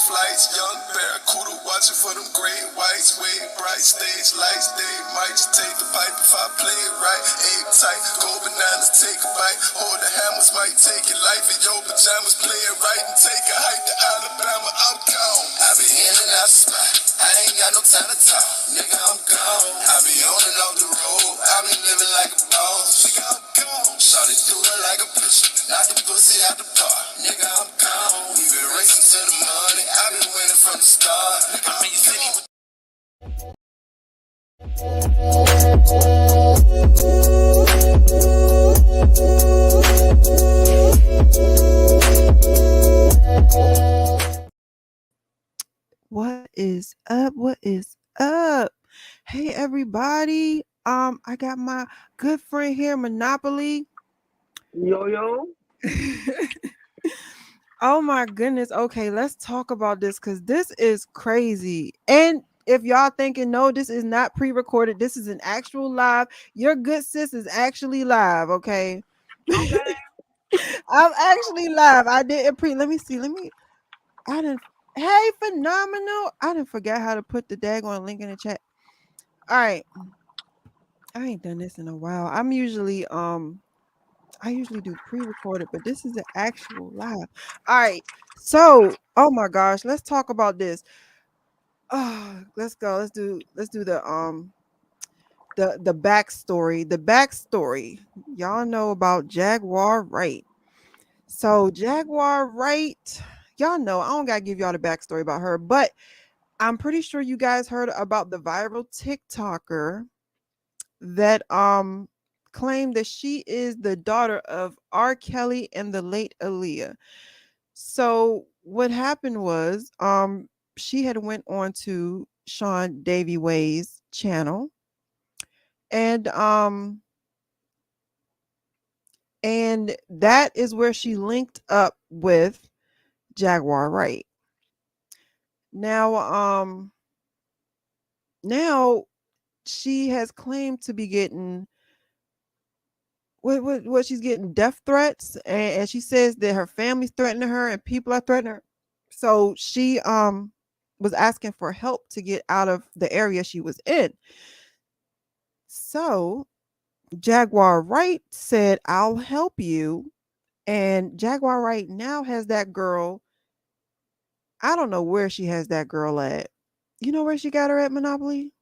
flights, young barracuda watching for them great whites. Way bright stage lights, they might just take the pipe if I play it right. Aim tight, go bananas, take a bite. Hold the hammers, might take your life in your pajamas. Play it right and take a hike to Alabama. I'm gone. I be in and out the spot. I ain't got no time to talk. Nigga, I'm gone. I be on and off the road. I be living like a boss. Nigga, I'm gone. Shawty do it like a pitcher. Knock the pussy out the park. Nigga, I'm gone. We been racing to the money. I been winning from the start. Nigga, I'm in your city with What is up? What is up? Hey everybody. I got my good friend here, Monopoly. Yo. Oh my goodness. Okay, let's talk about this because this is crazy. And if y'all thinking no, this is not pre-recorded, this is an actual live. Your good sis is actually live, okay? Okay. I'm actually live. I didn't let me see. I didn't. Hey, phenomenal. I didn't forget how to put the daggone link in the chat. All right. I ain't done this in a while. I usually do pre-recorded, but this is an actual live. All right. So, oh my gosh, let's talk about this. Let's go. Let's do the backstory. The backstory. Y'all know about Jaguar Wright. So Jaguar Wright, y'all know I don't gotta give y'all the backstory about her, but I'm pretty sure you guys heard about the viral TikToker that claimed that she is the daughter of R. Kelly and the late Aaliyah. So what happened was she had went on to Sean Davy Way's channel and that is where she linked up with Jaguar Wright. Now she has claimed to be getting what she's getting death threats, and she says that her family's threatening her and people are threatening her. So she was asking for help to get out of the area she was in. So Jaguar Wright said, I'll help you. And Jaguar Wright now has that girl. I don't know where she has that girl at. You know where she got her at, Monopoly?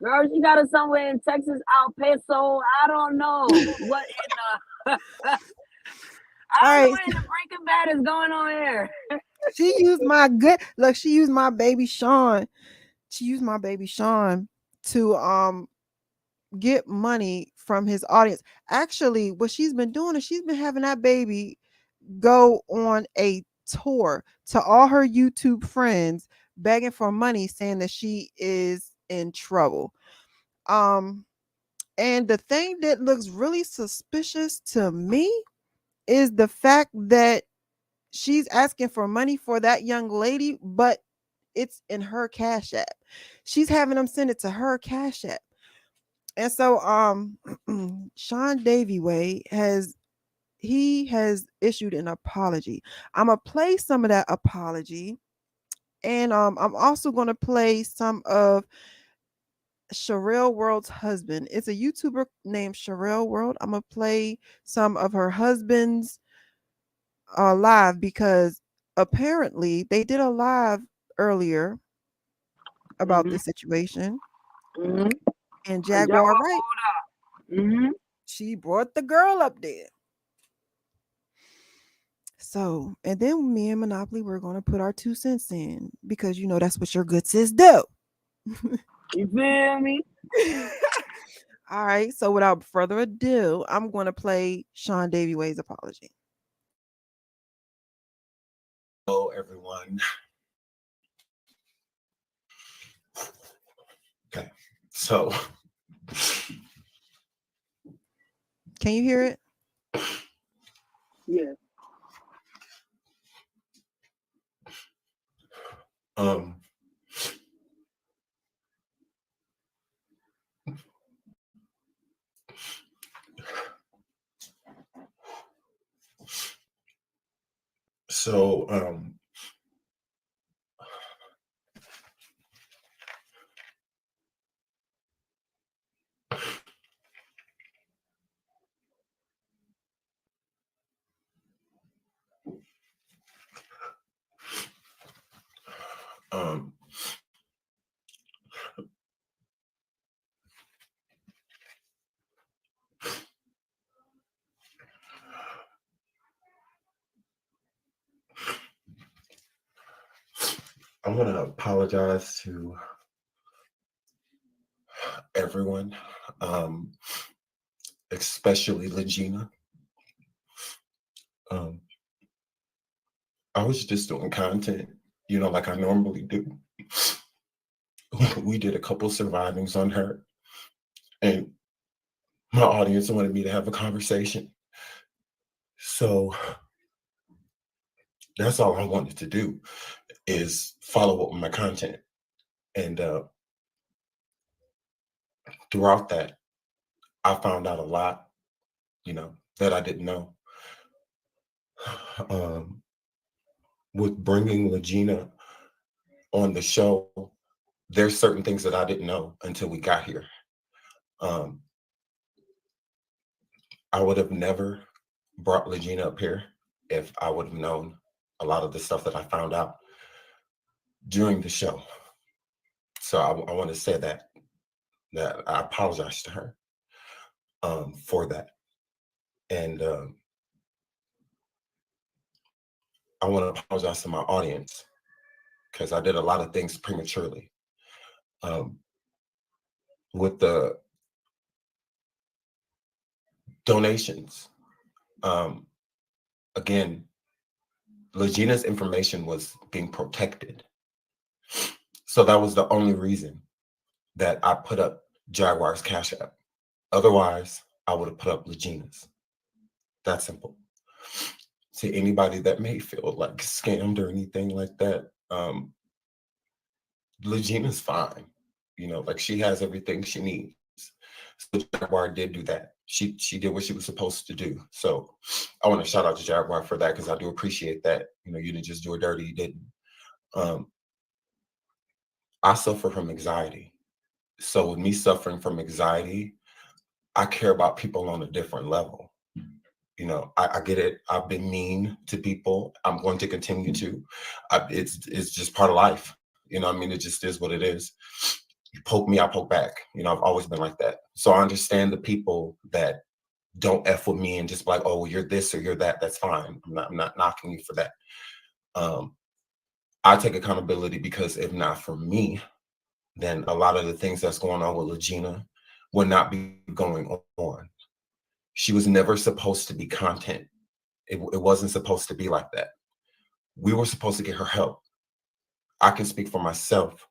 Girl, she got her somewhere in Texas, El Paso. I don't know what in the I don't know what in the Breaking Bad is going on here. She used my she used my baby Sean. She used my baby Sean to get money from his audience. Actually, what she's been doing is she's been having that baby go on a tour to all her YouTube friends, begging for money, saying that she is in trouble. And the thing that looks really suspicious to me is the fact that she's asking for money for that young lady, but it's in her Cash App. She's having them send it to her Cash App. And so Sean Davy Way has issued an apology. I'm gonna play some of that apology, and I'm also gonna play some of Sherelle World's husband. It's a YouTuber named Sherelle World. I'm gonna play some of her husband's live because apparently they did a live earlier about this situation. And Jaguar Wright, she brought the girl up there. So, and then me and Monopoly, we're going to put our 2 cents in because you know that's what your good sis do. You feel me? All right. So, without further ado, I'm going to play Sean Davy Way's apology. Hello, everyone. Okay, so can you hear it? Yeah. So I want to apologize to everyone, especially Legina. I was just doing content, like I normally do. We did a couple survivings on her, and my audience wanted me to have a conversation. So that's all I wanted to do, is follow up with my content. And throughout that, I found out a lot, that I didn't know. With bringing Legina on the show, there's certain things that I didn't know until we got here. I would have never brought Legina up here if I would have known a lot of the stuff that I found out during the show. So I want to say that I apologize to her for that. And I want to apologize to my audience because I did a lot of things prematurely. With the donations, again, Legina's information was being protected. So that was the only reason that I put up Jaguar's Cash App. Otherwise, I would have put up Legina's. That simple. To anybody that may feel like scammed or anything like that, Legina's fine. Like she has everything she needs. So Jaguar did do that. She did what she was supposed to do. So I want to shout out to Jaguar for that because I do appreciate that. You didn't just do it dirty. You didn't. I suffer from anxiety. So with me suffering from anxiety, I care about people on a different level. I get it. I've been mean to people. I'm going to continue to. It's just part of life. It just is what it is. You poke me, I poke back. I've always been like that. So I understand the people that don't F with me and just like, oh, you're this or you're that. That's fine. I'm not knocking you for that. I take accountability because if not for me, then a lot of the things that's going on with Legina would not be going on. She was never supposed to be content. It wasn't supposed to be like that. We were supposed to get her help. I can speak for myself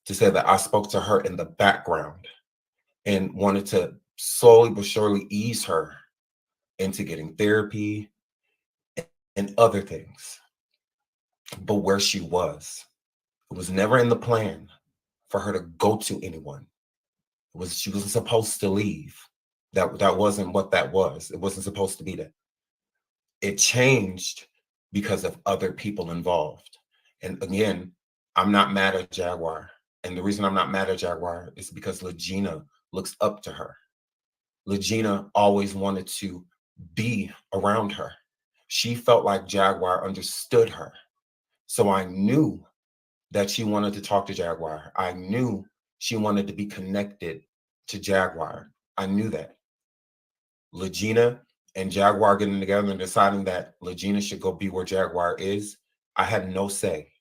to say that I spoke to her in the background and wanted to slowly but surely ease her into getting therapy and other things. But where she was, it was never in the plan for her to go to anyone. She wasn't supposed to leave. That wasn't what that was. It wasn't supposed to be that. It changed because of other people involved. And again, I'm not mad at Jaguar. And the reason I'm not mad at Jaguar is because Legina looks up to her. Legina always wanted to be around her. She felt like Jaguar understood her. So I knew that she wanted to talk to Jaguar. I knew she wanted to be connected to Jaguar. I knew that. Legina and Jaguar getting together and deciding that Legina should go be where Jaguar is, I had no say.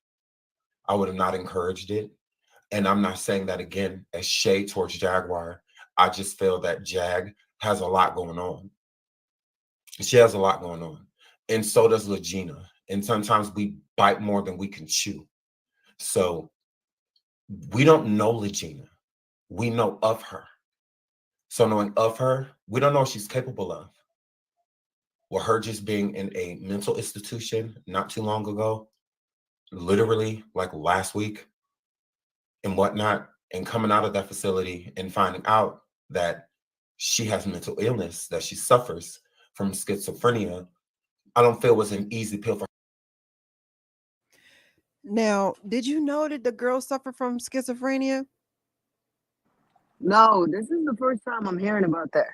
I would have not encouraged it. And I'm not saying that again as shade towards Jaguar. I just feel that Jag has a lot going on. She has a lot going on. And so does Legina. And sometimes we bite more than we can chew. So we don't know Legina. We know of her. So knowing of her, we don't know what she's capable of. Well, her just being in a mental institution not too long ago, literally like last week and whatnot, and coming out of that facility and finding out that she has mental illness, that she suffers from schizophrenia, I don't feel it was an easy pill for her. Now, did you know that the girl suffered from schizophrenia? No, this is the first time I'm hearing about that.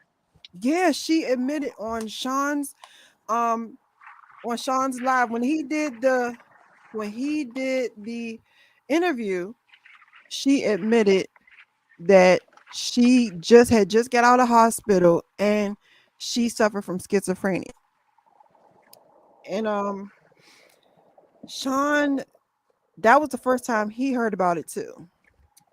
Yeah, she admitted on Sean's live when he did the interview, she admitted that she just got out of hospital and she suffered from schizophrenia. And Sean, that was the first time he heard about it too.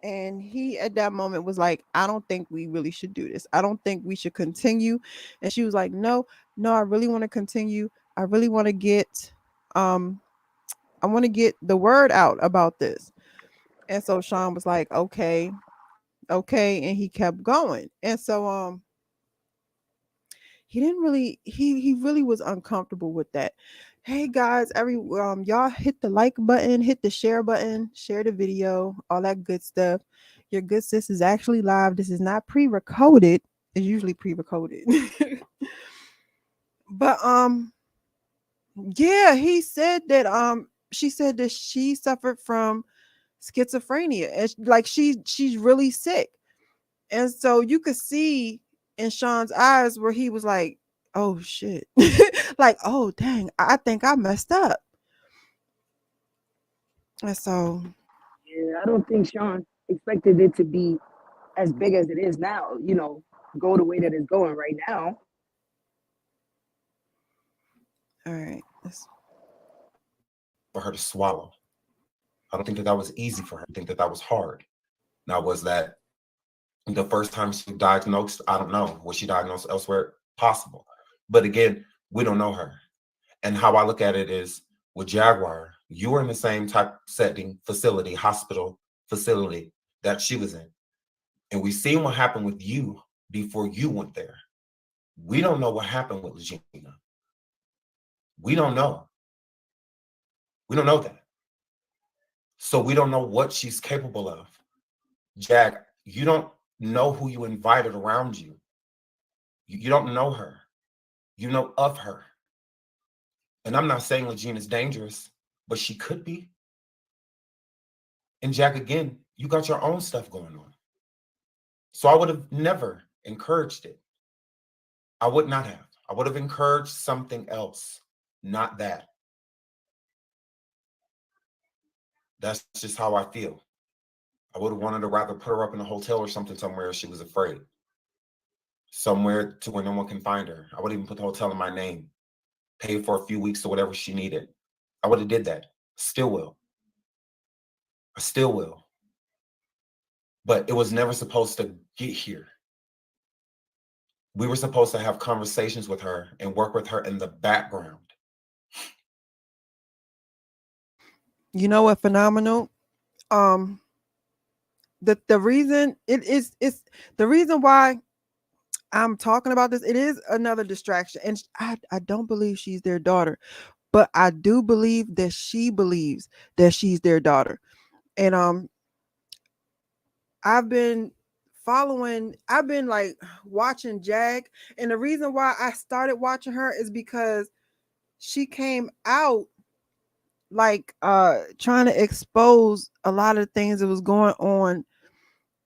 And he at that moment was like, I don't think we really should do this. I don't think we should continue. And she was like, no, I really want to continue. I really want to get I want to get the word out about this. And so Sean was like, okay, and he kept going. And so he didn't really he really was uncomfortable with that. Hey guys, y'all hit the like button, hit the share button, share the video, all that good stuff. Your good sis is actually live. This is not pre-recorded. It's usually pre-recorded. But yeah, he said that she said that she suffered from schizophrenia and like she's really sick. And so you could see in Sean's eyes where he was like, oh shit. Like, oh dang, I think I messed up. And so yeah, I don't think Sean expected it to be as big as it is now, go the way that it's going right now. all right. For her to swallow. I don't think that was easy for her. I think that was hard. Now, was that the first time she was diagnosed? I don't know. Was she diagnosed elsewhere? Possible. But again, we don't know her. And how I look at it is with Jaguar, you were in the same type setting, facility, hospital facility that she was in. And we've seen what happened with you before you went there. We don't know what happened with Legina. We don't know. We don't know that. So we don't know what she's capable of. Jag, you don't know who you invited around you. You don't know her. You know of her. And I'm not saying Legina's dangerous, but she could be. And Jag, again, you got your own stuff going on. So I would have never encouraged it. I would not have. I would have encouraged something else, not that. That's just how I feel. I would have wanted to rather put her up in a hotel or something somewhere she was afraid. Somewhere to where no one can find her. I would even put the hotel in my name, pay for a few weeks or whatever she needed. I would have did that. Still will. I still will. But it was never supposed to get here. We were supposed to have conversations with her and work with her in the background. You know what, phenomenal? The reason it's the reason why I'm talking about this, it is another distraction. And I don't believe she's their daughter, but I do believe that she believes that she's their daughter. And I've been like watching Jag, and the reason why I started watching her is because she came out like trying to expose a lot of things that was going on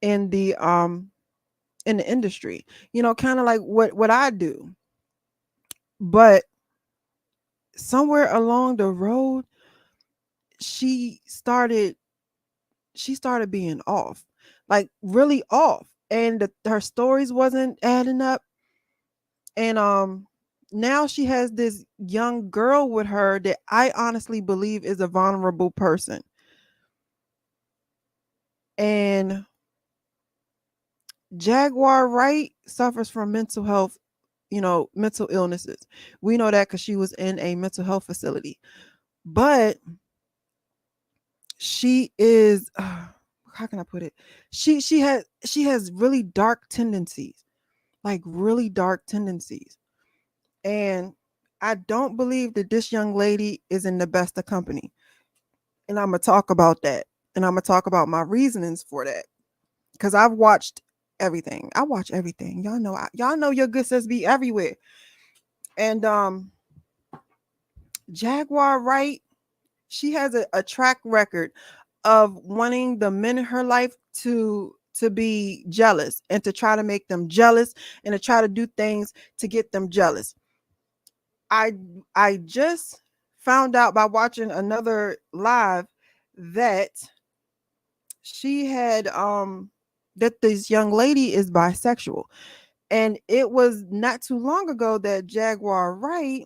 in the industry, kind of like what I do. But somewhere along the road, she started being off, like really off, and her stories wasn't adding up. And now she has this young girl with her that I honestly believe is a vulnerable person. And Jaguar Wright suffers from mental health, mental illnesses. We know that because she was in a mental health facility. But she is how can I put it? She has really dark tendencies, like really dark tendencies. And I don't believe that this young lady is in the best of company. And I'm going to talk about that. And I'm going to talk about my reasonings for that. Because I've watched everything. I watch everything. Y'all know your good sis be everywhere. And Jaguar Wright, she has a track record of wanting the men in her life to be jealous and to try to make them jealous and to try to do things to get them jealous. I just found out by watching another live that she had that this young lady is bisexual. And it was not too long ago that Jaguar Wright,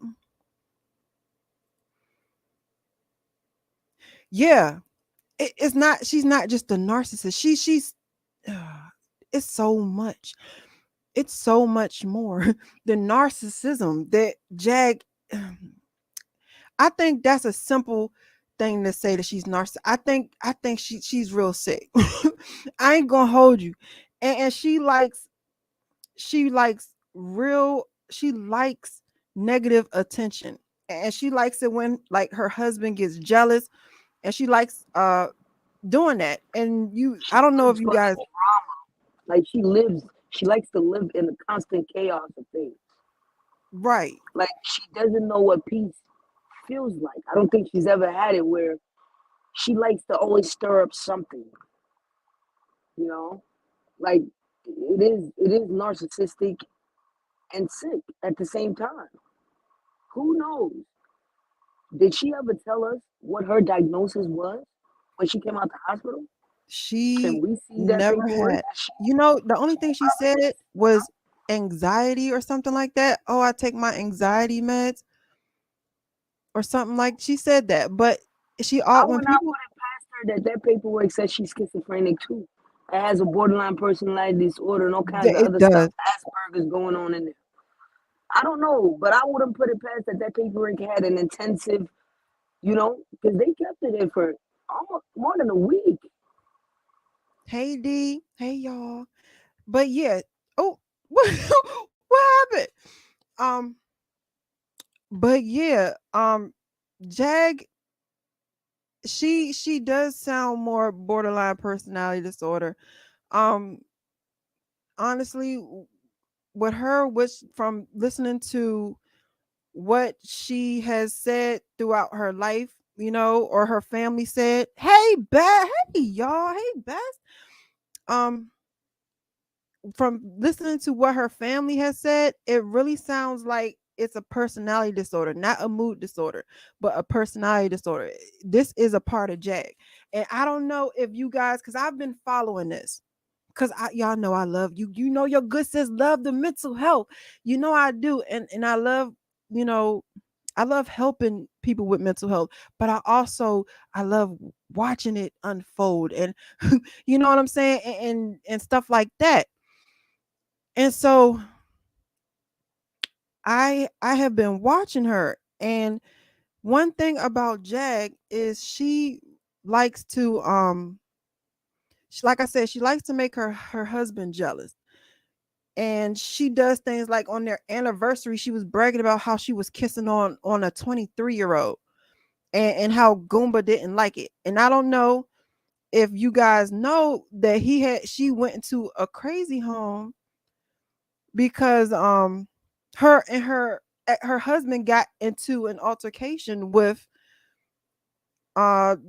yeah, it's not, she's not just a narcissist. She's it's so much. It's so much more than narcissism that Jag I think that's a simple thing to say that she's narcissistic. I think she's real sick. I ain't gonna hold you. And she likes real she likes negative attention. And she likes it when like her husband gets jealous, and she likes doing that. And She I don't know if lives you for guys, that drama. Like she likes to live in the constant chaos of things. right. Like she doesn't know what peace feels like. I don't think she's ever had it where she likes to always stir up something, you know? Like it is narcissistic and sick at the same time. Who knows? Did she ever tell us what her diagnosis was when she came out the hospital? Can She we see that never paperwork? had, the only thing she said was anxiety or something like that. Oh, I take my anxiety meds or something, like she said that. But she I all when would not people, put it past her that paperwork says she's schizophrenic too. It has a borderline personality disorder and all kinds of it other stuff. does. Asperger's going on in there. I don't know, but I wouldn't put it past that paperwork had an intensive, because they kept it there for almost more than a week. Hey D, hey y'all. But yeah, oh, what happened? Um, but yeah, Jag, she does sound more borderline personality disorder. Um, honestly, with her, which from listening to what she has said throughout her life, or her family said, hey Beth, hey y'all, hey Beth. Um, from listening to what her family has said, it really sounds like it's a personality disorder, not a mood disorder, but a personality disorder. This is a part of Jag. And I don't know if you guys, because I've been following this, because y'all know I love you. You know your good sis love the mental health. You know I do. And I love, you know, I love helping people with mental health, but I love watching it unfold, and you know what I'm saying, and stuff like that. And so I have been watching her, and one thing about Jag is she likes to like I said, she likes to make her husband jealous. And she does things like on their anniversary, she was bragging about how she was kissing on a 23-year-old, and how Goomba didn't like it. And I don't know if you guys know that she went into a crazy home because her husband got into an altercation with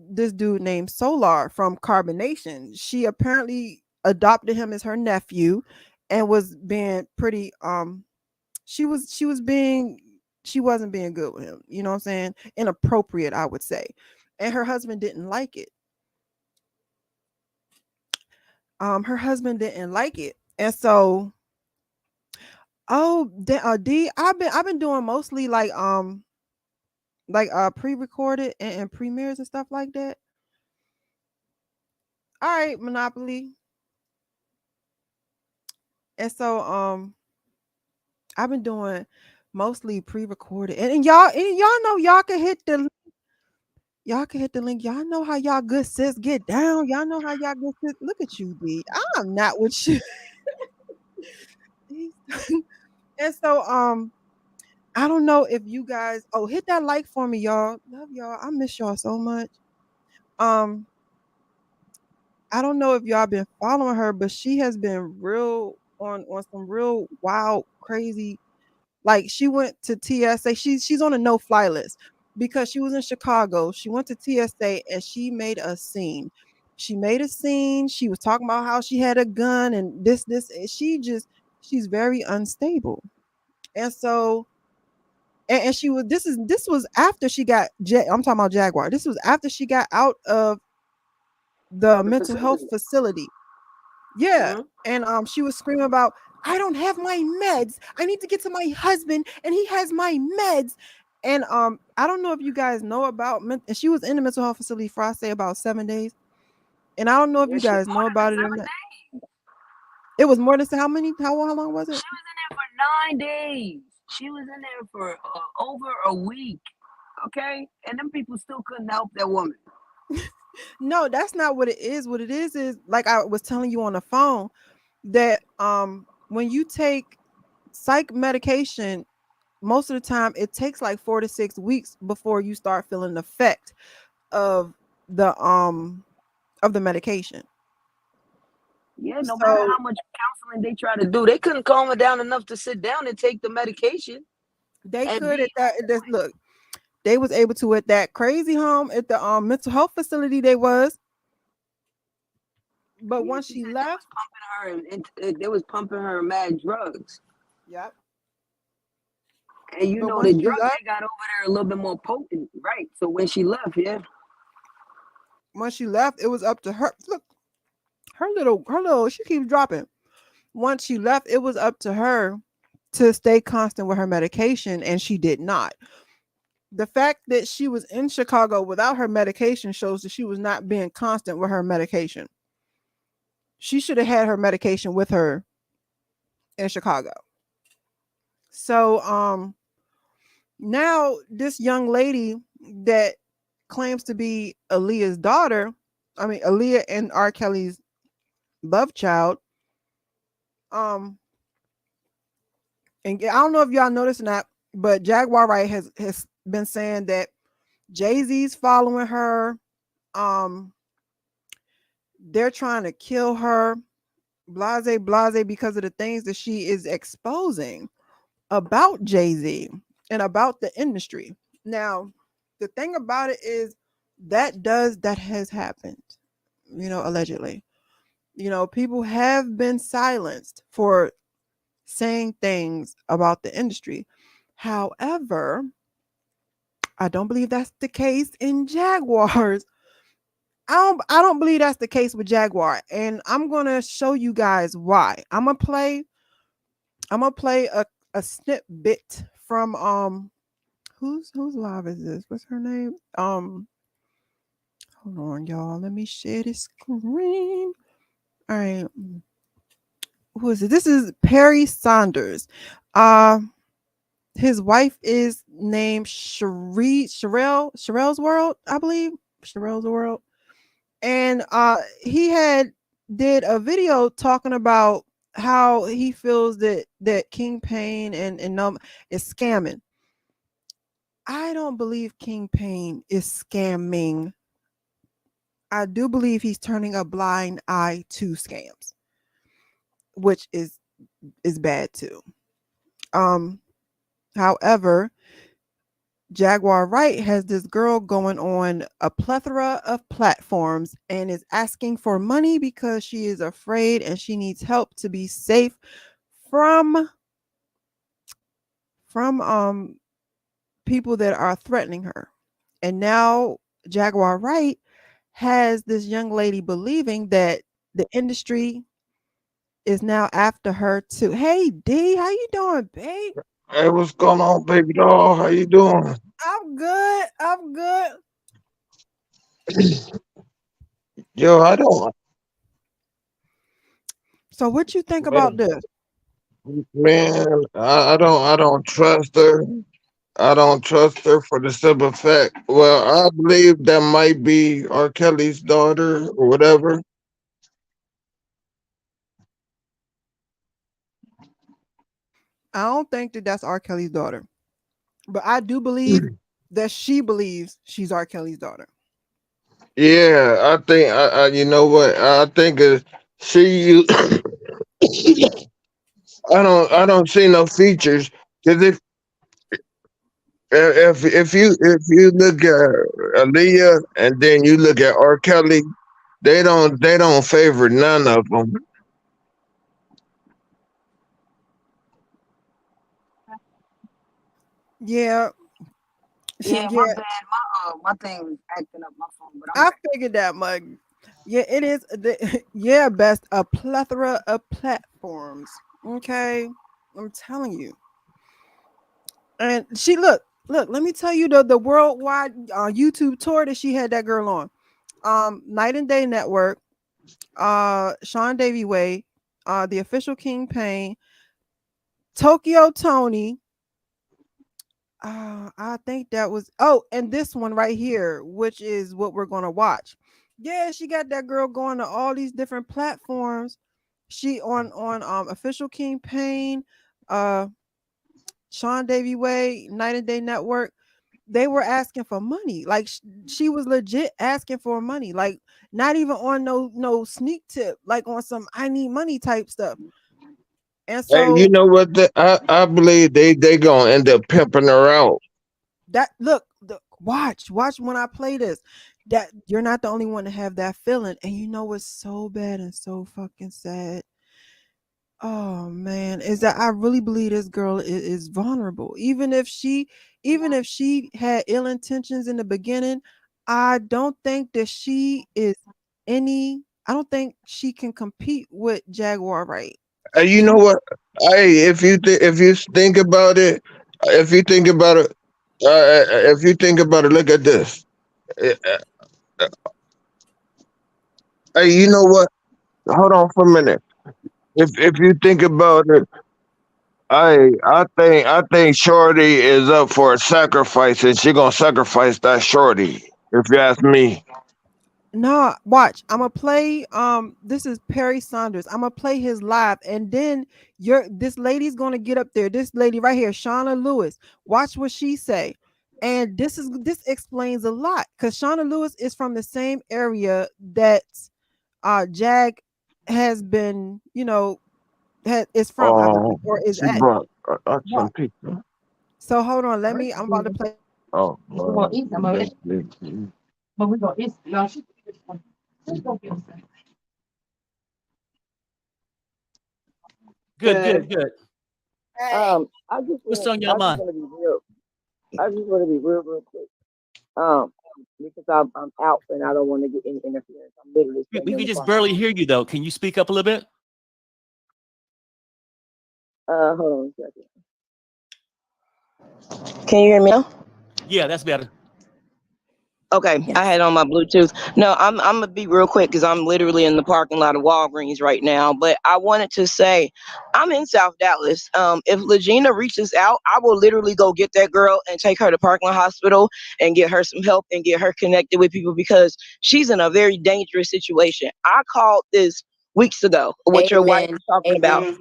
this dude named Solar from Carbonation. She apparently adopted him as her nephew and was being pretty she wasn't being good with him, you know what I'm saying? Inappropriate, I would say. And her husband didn't like it. Her husband didn't like it. And so D, I've been doing mostly like pre-recorded and premieres and stuff like that. All right, Monopoly. And so I've been doing mostly pre-recorded. And y'all know y'all can hit the link. Y'all know how y'all good sis get down. Y'all know how y'all good sis. Look at you, D. I'm not with you. And so I don't know if you guys, hit that like for me, y'all. Love y'all. I miss y'all so much. Um, I don't know if y'all been following her, but she has been real on some real wild, crazy. Like she went to TSA. She's on a no-fly list because she was in Chicago. She went to TSA and she made a scene. She made a scene. She was talking about how she had a gun and this. And she's very unstable. And so and she was this was after she got I'm talking about Jaguar. This was after she got out of the The mental health facility. facility. Yeah. Hmm. And she was screaming about, I don't have my meds. I need to get to my husband and he has my meds. And I don't know if you guys know about and she was in the mental health facility for I say about 7 days. And I don't know if Yeah, you shit, guys more know than the about it or 7 not. days. It was more than how long was She it? was in there for 9 days. She was in there for over a week. Okay, and them people still couldn't help that woman. No, that's not what it is. What it is like I was telling you on the phone that when you take psych medication, most of the time it takes like 4 to 6 weeks before you start feeling the effect of the medication. Yeah, no matter So how much counseling they try to do, they couldn't calm her down enough to sit down and take the medication they and could be at that look, they was able to at that crazy home at the mental health facility they was, but Yeah, once she she said they left, was pumping her and they was pumping her mad drugs. yep. And you But know once the she drugs left, they got over there a little bit more potent, right? So when she left, yeah, it was up to her. Look, her little she keeps dropping. Once she left, it was up to her to stay constant with her medication, and she did not. The fact that she was in Chicago without her medication shows that she was not being constant with her medication. She should have had her medication with her in Chicago. So now this young lady that claims to be Aaliyah's daughter, I mean Aaliyah and R. Kelly's love child, um, and I don't know if y'all noticed or not, but Jaguar Wright has been saying that Jay-Z's following her. Um, they're trying to kill her, blase, blase, because of the things that she is exposing about Jay-Z and about the industry. Now, the thing about it is that has happened, allegedly. People have been silenced for saying things about the industry. However, I don't believe that's the case in Jaguars. I don't believe that's the case with Jaguar. And I'm gonna show you guys why. I'm gonna play a snippet from whose live is this? What's her name? Hold on, y'all. Let me share this screen. All right. Who is it? This is Perry Saunders. Uh his wife is named Sherelle's World, I believe. Sherelle's World. And he had did a video talking about how he feels that King Payne and is scamming. I don't believe King Payne is scamming. I do believe he's turning a blind eye to scams, which is bad too. Um, However, Jaguar Wright has this girl going on a plethora of platforms and is asking for money because she is afraid and she needs help to be safe from from people that are threatening her. And now Jaguar Wright has this young lady believing that the industry is now after her too. Hey D, how you doing, babe? Hey, what's going on, baby doll? How you doing? I'm good. I'm good. Yo, I don't, So what you think about man, this? I don't trust her. I don't trust her for the simple fact. Well, I believe that might be R. Kelly's daughter or whatever. I don't think that that's R. Kelly's daughter, but I do believe that she believes she's R. Kelly's daughter. Yeah, you know what? I think she. I don't see no features because if you look at Aaliyah and then you look at R. Kelly, they don't favor none of them. Yeah, yeah. My yeah, bad. My thing was acting up my phone, but I'm I back. figured that much. Yeah, it is. Yeah, best a plethora of platforms. Okay, I'm telling you. And she look. Let me tell you the worldwide YouTube tour that she had that girl on. Night and Day Network, Sean Davy Way, the official King Payne, Tokyo Tony. I think that was and this one right here, which is what we're gonna watch. Yeah, she got that girl going to all these different platforms. She on official King Payne, uh Sean Davy Way, Night and Day Network. They were asking for money. Like she was legit asking for money. Like not even on no sneak tip, like on some I need money type stuff. And Hey, you so know what? I believe they gonna end up pimping her out. that watch when I play this. That you're not the only one to have that feeling. And you know what's so bad and so fucking sad. Oh man, is that I really believe this girl is vulnerable. Even if she had ill intentions in the beginning, I don't think that she is I don't think she can compete with Jaguar, right? Hey, you know She what? Hey, if you think about it, if you think about it, if you think about it, look at this. Uh, uh, Hey, you know what? Hold on for a minute. If you think about it, I think Shorty is up for a sacrifice, and she gonna sacrifice that Shorty. If you ask me. No, watch. I'm gonna play. This is Perry Saunders. I'm gonna play his live, and then this lady's gonna get up there. This lady right here, Shauna Lewis. Watch what she say, and this explains a lot because Shauna Lewis is from the same area that Jag has been, is from, I believe, Oh, or is she at. brought us some Watch. pizza. So hold on. I'm about to play. Oh, We're gonna eat some of it, but we're gonna eat. No, she. She's gonna get some. Good, good, good. I just What's want on your I just mind? want to be real. I just want to be real quick. Um, because I'm out and I don't want to get any interference. I'm literally We standing in can the just parking barely lot. hear you though. Can you speak up a little bit? Hold on a second. Can you hear me now? Yeah, that's better. Okay, I Yes. had on my Bluetooth. No, I'm gonna be real quick because I'm literally in the parking lot of Walgreens right now. But I wanted to say, I'm in South Dallas. If Legina reaches out, I will literally go get that girl and take her to Parkland Hospital and get her some help and get her connected with people because she's in a very dangerous situation. I called this weeks ago. What your wife Amen. was talking Amen.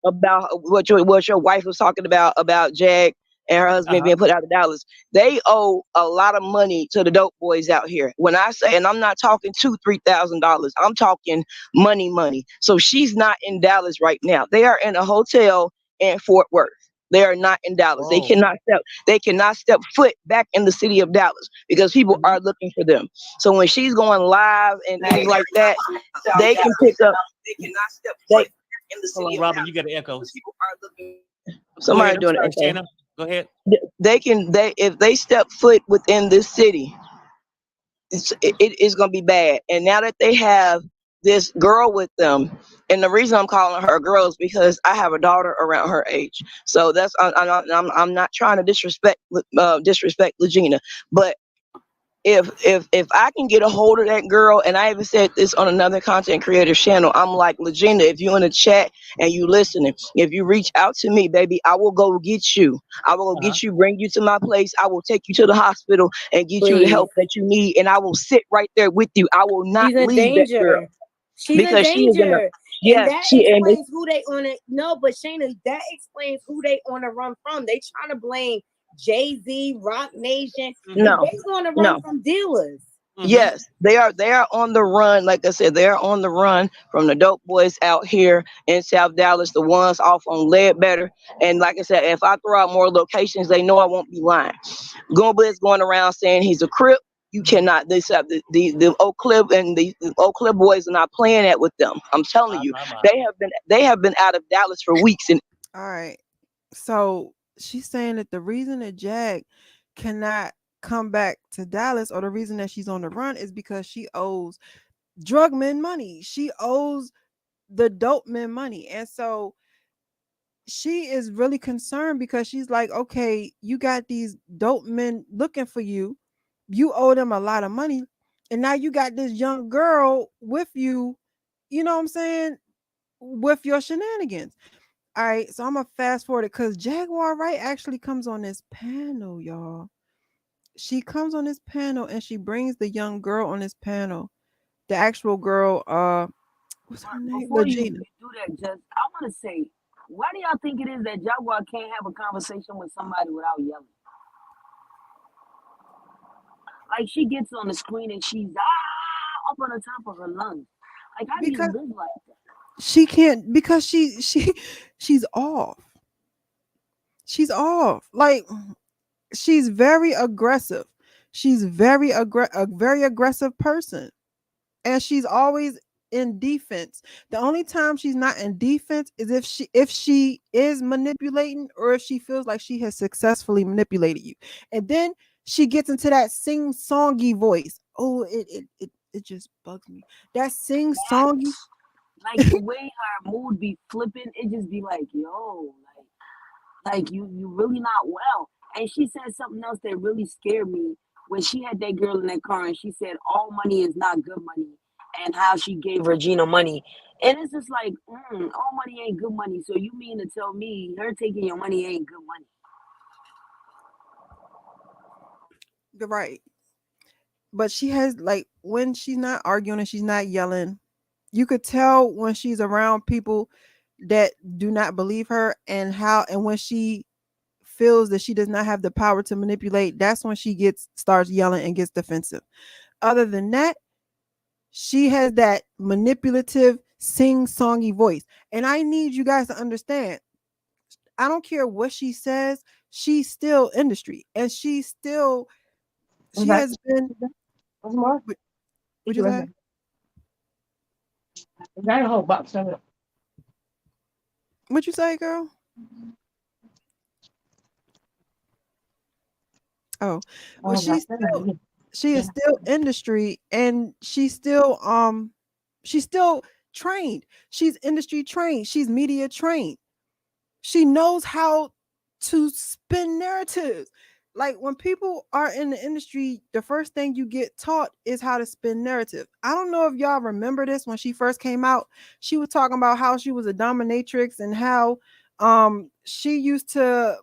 about what your wife was talking about Jag and her husband Uh-huh. being put out of Dallas. They owe a lot of money to the dope boys out here. When I say, and I'm not talking $2,000-3,000, I'm talking money. So she's not in Dallas right now. They are in a hotel in Fort Worth. They are not in Dallas. They Whoa. cannot step. They cannot step foot back in the city of Dallas because people Mhm. are looking for them. So when she's going live and things like that, South they can pick Dallas. up. They cannot step They foot in the Hold city on, of Robin. Dallas You got an echo. because people are looking. Go ahead. somebody I'm doing sorry, an echo. Shayna. Go ahead. They if they step foot within this city, it is going to be bad. And now that they have this girl with them, and the reason I'm calling her a girl is because I have a daughter around her age. So that's I'm not trying to disrespect Legina, but if I can get a hold of that girl, and I even said this on another content creator channel, I'm like, Legina, if you in the chat and you listening, if you reach out to me, baby, I will go get you. I will go Uh-huh. get you, bring you to my place. I will take you to the hospital and get you the Please. help that you need, and I will sit right there with you. I will not She's a leave that girl danger. She's a because she is in a danger. And yes, that she and explains who they on it. No, but Shayna, that explains who they on the run from. They trying to blame Jay-Z, Rock Nation. Mm-hmm. no, They on the run no. from dealers. Mm-hmm. Yes, they are on the run. Like I said, they're on the run from the dope boys out here in South Dallas, the ones off on Ledbetter. And like I said, if I throw out more locations, they know I won't be lying. Goomba is going around saying he's a Crip. You cannot. The Oak Cliff and the Oak Cliff boys are not playing that with them. I'm telling you, My. they have been out of Dallas for weeks. And All right. So she's saying that the reason that Jag cannot come back to Dallas or the reason that she's on the run is because she owes drug men money. She owes the dope men money. And so she is really concerned because she's like, okay, you got these dope men looking for you. You owe them a lot of money. And now you got this young girl with you, you know what I'm saying, with your shenanigans. All right, so I'm gonna fast forward it because Jaguar Wright actually comes on this panel, y'all. She comes on this panel and she brings the young girl on this panel. The actual girl, what's her name? Before you Legina. do that, just I want to say, why do y'all think it is that Jaguar can't have a conversation with somebody without yelling? Like she gets on the screen and she's up on the top of her lungs. Like how do you Because live like that? she can't, because she's off. She's off. Like she's very aggressive. She's a very aggressive person. And she's always in defense. The only time she's not in defense is if she is manipulating or if she feels like she has successfully manipulated you. And then she gets into that sing-songy voice. Oh, it just bugs me. That sing-songy. Like the way her mood be flipping, it just be like, yo, like you really not well. And she said something else that really scared me when she had that girl in that car and she said all money is not good money and how she gave Regina money. And it's just like, all money ain't good money. So you mean to tell me her taking your money ain't good money? You're right. But she has, like, when she's not arguing and she's not yelling, you could tell when she's around people that do not believe her, and when she feels that she does not have the power to manipulate, that's when she starts yelling and gets defensive. Other than that, she has that manipulative sing-songy voice. And I need you guys to understand, I don't care what she says, she's still industry, and she has been. What's more? Would you say? Got a whole box of it. What'd you say, girl? Oh, well, she is still industry, and she's still trained. She's industry trained. She's media trained. She knows how to spin narratives. Like when people are in the industry, the first thing you get taught is how to spin narrative. I don't know if y'all remember this when she first came out. She was talking about how she was a dominatrix and how she used to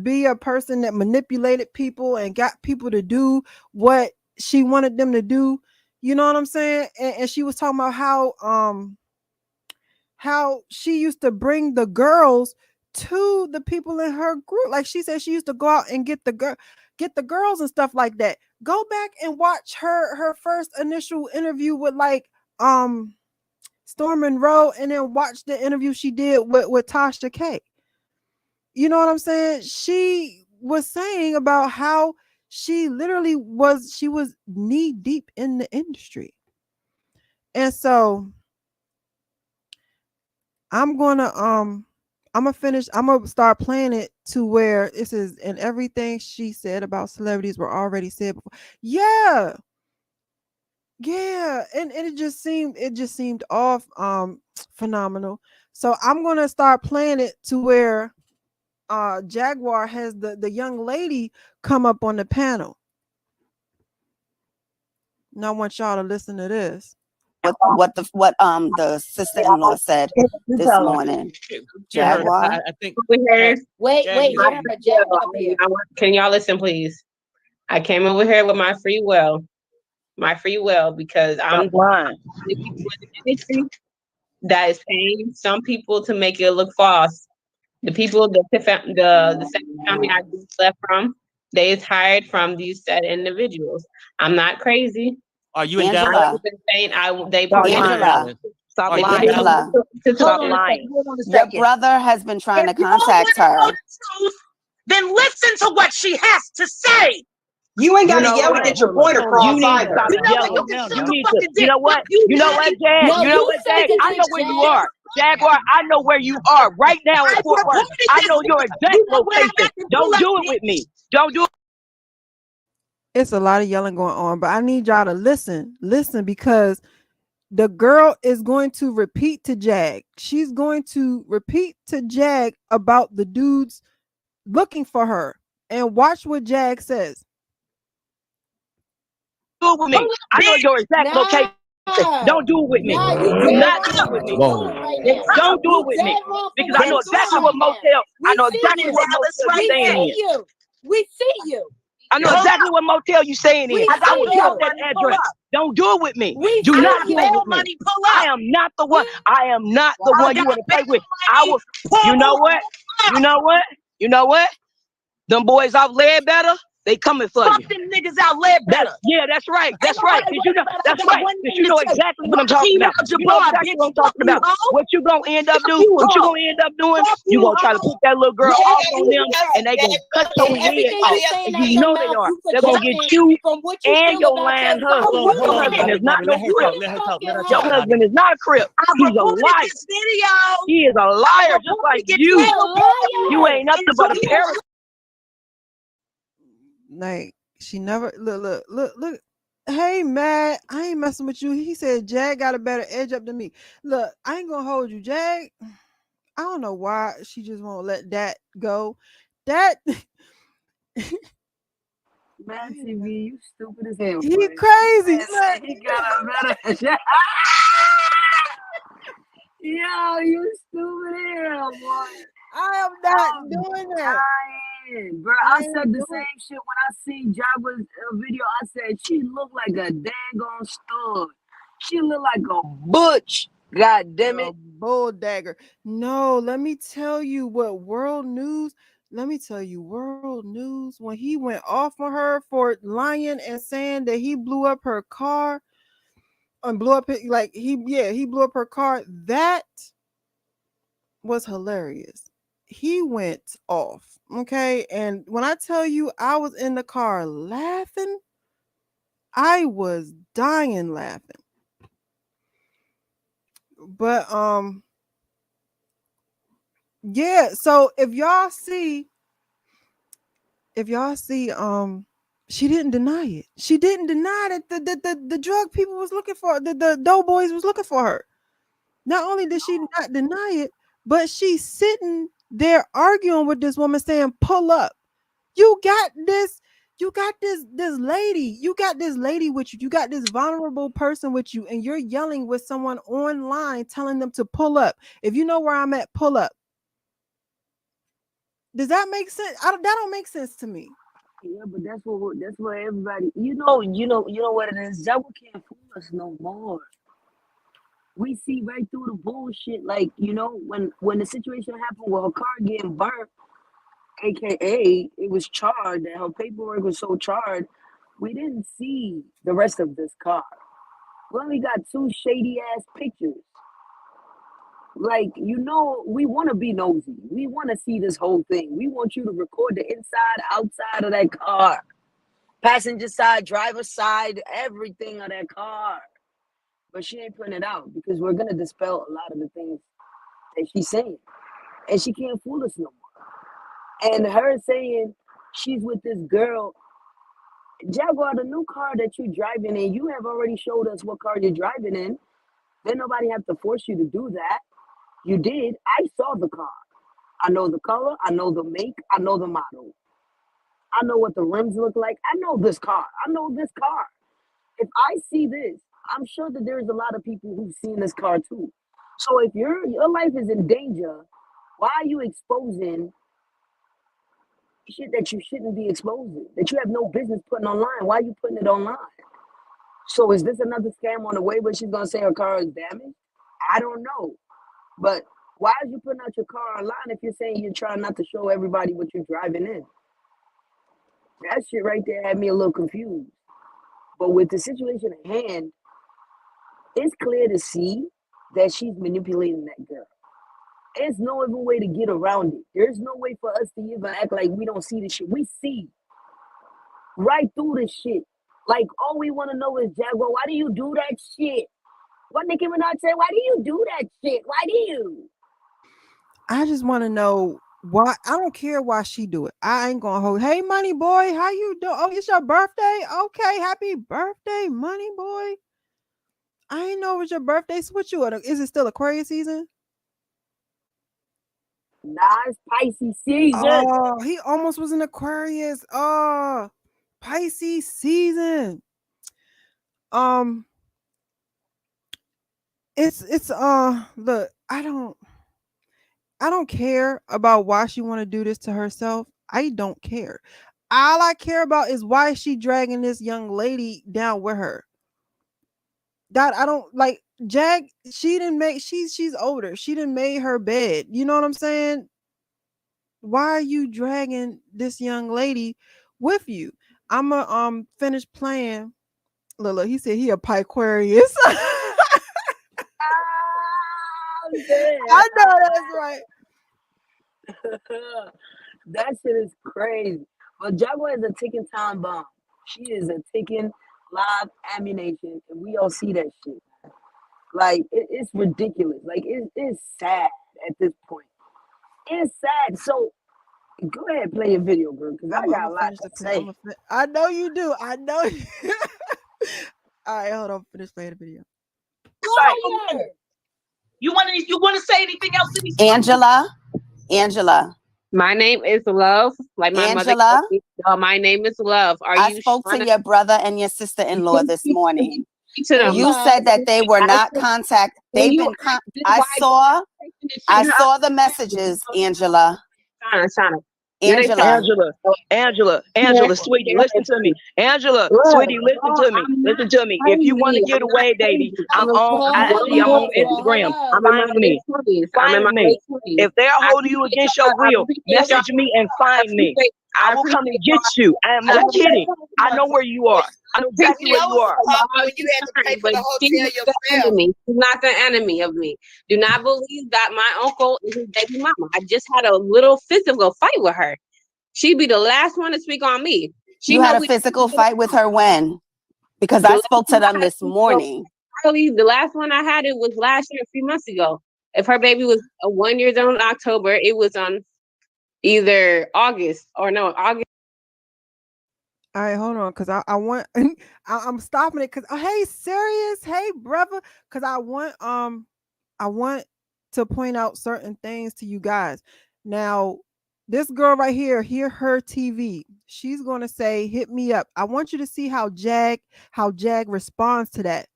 be a person that manipulated people and got people to do what she wanted them to do. You know what I'm saying? And she was talking about how she used to bring the girls to the people in her group. Like she said, she used to go out and get the girls and stuff like that. Go back and watch her first initial interview with like Storm Monroe, and then watch the interview she did with Tasha K. You know what I'm saying? She was saying about how she literally was knee deep in the industry. And so I'm gonna start playing it to where this is, and everything she said about celebrities were already said before. Yeah. And it just seemed off phenomenal. So I'm gonna start playing it to where Jaguar has the young lady come up on the panel. Now I want y'all to listen to this. What the sister-in-law said this morning. Jaguar. I think we heard. Wait, Jaguar up here. Can y'all listen, please? I came over here with my free will, because I'm blind. That is paying some people to make it look false. The people, the second family I just left from, they is hired from these said individuals. I'm not crazy. Are you in Angela. Dallas? Angela. Stop Are you lying. Angela. Stop lying. Your brother has been trying to contact her. Then listen to what she has to say. You ain't got to yell to get your point across either. You know what, Jag? You know what, Jag? I know where you are. Jaguar, I know where you are right now in Fort Worth. I know your exact location. Don't do it with me. Don't do it. It's a lot of yelling going on, but I need y'all to listen, because the girl is going to repeat to Jag. She's going to repeat to Jag about the dudes looking for her. And watch what Jag says. Do it with me. I know your exact location. Don't do it with me. Do not do it with me. Don't do it with me. Because I know exactly what motel. I know exactly what motel you're staying in. We see you. I know exactly what motel you're staying in. I will drop that address. Don't do it with me. Do not do it with me. I am not the one. I am not the one you want to play with. I will. You know what? You know what? You know what? Them boys out Lead Better. They coming for you. Fuck them niggas out Lead Better. Yeah, that's right. That's right. Cause you know, that's right. Cause you know exactly what I'm talking about. You know exactly what I'm talking about. What you gonna end up doing? What you gonna end up doing? You gonna try to put that little girl off on them, and they gonna cut your head off. And you know they are. They're gonna get you and your lying husband. Your husband is not no crip. Your husband is not a crip. He's a liar. He is a liar, just like you. You ain't nothing but a parrot. Like, she never look. Hey, Matt, I ain't messing with you. He said Jag got a better edge up than me. Look, I ain't gonna hold you, Jag. I don't know why she just won't let that go. That Man, TV, you stupid as hell. he crazy. Man, he got a better. Yo, you stupid as hell, boy. I am not doing that. Bro, I said the same shit when I seen Jaguar's video. I said she looked like a dang stud. She looked like a butch. God damn it. A bull dagger. No, let me tell you what World News. Let me tell you, World News, when he went off on her for lying and saying that he blew up her car and blew up he blew up her car. That was hilarious. He went off. Okay. And when I tell you I was in the car laughing, I was dying laughing. But yeah, so if y'all see she didn't deny it. She didn't deny that the drug people was looking for the doughboys was looking for her. Not only did she not deny it, but she's sitting there arguing with this woman saying, pull up. You got this lady. You got this lady with you. You got this vulnerable person with you, and you're yelling with someone online telling them to pull up. If you know where I'm at, pull up. Does that make sense? That don't make sense to me. Yeah, but that's what everybody you know what it is. Jaguar can't fool us no more. We see right through the bullshit. Like, when the situation happened with her car getting burnt, aka it was charred, and her paperwork was so charred, we didn't see the rest of this car. We only got two shady ass pictures. Like, we want to be nosy. We want to see this whole thing. We want you to record the inside, outside of that car, passenger side, driver side, everything of that car. But she ain't putting it out because we're gonna dispel a lot of the things that she's saying, and she can't fool us no more. And her saying she's with this girl, Jaguar, the new car that you're driving in, you have already showed us what car you're driving in. Then nobody have to force you to do that. You did. I saw the car. I know the color. I know the make. I know the model. I know what the rims look like. I know this car. I know this car. If I see this, I'm sure that there's a lot of people who've seen this car too. So if your life is in danger, why are you exposing shit that you shouldn't be exposing, that you have no business putting online? Why are you putting it online? So is this another scam on the way where she's going to say her car is damaged? I don't know. But why are you putting out your car online if you're saying you're trying not to show everybody what you're driving in? That shit right there had me a little confused. But with the situation at hand, it's clear to see that she's manipulating that girl. There's no other way to get around it. There's no way for us to even act like we don't see this shit. We see right through this shit. Like, all we want to know is, Jaguar, why do you do that shit? What Nicki Minaj said, why do you do that shit? Why do you? I just want to know why. I don't care why she do it. I ain't gonna hold. Hey, Money Boy, how you doing? Oh, it's your birthday? Okay, happy birthday, Money Boy. I ain't know it was your birthday. So what you are? Is it still Aquarius season? Nah, it's Pisces season. Oh, he almost was an Aquarius. Oh, Pisces season. It's look, I don't care about why she want to do this to herself. I don't care. All I care about is why is she dragging this young lady down with her. That I don't like. Jag, she didn't make. She's older. She didn't make her bed. You know what I'm saying? Why are you dragging this young lady with you? I'ma finish playing. Look, he said he a Pisquarius. I know that's right. That shit is crazy. But Jaguar is a ticking time bomb. She is a ticking live ammunition, and we all see that shit. Like it's ridiculous. Like it's sad at this point. It's sad. So go ahead, play your video, girl, because I got a lot to say. I know you do. I know. All right, hold on. Finish playing the video. You want to say anything else to me? Angela. My name is Love. Like my Angela, mother. My name is Love. I spoke to your brother and your sister-in-law this morning. You them. said that they were not contact. They've been. I saw the messages, Angela. Angela, sweetie, listen to me. Angela, sweetie, listen to me. If you want to get away, baby, I'm on Instagram. Find me. If they're holding you against your will, message me and find me. I will come and get you. I am not kidding. I know where you are. I know exactly where you are. You had to pay for the hotel yourself. She's not the enemy of me. Do not believe that my uncle is his baby mama. I just had a little physical fight with her. She'd be the last one to speak on me. You had a physical fight with her when? Because I spoke to them this morning. The last one I had, it was last year, a few months ago. If her baby was 1 year old in October, it was on either August. All right, hold on, because I want I'm stopping it because hey, serious, hey brother, because I want to point out certain things to you guys. Now, this girl right here, hear her TV. She's gonna say, "Hit me up." I want you to see how Jag responds to that,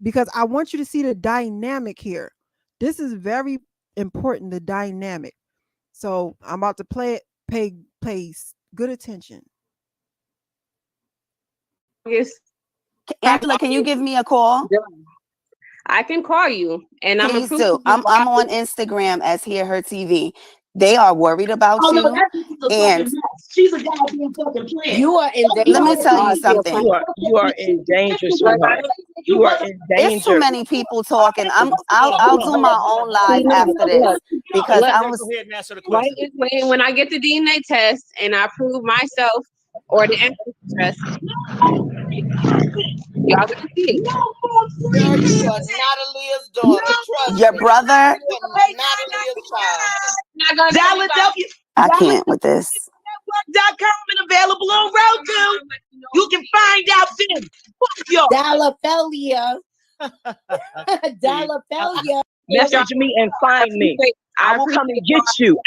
because I want you to see the dynamic here. This is very important, the dynamic. So I'm about to play it. Pay good attention. Angela, can you give me a call? I can call you, and please do. I'm on Instagram as Hear Her TV. They are worried about you, and she's a goddamn fucking plan. You are in danger. Let me tell you something. You are in danger, sweetheart. You are in danger. There's too many people talking. I'll do my own live after this because I was. When I get the DNA test and I prove myself or the ancestry test, y'all gonna see it. Girl, you are not Aaliyah's daughter. Trust your brother. You are not Aaliyah's child. I can't with this. Network.com and available on Roku. You can find out then. Fuck y'all. Dalafelia. Message me and find me. I will come and get you.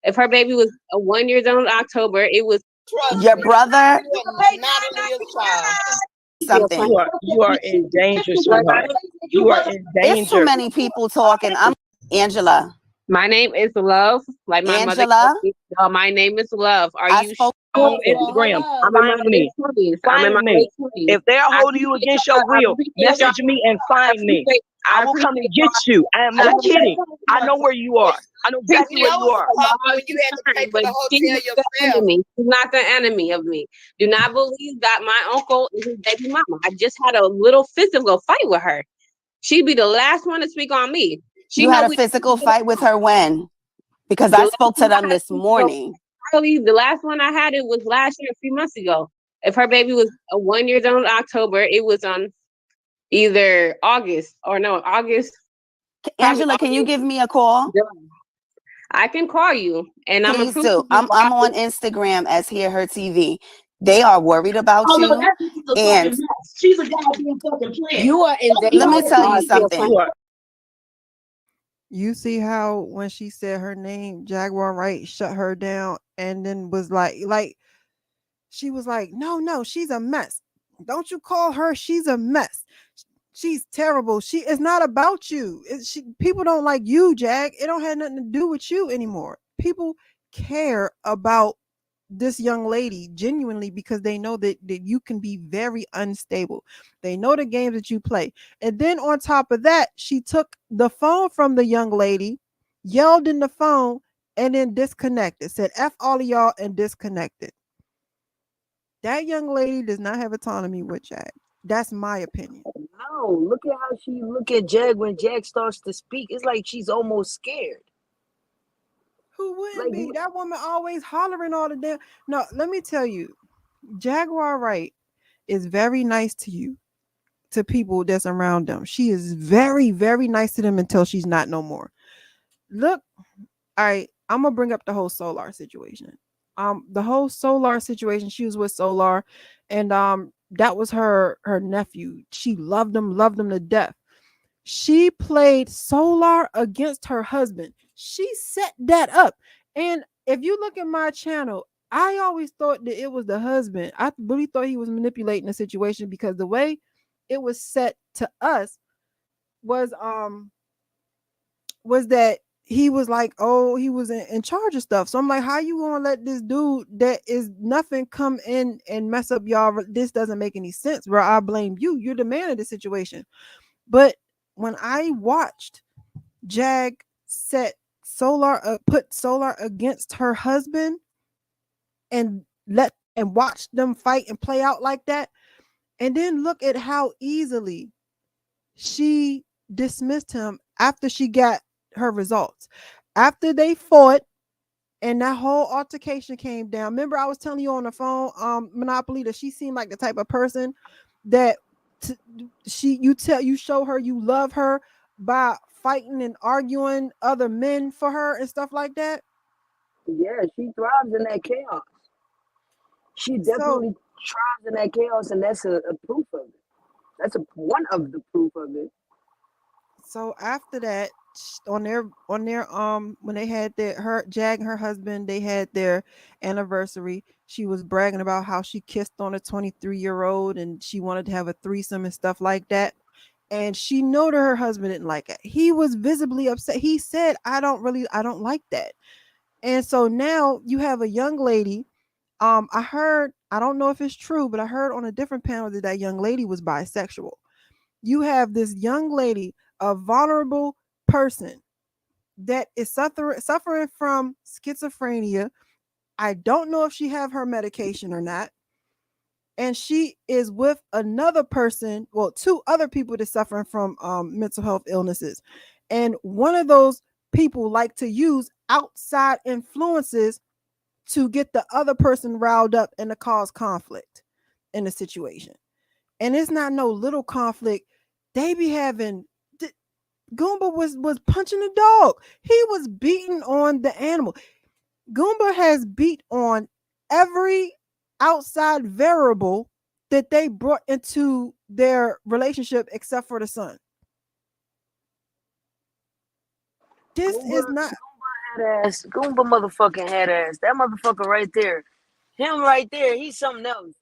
If her baby was 1 year old in October, it was your brother. You are not Aaliyah's child. Something. You are in danger, sweetheart. You are in danger. There's too many people talking. I'm Angela. My name is Love. Like my Angela. Mother. My name is Love. Are you on Instagram? Find me. Find me. If they're holding you against your will, message me and find me. I will come and get you. I am not kidding. I know where you are. I know exactly where you are. You had to pay for the hotel yourself. She's not the enemy of me. Do not believe that my uncle is his baby mama. I just had a little physical fight with her. She'd be the last one to speak on me. You had a physical fight with her when? Because I spoke to them this morning. The last one I had, it was last year, a few months ago. If her baby was 1 year old in October, it was on either August. Angela, can you give me a call? I can call you, and please do. I'm on Instagram as Hear Her TV. They are worried about Oh no, you. that bitch is a And fucking mess. She's a goddamn fucking plant. You are invading. let me tell you something. You see how when she said her name, Jaguar Wright shut her down and then was like she was like, no, she's a mess. Don't you call her, she's a mess. She's terrible. She is not about you. People don't like you, Jag. It don't have nothing to do with you anymore. People care about this young lady genuinely because they know that you can be very unstable. They know the games that you play. And then on top of that, she took the phone from the young lady, yelled in the phone, and then disconnected. Said F all of y'all and disconnected. That young lady does not have autonomy with Jag. That's my opinion. No, look at how she look at Jag when Jag starts to speak. It's like she's almost scared. Who wouldn't Like, be? That woman always hollering all the damn. No, let me tell you, Jaguar Wright is very nice to you, to people that's around them. She is very, very nice to them until she's not no more. Look, all right, I'm gonna bring up the whole Solar situation. The whole Solar situation, she was with Solar, and that was her nephew. She loved him to death. She played Solar against her husband. She set that up. And if you look at my channel, I always thought that it was the husband. I really thought he was manipulating the situation because the way it was set to us was that he was like, oh, he was in charge of stuff. So I'm like, how you gonna let this dude that is nothing come in and mess up y'all? This doesn't make any sense, bro. I blame you. You're the man of the situation. But when I watched Jag put Solar against her husband and watch them fight and play out like that, and then look at how easily she dismissed him after she got her results. After they fought and that whole altercation came down. Remember, I was telling you on the phone, Monopoly, that she seemed like the type of person that you show her you love her by fighting and arguing other men for her and stuff like that. Yeah, she thrives in that chaos. She definitely thrives in that chaos, and that's a proof of it. That's one of the proof of it. So after that, on their when they had her Jag and her husband, they had their anniversary. She was bragging about how she kissed on a 23-year-old and she wanted to have a threesome and stuff like that. And she knew that her husband didn't like it. He was visibly upset. He said, I don't like that. And so now you have a young lady. I heard, I don't know if it's true, but I heard on a different panel that young lady was bisexual. You have this young lady, a vulnerable person that is suffering from schizophrenia. I don't know if she have her medication or not. And she is with another person, well, two other people that suffering from mental health illnesses. And one of those people like to use outside influences to get the other person riled up and to cause conflict in the situation. And it's not no little conflict. They be having Goomba was punching the dog. He was beating on the animal. Goomba has beat on every outside variable that they brought into their relationship except for the son. This is not Goomba motherfucking head ass. That motherfucker right there. Him right there, he's something else.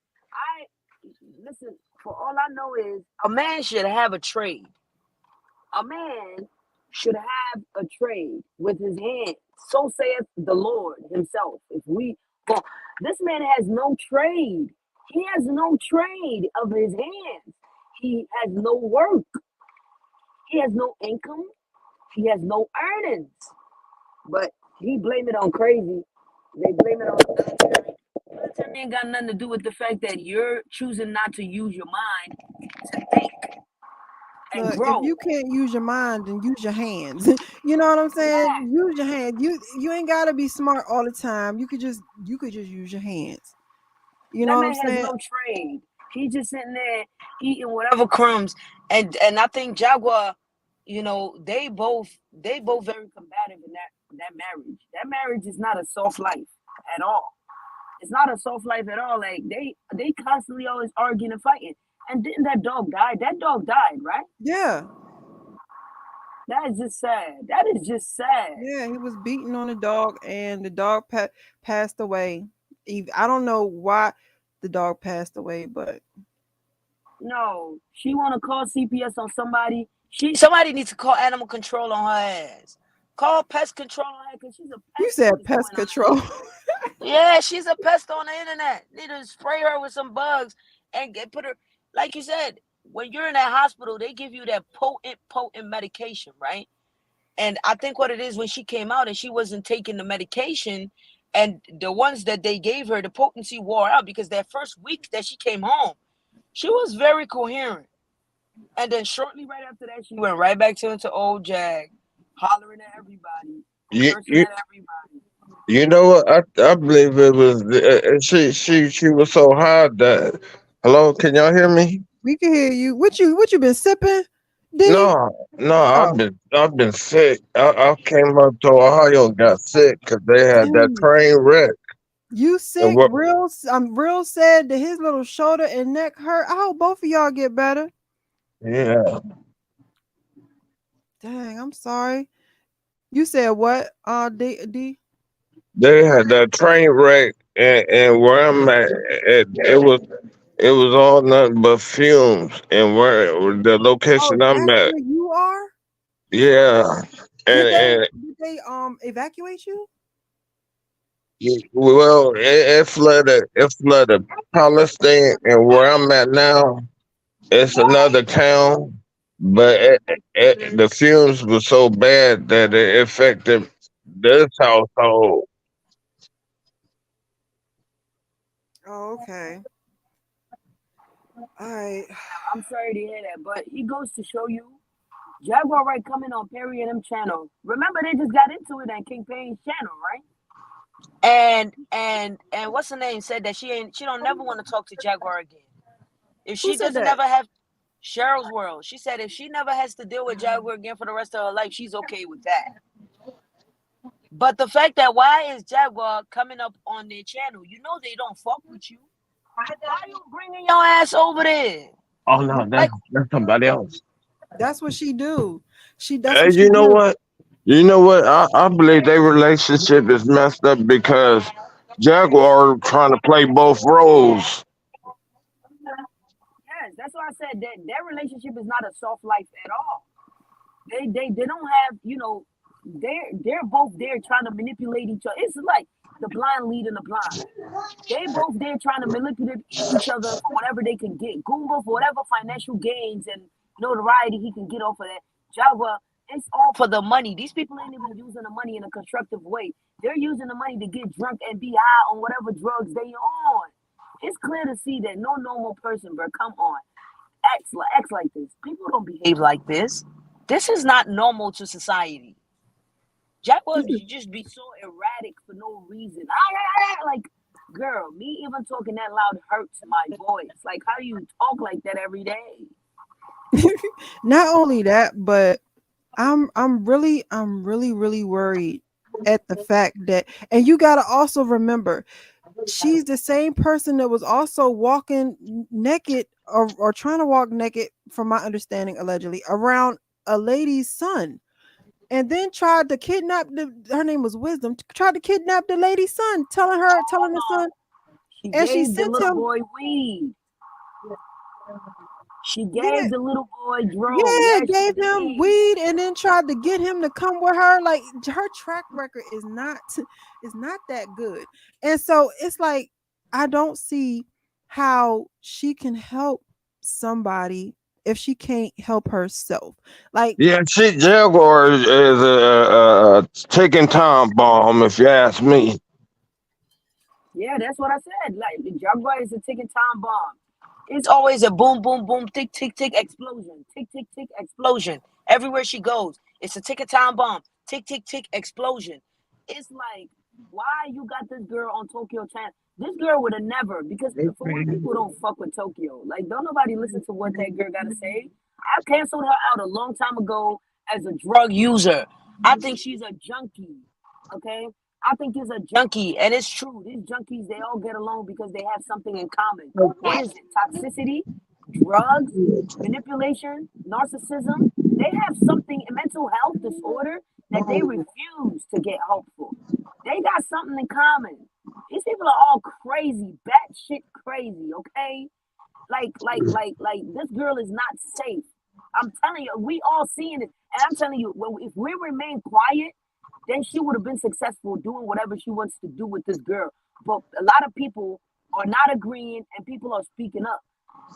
Listen, for all I know is a man should have a trade. A man should have a trade with his hands. So saith the Lord himself. This man has no trade. He has no trade of his hands. He has no work. He has no income. He has no earnings. But he blame it on crazy. They blame it on the military. The military ain't got nothing to do with the fact that you're choosing not to use your mind to think and grow. If you can't use your mind, then use your hands. You know what I'm saying? Yeah. Use your hand. You ain't gotta be smart all the time. You could just use your hands. You know what I'm saying? That man has no trade. He's just sitting there eating whatever crumbs. And I think Jaguar, you know, they both very combative in that marriage. That marriage is not a soft life at all. It's not a soft life at all. Like they constantly always arguing and fighting. And didn't that dog die? That dog died, right? Yeah. That is just sad. That is just sad. Yeah, he was beating on the dog, and the dog passed away. I don't know why the dog passed away, but No, she want to call CPS on somebody. Somebody needs to call animal control on her ass. Call pest control on her because she's a pest. you said pest control. Yeah, she's a pest on the internet. Need to spray her with some bugs and put her, like you said, when you're in that hospital, they give you that potent medication, right? And I think what it is, when she came out and she wasn't taking the medication, and the ones that they gave her, the potency wore out, because that first week that she came home, she was very coherent. And then shortly right after that, she went right back into old Jag, hollering at everybody, cursing at everybody. You know what? I believe it was she was so high that. Hello, can y'all hear me? We can hear you. What you been sipping? No, I've been sick. I came up to Ohio and got sick because they had that train wreck. You sick? I'm real sad that his little shoulder and neck hurt. I hope both of y'all get better. Yeah. Dang, I'm sorry. You said what? D? They had that train wreck, and where I'm at, it was all nothing but fumes. And where the location I'm That's at, where you are? yeah, Did they evacuate you? Well, it flooded Palestine, and where I'm at now, it's another town, but the fumes were so bad that it affected this household. Oh, okay. All right. I'm sorry to hear that, but it goes to show you, Jaguar Wright coming on Perry and them channel. Remember, they just got into it on King Payne's channel, right? And what's her name said that she don't never want to talk to Jaguar again. If she doesn't ever have Cheryl's World, she said if she never has to deal with Jaguar again for the rest of her life, she's okay with that. But the fact that why is Jaguar coming up on their channel? You know they don't fuck with you. Why are you bringing your ass over there? Oh no, that's somebody else. That's what she do. You know what? You know what? I believe their relationship is messed up because Jaguar trying to play both roles. Yes, that's why I said that their relationship is not a soft life at all. They don't have, they're both there trying to manipulate each other. It's like the blind leading the blind. They both there trying to manipulate each other for whatever they can get. Google for whatever financial gains and notoriety he can get off of that. Jaguar, it's all for the money. These people ain't even using the money in a constructive way. They're using the money to get drunk and be high on whatever drugs they on. It's clear to see that no normal person, bro, come on. Acts like this. People don't behave like this. This is not normal to society. Jaguar just be so erratic for no reason. Like, girl, me even talking that loud hurts my voice. Like, how do you talk like that every day? Not only that, but I'm really worried at the fact that, and you got to also remember, she's the same person that was also walking naked or trying to walk naked, from my understanding, allegedly, around a lady's son, and then tried to kidnap her name was Wisdom, tried to kidnap the lady's son, telling the son, and she sent the little him boy weed. She gave the little boy drugs. Yeah, gave him weed and then tried to get him to come with her. Like, her track record is not that good. And so it's like, I don't see how she can help somebody if she can't help herself. Like, yeah, Jaguar is a ticking time bomb, if you ask me. Yeah, that's what I said. Like, the Jaguar is a ticking time bomb. It's always a boom, boom, boom, tick, tick, tick, explosion. Tick, tick, tick, explosion. Everywhere she goes, it's a ticking time bomb. Tick, tick, tick, explosion. It's like, why you got this girl on Tokyo Channel? This girl would have never, because for one, people don't fuck with Tokyo. Like, don't nobody listen to what that girl got to say. I canceled her out a long time ago as a drug user. I think she's a junkie, okay? I think is a junkie, and it's true. These junkies, they all get along because they have something in common. What is it? Toxicity, drugs, manipulation, narcissism. They have something, a mental health disorder that they refuse to get help for. They got something in common. These people are all crazy, batshit crazy. Okay, like this girl is not safe. I'm telling you, we all seeing it, and I'm telling you, if we remain quiet, then she would have been successful doing whatever she wants to do with this girl. But a lot of people are not agreeing, and people are speaking up.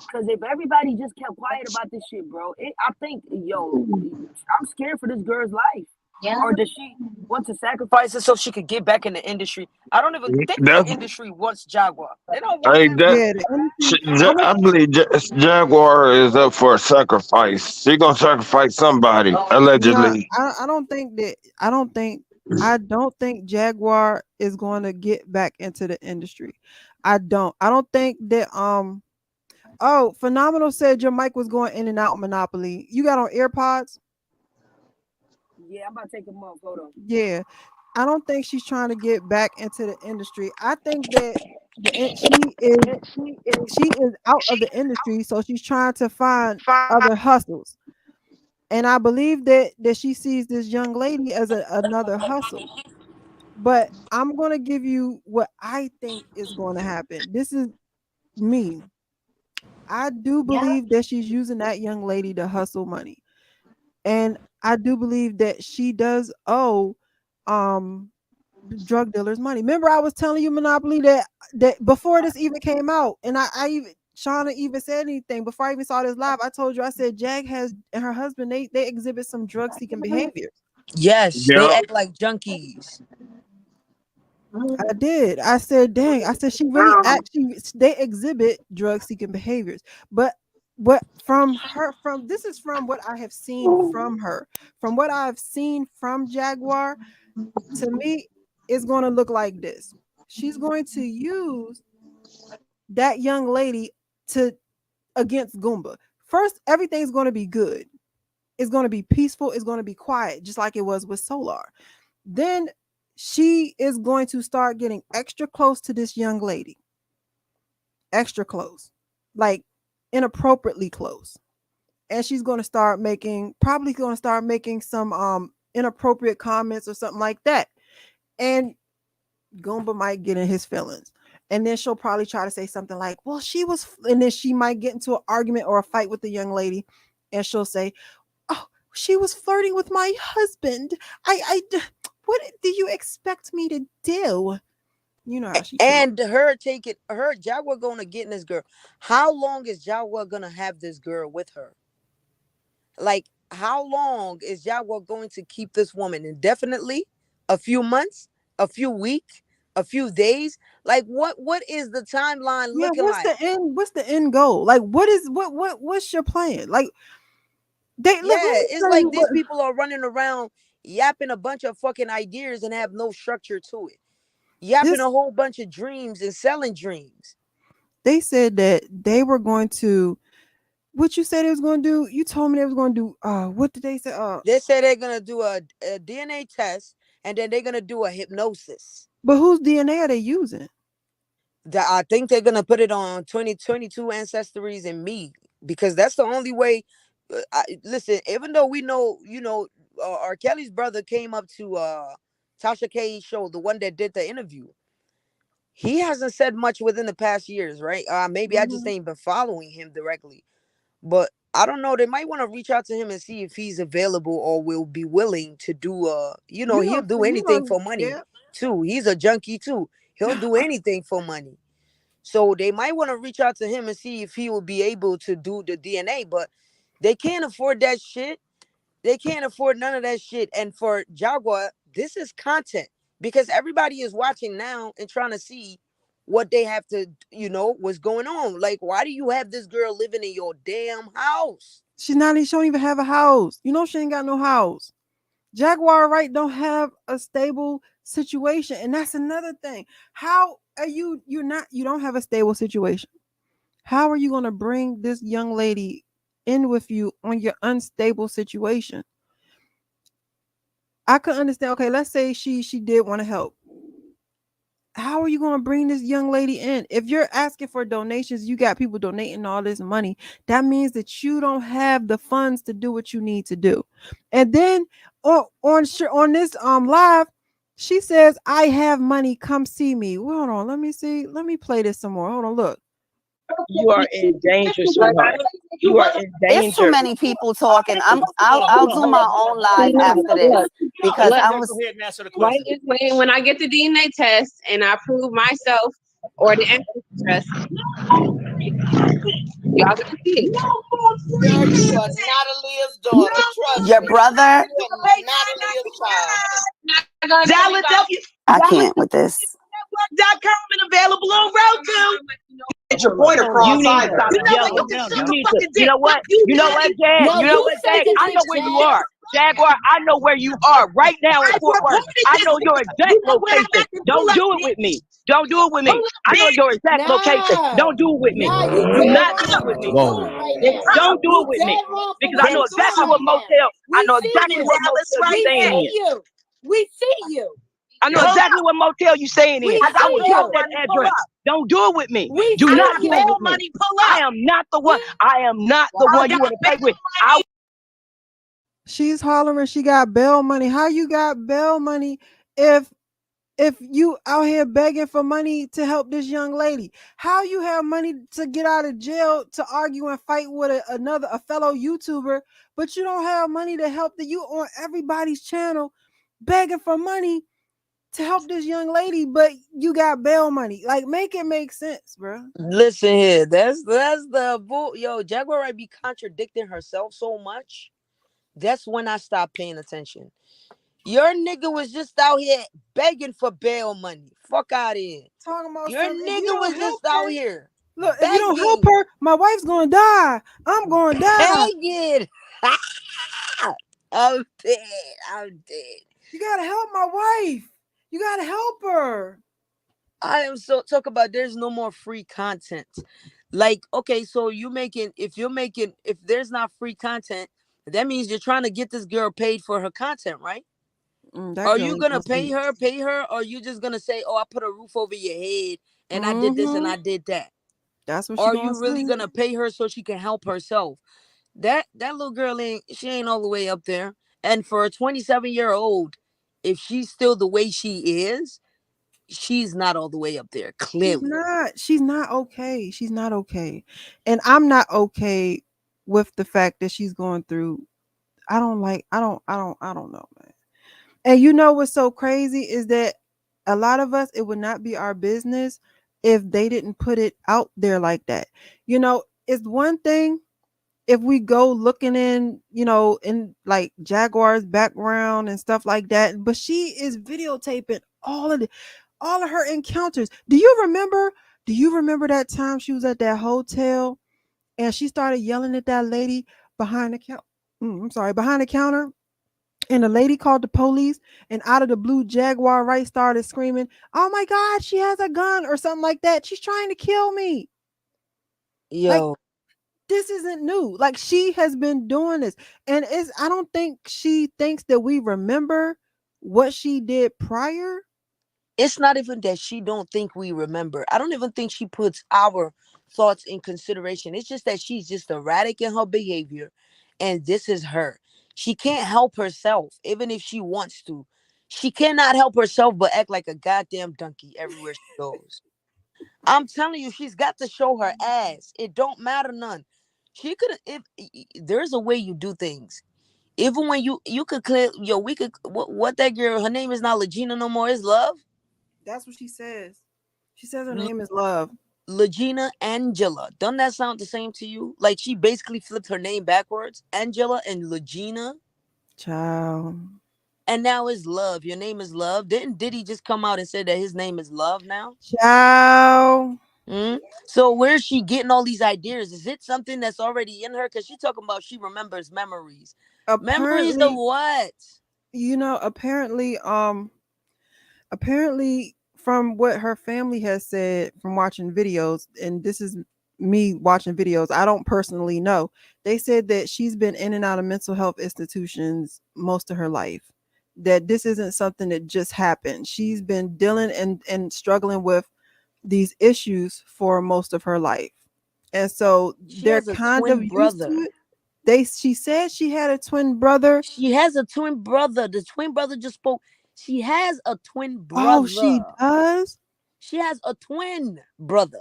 Because if everybody just kept quiet about this shit, bro, I think, I'm scared for this girl's life. Yeah. Or does she want to sacrifice it so she could get back in the industry? I don't even think the industry wants Jaguar. They don't want Hey, him. Yeah, the industry, I believe Jaguar is up for a sacrifice. She gonna sacrifice somebody, no, allegedly. I don't think that. I don't think Jaguar is going to get back into the industry. I don't. I don't think that. Oh, Phenomenal said your mic was going in and out. Monopoly. You got on AirPods? Yeah, I'm about to take them off. Hold on. Yeah. I don't think she's trying to get back into the industry. I think that she is out of the industry, so she's trying to find other hustles. And I believe that she sees this young lady as another hustle. But I'm going to give you what I think is going to happen. This is me. I do believe that she's using that young lady to hustle money. And I do believe that she does owe um drug dealers money. Remember, I was telling you, Monopoly, that before this even came out, and I even Shauna even said anything before I even saw this live. I told you, I said Jag has and her husband, they exhibit some drug seeking behaviors. Yes, they Yeah. act like junkies. I did. I said, dang. I said she really actually they exhibit drug seeking behaviors. But what from this is from what I have seen from her. From what I've seen from Jaguar, to me, it's going to look like this. She's going to use that young lady to against Goomba. First, everything's going to be good. It's going to be peaceful. It's going to be quiet, just like it was with Solar. Then she is going to start getting extra close to this young lady. Extra close. Like inappropriately close. And she's going to start probably going to start making some inappropriate comments or something like that. And Goomba might get in his feelings. And then she'll probably try to say something like, well, and then she might get into an argument or a fight with the young lady. And she'll say, oh, she was flirting with my husband. What do you expect me to do? You know how she feels. And her Jaguar gonna get in this girl. How long is Jaguar gonna have this girl with her? Like, how long is Jaguar going to keep this woman indefinitely? A few months? A few weeks? A few days? Like, what is the timeline Yeah, looking what's like? the end? What's the end goal? Like, what's your plan? Like, let Yeah, me it's tell you like what these people are running around yapping a bunch of fucking ideas and have no structure to it. Yapping this a whole bunch of dreams and selling dreams. they said that they were going to what you said it was going to do. You told me they was going to do what did they say? They say they're gonna do a DNA test and then they're gonna do a hypnosis. But whose DNA are they using? I think they're gonna put it on 2022 ancestries and me because that's the only way. Listen, even though we know, R. Kelly's brother came up to Tasha K's show, the one that did the interview. He hasn't said much within the past years, right? Maybe I just ain't been following him directly, but I don't know. They might want to reach out to him and see if he's available or will be willing to do. He'll do anything for money yeah. too. He's a junkie too. He'll do anything for money. So they might want to reach out to him and see if he will be able to do the DNA, but they can't afford that shit. They can't afford none of that shit. And for Jaguar, this is content because everybody is watching now and trying to see what they have to, what's going on. Like, why do you have this girl living in your damn house? She don't even have a house. You know she ain't got no house. Jaguar Wright don't have a stable situation, and that's another thing. How are you don't have a stable situation? How are you going to bring this young lady in with you on your unstable situation? I could understand. Okay, let's say she did want to help. how are you going to bring this young lady in? If you're asking for donations, you got people donating all this money. That means that you don't have the funds to do what you need to do. And then on this live, she says, "I have money. Come see me." Well, hold on. Let me see. Let me play this some more. Hold on. Look. You are in danger, sweetheart. You are in It's too danger. many people talking. I'll do my own live after this because I was. Go ahead and answer the Right question. is when I get the DNA test and I prove myself or the ancestry test, y'all gonna see it. Girl, you are not Aaliyah's daughter. Trust Your me. brother. You are not Aaliyah's child. Dallas W. I can't with this. Network.com and available on Roku. Get your point You across. need to stop yelling. You need to. You know what? You know what, Jag? No, You know you what, suck Jag? a I dick, know where you Jag. are. Jaguar, I know where you are right now in Fort Worth. I know your exact location. Don't do it with me. Don't do it with me. I know your exact location. Don't do it with me. Nah, you Do dead not do wrong it for with me. doing it right now. Don't do You it with me. dead wrong for Because what I know you exactly doing what right now. motel. I We know see exactly you. what motel We you're staying see in. you. We see you. I know exactly what motel you're staying in. We I will see drop you. that address. Don't do it with me. We Do see not you. play with me. I am not the one. I am not the one you want to play with. She's hollering she got bail money. How you got bail money if you out here begging for money to help this young lady? How you have money to get out of jail to argue and fight with a fellow YouTuber, but you don't have money to help you on everybody's channel begging for money to help this young lady, but you got bail money? Like, make it make sense, bro. Listen here, that's the bull. Yo, Jaguar Wright be contradicting herself so much. That's when I stopped paying attention. Your nigga was just out here begging for bail money. Fuck out of here. Talking about Your something. If you nigga don't was help just out her, here look, if you don't help begging, her, my wife's gonna die. I'm gonna die. begging. I'm dead. I'm dead. You gotta help my wife. You gotta help her. I am so talk about there's no more free content. Like, okay, so if there's not free content, that means you're trying to get this girl paid for her content, right? That Are girl you ain't gonna gonna speak. pay her, or are you just gonna say, "Oh, I put a roof over your head, and I did this and Mm-hmm. I did that"? That's what she Are gonna you really say. gonna pay her so she can help herself? That little girl ain't all the way up there. And for a 27-year-old, if she's still the way she is, she's not all the way up there. She's Clearly, not. She's not okay. She's not okay. And I'm not okay with the fact that she's going through. I don't like. I don't know, man. And you know what's so crazy is that a lot of us, it would not be our business if they didn't put it out there like that. You know, it's one thing if we go looking in like Jaguar's background and stuff like that, but she is videotaping all of her encounters. Do you remember that time she was at that hotel and she started yelling at that lady behind the counter? Behind the counter, and the lady called the police, and out of the blue, Jaguar Wright started screaming, "Oh my God, she has a gun," or something like that. She's trying to kill me. Like, yo, this isn't new. Like, she has been doing this. And I don't think she thinks that we remember what she did prior. it's not even that she don't think we remember. I don't even think she puts our thoughts in consideration. It's just that she's just erratic in her behavior, and this is her. She can't help herself, even if she wants to. She cannot help herself but act like a goddamn donkey everywhere she goes. I'm telling you, she's got to show her ass. It don't matter none. She could there's a way you do things. Even when you could clear we could what that girl, her name is not Legina no more, is Love. That's what she says. She says her name is Love. Legina Angela. Doesn't that sound the same to you? Like she basically flipped her name backwards. Angela and Legina. Child. And now it's Love. Your name is Love. Didn't Diddy just come out and say that his name is Love now? Child. So where's she getting all these ideas? Is it something that's already in her? Because she talking about she remembers memories. Memories of Apparently, what? apparently from what her family has said from watching videos, and this is me watching videos, I don't personally know. They said that she's been in and out of mental health institutions most of her life. that this isn't something that just happened. She's been dealing and struggling with these issues for most of her life. And so She they're has a kind of twin used to brother. it. She said she had a twin brother. She has a twin brother. The twin brother just spoke. She has a twin Oh, she brother. does? She has a twin brother.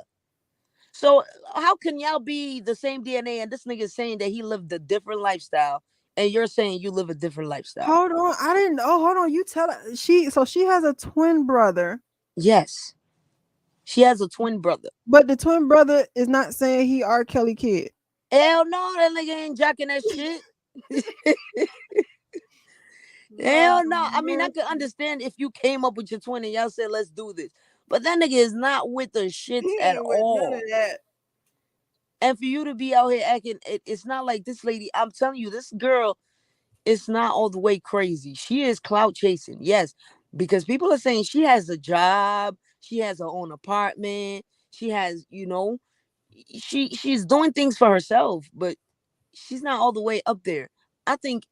So how can y'all be the same DNA and this nigga is saying that he lived a different lifestyle and you're saying you live a different lifestyle? Hold on. I didn't know. Hold on. You tell her. She has a twin brother. Yes. She has a twin brother. But the twin brother is not saying he R. Kelly kid. Hell no, that nigga ain't jacking that shit. Hell no. I mean, I could understand if you came up with your twin and y'all said, let's do this. But that nigga is not with the shits He at ain't with none of all. that. And for you to be out here acting, it's not like this lady. I'm telling you, this girl is not all the way crazy. She is clout chasing, yes, because people are saying she has a job, she has her own apartment, she has, she's doing things for herself, but she's not all the way up there. I think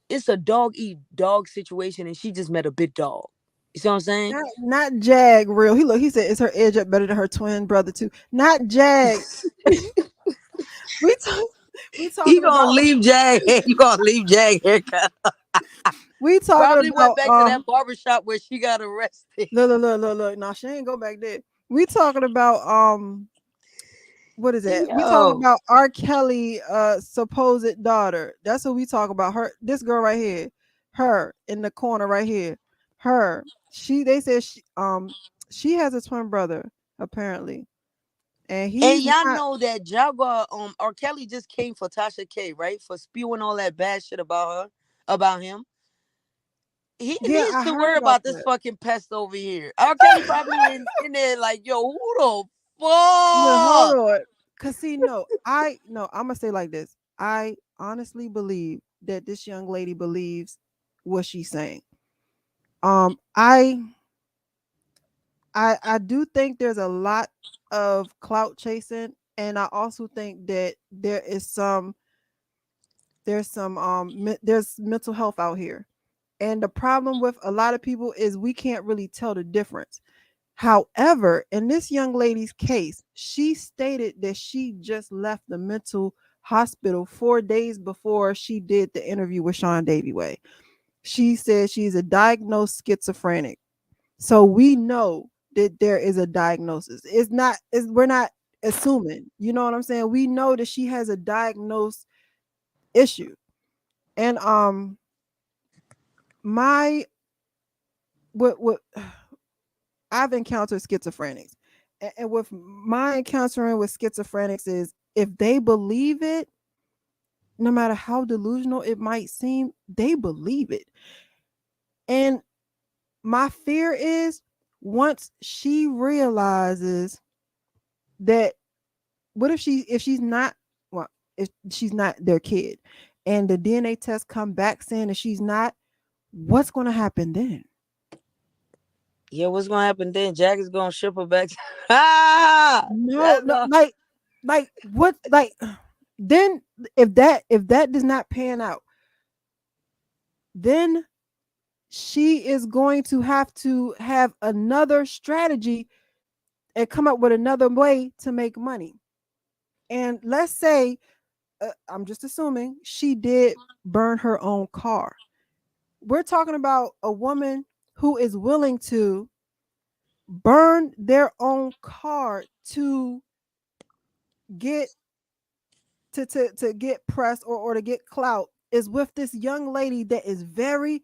it's a dog eat dog situation, and she just met a big dog. You see what I'm saying? Not Jag real. He said, is her edge up better than her twin brother too? Not Jag. we You talking gonna about leave Jag? You gonna leave Jag haircut? we talking Probably about went back to that barbershop where she got arrested. look. No, she ain't go back there. We talking about what is that? We talking Yo. about R. Kelly supposed daughter. That's what we talk about. Her, this girl right here, her in the corner right here. Her. They said she has a twin brother, apparently. And And he's y'all not. know that Jaguar, R. Kelly just came for Tasha K, right? For spewing all that bad shit about him. He Yeah, needs I to heard worry about about this that. fucking pest over here. R. Kelly probably in there like, yo, who the No, hold fuck? on. Cause see, no, I'm gonna say like this. I honestly believe that this young lady believes what she's saying. Um, I I do think there's a lot of clout chasing, and I also think that there's mental health out here. And the problem with a lot of people is we can't really tell the difference. However, in this young lady's case, she stated that she just left the mental hospital 4 days before she did the interview with Sean Davy Way. She said she's a diagnosed schizophrenic. So we know that there is a diagnosis. We're not assuming. You know what I'm saying? We know that she has a diagnosed issue. And my what I've encountered schizophrenics. And with my encountering with schizophrenics is if they believe it, no matter how delusional it might seem, they believe it. And my fear is once she realizes that what if she's not well, if she's not their kid and the DNA test come back saying that she's not, what's going to happen then? Yeah, what's gonna happen then? Jack is gonna ship her back. Ah, No, that's no, like what, like then if that does not pan out, then she is going to have another strategy and come up with another way to make money. And let's say, I'm just assuming she did burn her own car. We're talking about a woman who is willing to burn their own car to get to get press or to get clout is with this young lady that is very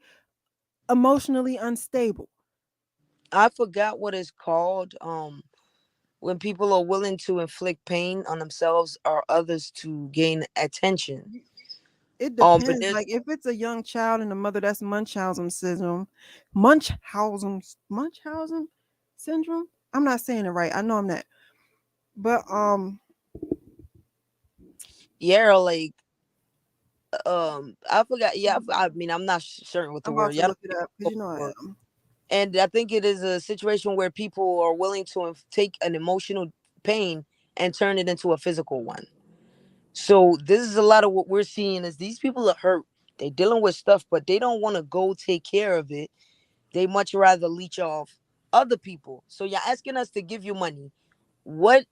emotionally unstable. I forgot what it's called. When people are willing to inflict pain on themselves or others to gain attention. It But depends. there's Like if it's a young child and a mother, that's Munchausen syndrome. Munchausen syndrome. I'm not saying it right. I know I'm not. But yeah, like I forgot. Yeah, I mean, I'm not certain what the I'm about word. to Yeah, look it up because you know I am. and I think it is a situation where people are willing to take an emotional pain and turn it into a physical one. So this is a lot of what we're seeing is these people are hurt They dealing with stuff, but they don't want to go take care of it. They much rather leech off other people. So you're asking us to give you money. What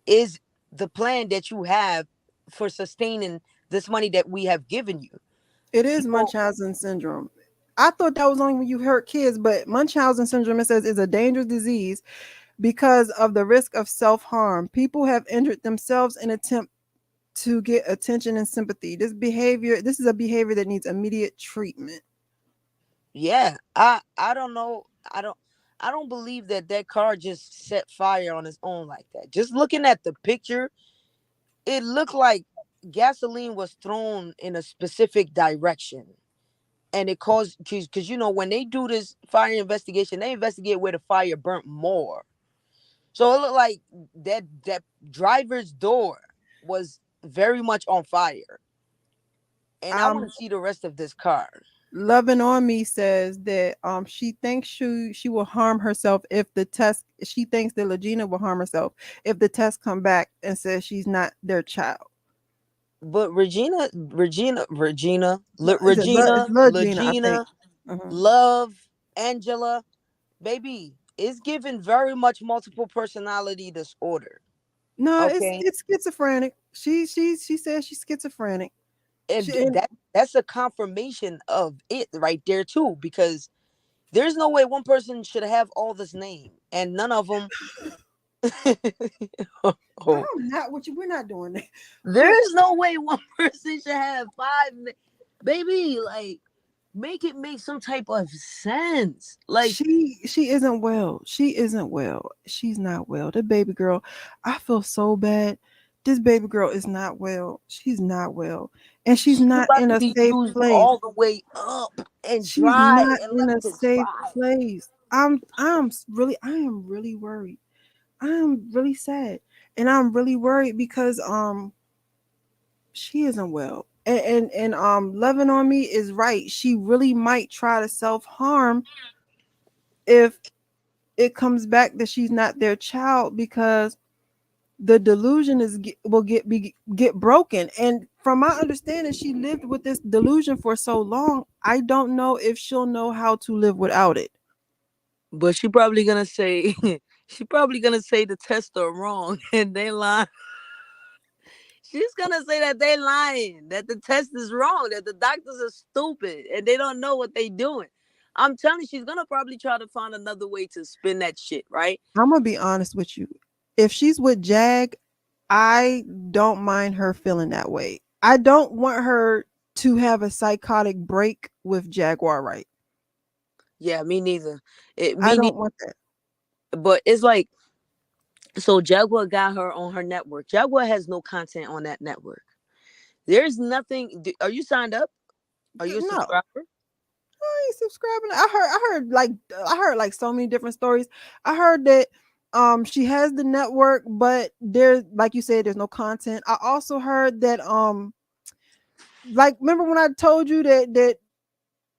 is the plan that you have for sustaining this money that we have given you? It is People, Munchausen syndrome. I thought that was only when you hurt kids, but Munchausen syndrome, it says, is a dangerous disease because of the risk of self-harm. People have injured themselves in attempt to get attention and sympathy. This is a behavior that needs immediate treatment. yeah, I don't know. I don't believe that that car just set fire on its own like that. Just looking at the picture, it looked like gasoline was thrown in a specific direction. And it caused, because when they do this fire investigation, they investigate where the fire burnt more. So it looked like that driver's door was very much on fire. And I want to see the rest of this car. Loving on Me says that she thinks she will harm herself if the test. She thinks that Legina will harm herself if the test come back and says she's not their child. But Regina, It's Legina, I think. Love, Angela, baby, is given very much multiple personality disorder. No, Okay, it's schizophrenic. She says she's schizophrenic. and that's a confirmation of it right there too, because there's no way one person should have all this name and none of them. I'm not with you. We're not doing that. There's no way one person should have five. Baby, like, make it make some type of sense. Like, she isn't well. She isn't well. She's not well. The baby girl, I feel so bad. This baby girl is not well. She's not well, and she's not about in to a be safe used place. all the way up and She's dry not and in left a to safe dry. place. I am really worried. I am really sad, and I'm really worried because she isn't well. And Loving on Me is right. She really might try to self-harm if it comes back that she's not their child, because the delusion will get broken. And from my understanding, she lived with this delusion for so long. I don't know if she'll know how to live without it. But she probably gonna say the tests are wrong and they lie. She's gonna say that they lying, that the test is wrong, that the doctors are stupid and they don't know what they doing. I'm telling you, she's gonna probably try to find another way to spin that shit, right? I'm gonna be honest with you. If she's with Jag, I don't mind her feeling that way. I don't want her to have a psychotic break with Jaguar, right? Yeah, me neither. I don't want that. But it's like, so Jaguar got her on her network. Jaguar has no content on that network. There's nothing. Are you signed up? Are you a No. subscriber? I ain't subscribing. I heard like so many different stories. I heard that she has the network, but there's, like you said, there's no content. I also heard that like, remember when I told you that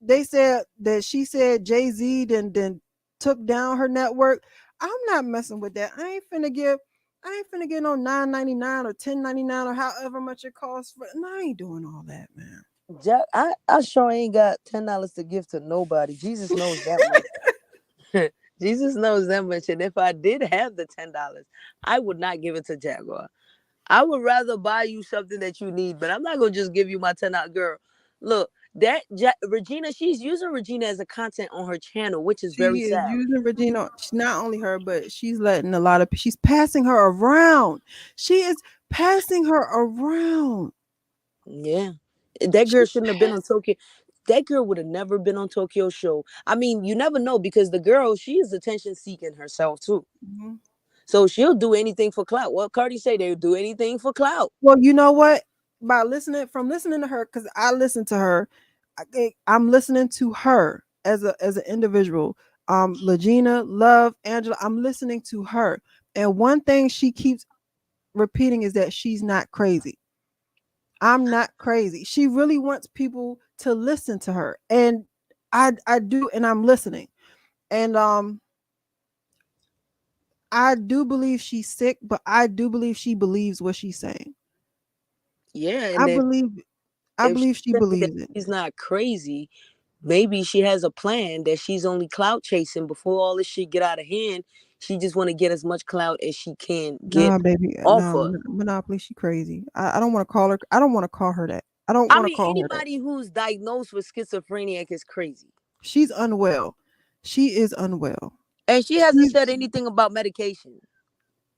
they said that she said Jay-Z then took down her network. I'm not messing with that. I ain't finna get no $9.99 or $10.99 or however much it costs for. No, I ain't doing all that, man. I sure ain't got $10 to give to nobody. Jesus knows that much. Jesus knows that much. And if I did have the $10, I would not give it to Jaguar. I would rather buy you something that you need, but I'm not gonna just give you my $10. Girl, look, Regina, she's using Regina as a content on her channel, which is very She is sad. using Regina. Not only her, but she's letting a lot of. She's passing her around. She is passing her around. Yeah, that girl shouldn't have been on Tokyo. That girl would have never been on Tokyo Show. I mean, you never know, because the girl, she is attention seeking herself too. Mm-hmm. So she'll do anything for clout. What Cardi say, they'll do anything for clout. Well, you know what? By listening to her, because I listen to her, I'm listening to her as an individual. Legina, Love, Angela, I'm listening to her, and one thing she keeps repeating is that she's not crazy. I'm not crazy. She really wants people to listen to her, and I do, and I'm listening, and I do believe she's sick, but I do believe she believes what she's saying. Yeah, and I believe she said that believes it. she's not crazy, maybe she has a plan that she's only clout chasing before all this shit get out of hand. She just want to get as much clout as she can get Nah, baby. off Nah, of. Monopoly, she crazy. I don't want to call her. I don't want to call her that. I don't I want to mean, call her that. anybody who's diagnosed with schizophrenia is crazy. She's unwell. She is unwell. And she hasn't said anything about medication.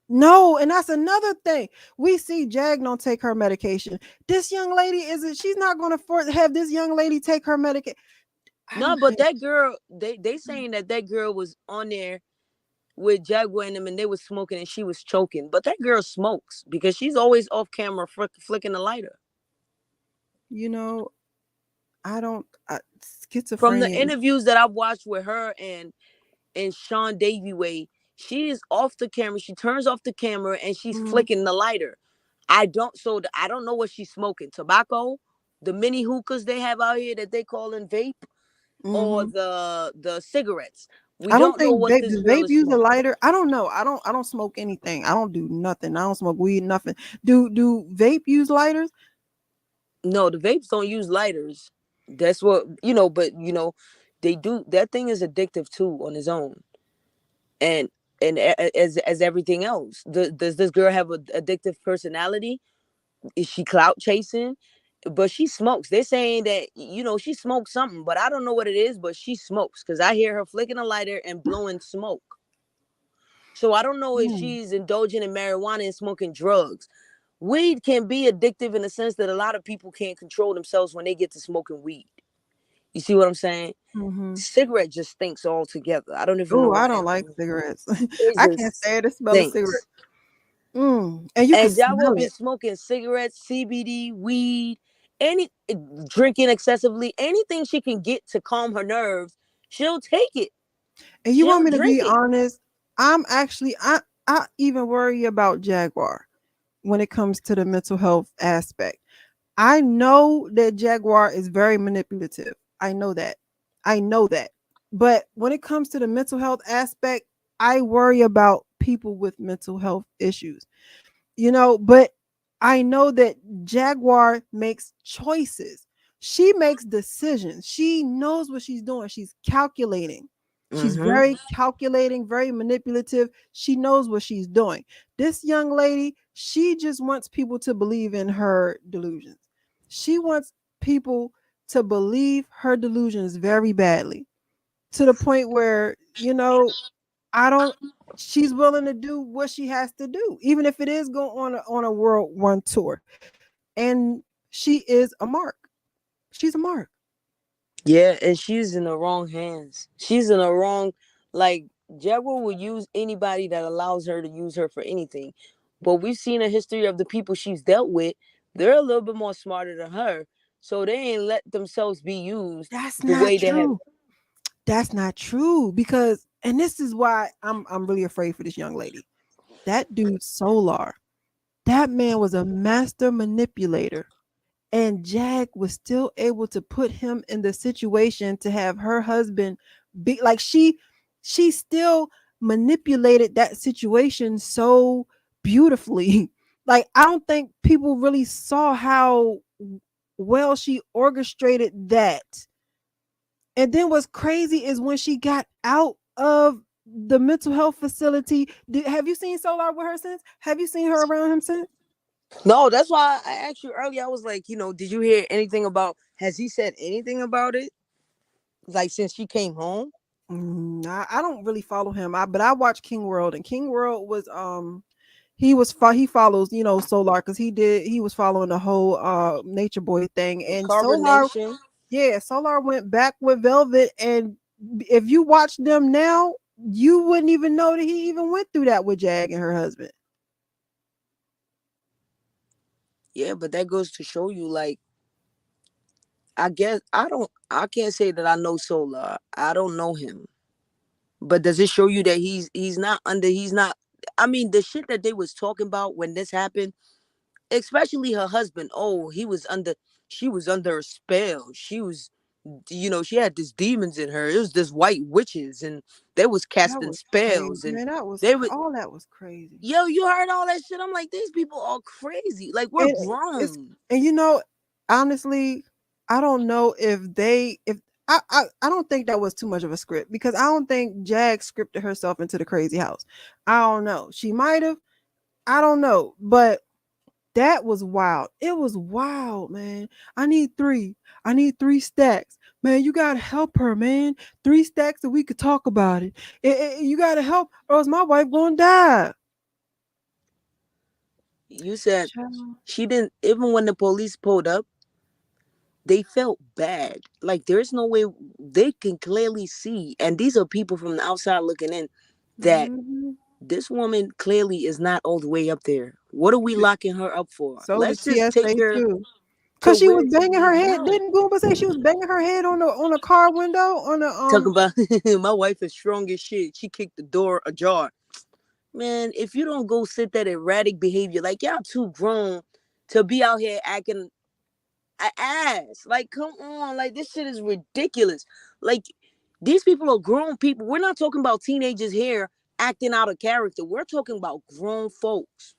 No, and that's another thing. We see Jag don't take her medication. This young lady isn't. She's not going to have this young lady take her medication. No, but that girl, they saying that girl was on there with Jaguar and them, and they was smoking, and she was choking. But that girl smokes because she's always off camera flicking the lighter. You know, schizophrenia. From the interviews that I've watched with her and Sean Davy Way, she is off the camera. She turns off the camera and she's flicking the lighter. I don't know what she's smoking. Tobacco, the mini hookahs they have out here that they call in vape, or the cigarettes. We I don't don't know think what vape. this Does girl vape is use a smoking. lighter? I don't know. I don't smoke anything. I don't do nothing. I don't smoke weed. Nothing. Do vape use lighters? No, the vapes don't use lighters. That's what but they do. That thing is addictive too on its own. And as everything else, does this girl have an addictive personality? Is she clout chasing? But she smokes. They're saying that she smokes something, but I don't know what it is. But she smokes because I hear her flicking a lighter and blowing smoke. So I don't know if she's indulging in marijuana and smoking drugs. Weed can be addictive in the sense that a lot of people can't control themselves when they get to smoking weed. You see what I'm saying? Cigarette just stinks altogether. I don't even know Oh, why. I don't like cigarettes. It I can't just stand the smell of cigarettes. stinks. And you can And Jaguar smell been it. smoking cigarettes, CBD, weed, drinking excessively, anything she can get to calm her nerves, she'll take it. And you want She'll me to drink be it. honest? I even worry about Jaguar when it comes to the mental health aspect. I know that Jaguar is very manipulative. I know that. But when it comes to the mental health aspect, I worry about people with mental health issues. But I know that Jaguar makes choices. She makes decisions. She knows what she's doing. She's calculating. She's very calculating, very manipulative. She knows what she's doing. This young lady, she just wants people to believe in her delusions. She wants people to believe her delusions very badly, to the point where, she's willing to do what she has to do, even if it is go on a world one tour. And she is a mark. She's a mark. Yeah, and she's in the wrong hands. She's in the wrong, like, Jaguar will use anybody that allows her to use her for anything. But we've seen a history of the people she's dealt with. They're a little bit more smarter than her. So they ain't let themselves be used That's the not way they have. true. That's not true, because, and this is why I'm really afraid for this young lady. That dude Solar, that man was a master manipulator. And Jag was still able to put him in the situation to have her husband be like, she still manipulated that situation so beautifully. Like, I don't think people really saw how well she orchestrated that. And then what's crazy is when she got out of the mental health facility. Have you seen Solar with her since? Have you seen her around him since? No, that's why I asked you earlier. I was like, did you hear anything about, has he said anything about it? Like, since she came home? I don't really follow him. But I watch King World, and King World was he follows Solar, because he was following the whole Nature Boy thing, and Carbonation. Solar went back with Velvet, and if you watch them now, you wouldn't even know that he even went through that with Jag and her husband. Yeah, but that goes to show you, like, I guess I can't say that I know Solar. I don't know him. But does it show you that he's not, I mean, the shit that they was talking about when this happened, especially her husband, she was under a spell. She was, she had these demons in her. It was this white witches, and they was That casting was crazy, spells, and man. they would, All that was crazy. yo, you heard all that shit? I'm like, these people are crazy. Like, we're And it's grown. and honestly, I don't know if I don't think that was too much of a script, because I don't think Jag scripted herself into the crazy house. I don't know. She might have. I don't know. But that was wild. It was wild, man. I need 3. I need 3 stacks. Man, you gotta help her, man. 3 stacks and we could talk about it. You gotta help, or else my wife gonna die. You said Child. she didn't, even when the police pulled up, they felt bad. Like there's no way, they can clearly see, and these are people from the outside looking in, that Mhm. this woman clearly is not all the way up there. What are we locking her up for? So the Let's just take TSA her too. to Cause she was where she banging her needs head. help. Didn't Goomba say she was banging her head on a car window on the Talk about my wife is strong as shit. She kicked the door ajar. Man, if you don't go sit that erratic behavior, like y'all too grown to be out here acting ass. Like, come on, like this shit is ridiculous. Like, these people are grown people. We're not talking about teenagers here acting out of character. We're talking about grown folks.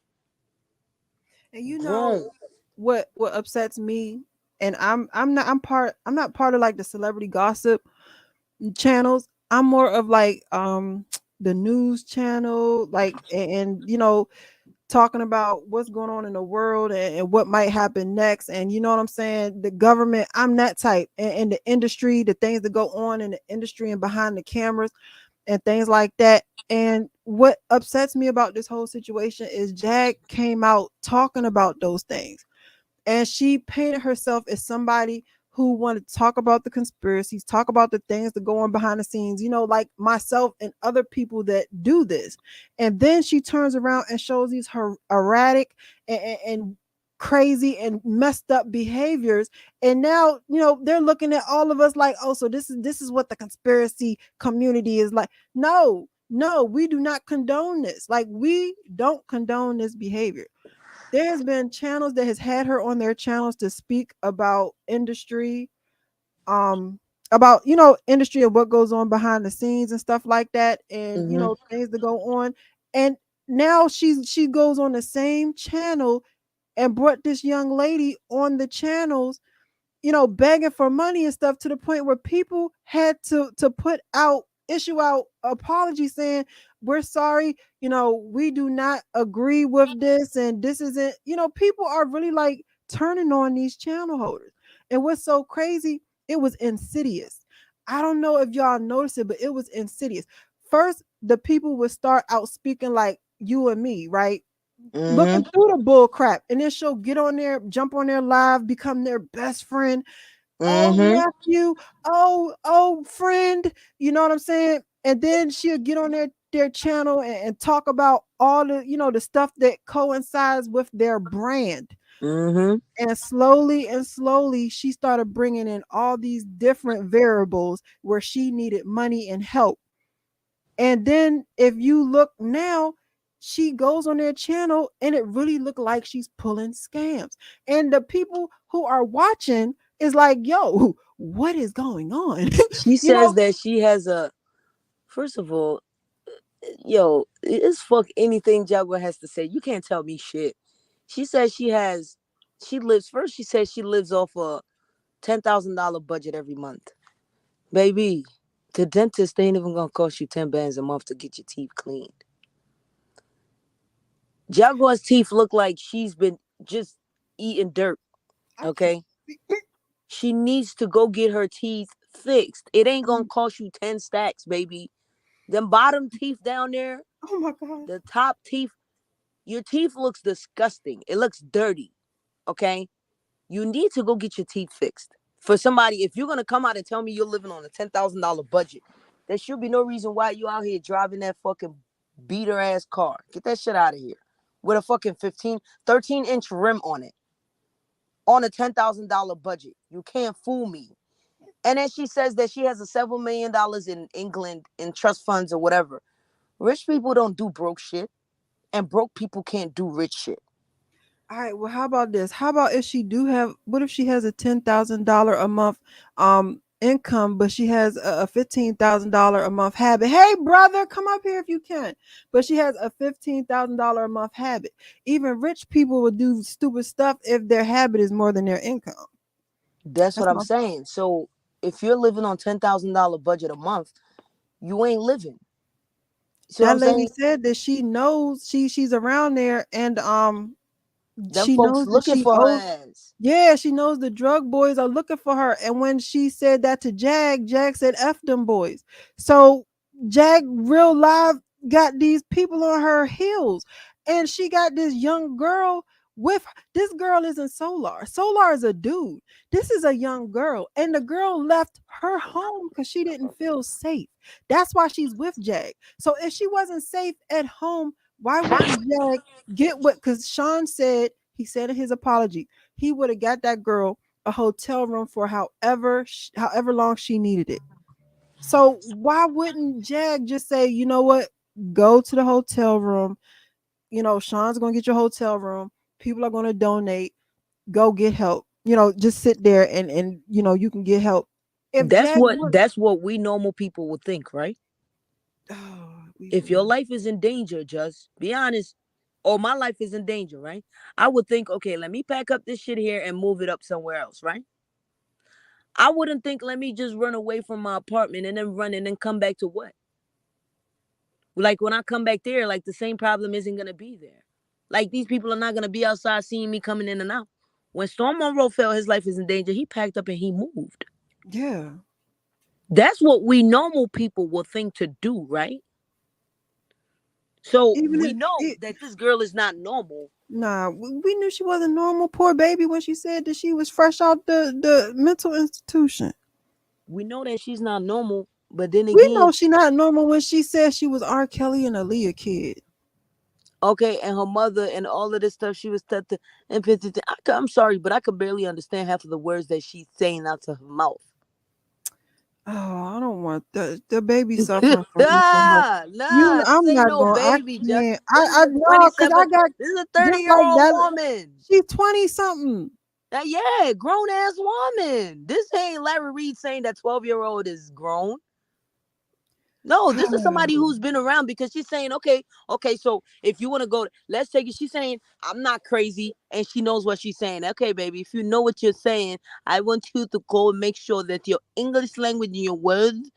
And you know Grown. what upsets me, and I'm not part of like the celebrity gossip channels. I'm more of like the news channel, like, and you know, talking about what's going on in the world, and what might happen next, and you know what I'm saying, the government. I'm that type, and the industry, the things that go on in the industry and behind the cameras and things like that. And what upsets me about this whole situation is Jag came out talking about those things, and she painted herself as somebody who wanted to talk about the conspiracies, talk about the things that go on behind the scenes, you know, like myself and other people that do this. And then she turns around and shows these her erratic and crazy and messed up behaviors. And now, you know, they're looking at all of us like, oh, so this is what the conspiracy community is like. No, no, we do not condone this. Like, we don't condone this behavior. There has been channels that has had her on their channels to speak about industry, um about, you know, industry and what goes on behind the scenes and stuff like that, and you Mm-hmm. know, things that go on. And now she goes on the same channel and brought this young lady on the channels, you know, begging for money and stuff, to the point where people had to put out, issue out apology saying, we're sorry, you know, we do not agree with this, and this isn't, you know, people are really like turning on these channel holders. And what's so crazy, it was insidious. I don't know if y'all noticed it, but it was insidious. First, the people would start out speaking like you and me, right? Looking Mm-hmm. through the bull crap, and then she'll get on there, jump on their live, become their best friend. Oh, Mm-hmm. nephew. Oh, friend. You know what I'm saying? And then she'll get on their channel and talk about all the, you know, the stuff that coincides with their brand. Mm-hmm. And slowly she started bringing in all these different variables where she needed money and help. And then if you look now, she goes on their channel and it really looked like she's pulling scams. And the people who are watching is like, yo, what is going on? She You says know, that she has a, first of all, yo, it's fuck anything Jaguar has to say. You can't tell me shit. She says she lives, first she says she lives off a $10,000 budget every month. Baby, the dentist ain't even gonna cost you 10 bands a month to get your teeth cleaned. Jaguar's teeth look like she's been just eating dirt. I can't. Okay? She needs to go get her teeth fixed. It ain't gonna cost you 10 stacks, baby. Them bottom teeth down there, Oh my God. the top teeth, your teeth looks disgusting. It looks dirty. Okay? You need to go get your teeth fixed. For somebody, if you're gonna come out and tell me you're living on a $10,000 budget, there should be no reason why you out here driving that fucking beater ass car. Get that shit out of here. With a fucking 13-inch rim on it. On a $10,000 budget. You can't fool me. And then she says that she has a several $1 million in England in trust funds or whatever. Rich people don't do broke shit. And broke people can't do rich shit. All right, well, how about this? How about if she do have, what if she has a $10,000 a month income, but she has a $15,000 a month habit? Hey, brother, come up here if you can. But she has a $15,000 a month habit. Even rich people would do stupid stuff if their habit is more than their income. That's what That's I'm my saying. So if you're living on $10,000 budget a month, you ain't living. See what that I'm lady saying? said that she knows she's around there, and Them she folks knows that looking she for her owes. ass. Yeah, she knows the drug boys are looking for her. And when she said that to Jag said, F them boys. So Jag real live got these people on her heels. And she got this young girl with this girl isn't Solar. Solar is a dude. This is a young girl. And the girl left her home because she didn't feel safe. That's why she's with Jag. So if she wasn't safe at home, why wouldn't Jag get what? Because Sean said, he said in his apology, he would have got that girl a hotel room for however long she needed it. So why wouldn't Jag just say, you know what, go to the hotel room? You know, Sean's gonna get your hotel room. People are gonna donate. Go get help. You know, just sit there and you know you can get help. If That's Jag what would, that's what we normal people would think, right? oh, If your life is in danger, just be honest, or my life is in danger, right? I would think, okay, let me pack up this shit here and move it up somewhere else, right? I wouldn't think, let me just run away from my apartment and then run and then come back to what? Like when I come back there, like the same problem isn't gonna be there. Like these people are not gonna be outside seeing me coming in and out. When Storm Monroe felt his life is in danger, he packed up and he moved. yeah. That's what we normal people will think to do, right? So Even we if know it, that this girl is not normal. nah, we knew she wasn't normal. Poor baby, when she said that she was fresh out the mental institution. We know that she's not normal, but then We know again, she not normal when she said she was R. Kelly and Aaliyah kid. okay, and her mother and all of this stuff, she was taught to empathy. I'm sorry, but I could barely understand half of the words that she's saying out to her mouth. Oh, I don't want the baby suffering from mental health. You, Nah, this I'm ain't not no going. I baby, just can't. this is I a know because 27, I got this is a just like 30-year-old that. woman. She's 20 something. Yeah, grown ass woman. This ain't Larry Reed saying that 12-year-old is grown. No, this is somebody who's been around because she's saying, okay, so if you want to go, let's take it. She's saying, I'm not crazy. And she knows what she's saying. Okay, baby, if you know what you're saying, I want you to go and make sure that your English language and your words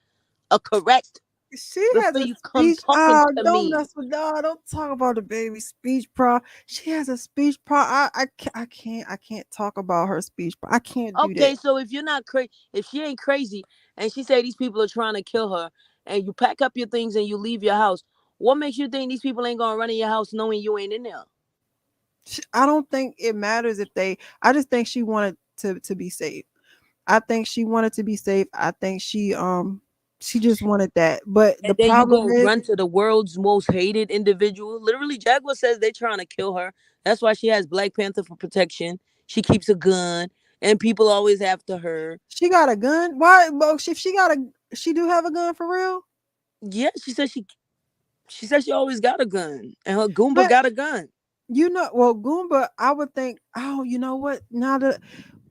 are correct She has before a you come speech. talking to Don't me. mess with dog. Don't talk about the baby speech pro. She has a speech pro. I can't talk about her speech pro. I can't do that. Okay, so if you're not crazy, if she ain't crazy, and she say these people are trying to kill her, and you pack up your things and you leave your house, what makes you think these people ain't gonna run in your house knowing you ain't in there? I don't think it matters if they. I just think she wanted to be safe. I think she wanted to be safe. I think she just wanted that. But the And then you problem go is run to the world's most hated individual. Literally, Jaguar says they're trying to kill her. That's why she has Black Panther for protection. She keeps a gun, and people always after her. she got a gun. Why? Well, if she got a, she do have a gun for real. Yeah, she said she always got a gun, and her Goomba But got a gun. you know, well, Goomba, I would think, oh, you know what? Now that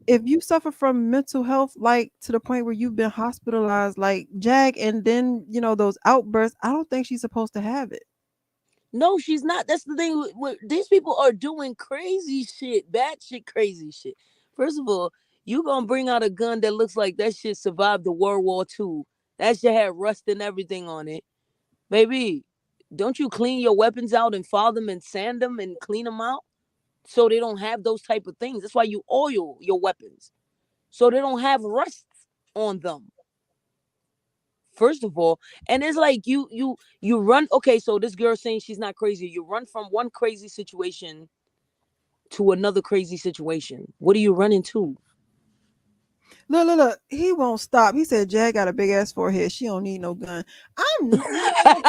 if you suffer from mental health, like to the point where you've been hospitalized, like Jag, and then you know those outbursts, I don't think she's supposed to have it. No, she's not. That's the thing. These people are doing crazy shit, bad shit, crazy shit. First of all, you gonna bring out a gun that looks like that shit survived the World War II. That shit had rust and everything on it. Baby, don't you clean your weapons out and file them and sand them and clean them out so they don't have those type of things? That's why you oil your weapons so they don't have rust on them. First of all, and it's like you run. Okay, so this girl saying she's not crazy. You run from one crazy situation to another crazy situation. What are you running to? Look, he won't stop. He said Jag got a big ass forehead. She don't need no gun. You know what?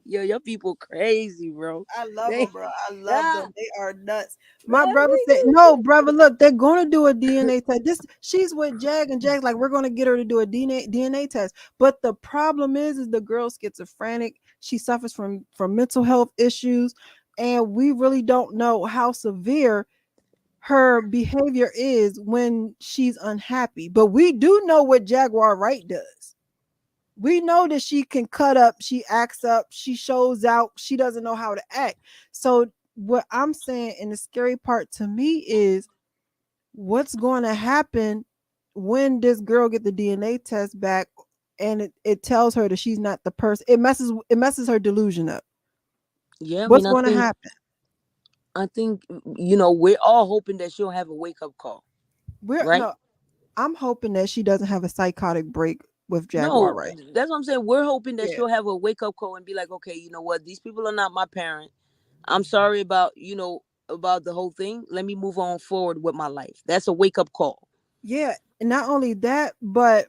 Yo, your people crazy, bro. I love They them, bro. I love yeah. them. They are nuts. My brother said, "No, brother. Look, they're going to do a DNA test. This, she's with Jag, and Jag's like, we're going to get her to do a DNA test. But the problem is the girl's schizophrenic. She suffers from mental health issues, and we really don't know how severe her behavior is when she's unhappy. But we do know what Jaguar Wright does. We know that she can cut up, she acts up, she shows out, she doesn't know how to act. So what I'm saying, and the scary part to me is what's going to happen when this girl get the DNA test back and it tells her that she's not the person? It messes her delusion up. Yeah, I What's mean, going to happen? I think we're all hoping that she'll have a wake up call, right? No, I'm hoping that she doesn't have a psychotic break with Jaguar, No, right? that's what I'm saying. We're hoping that Yeah. she'll have a wake up call and be like, okay, you know what? These people are not my parent. I'm sorry about about the whole thing. Let me move on forward with my life. That's a wake up call. Yeah, and not only that, but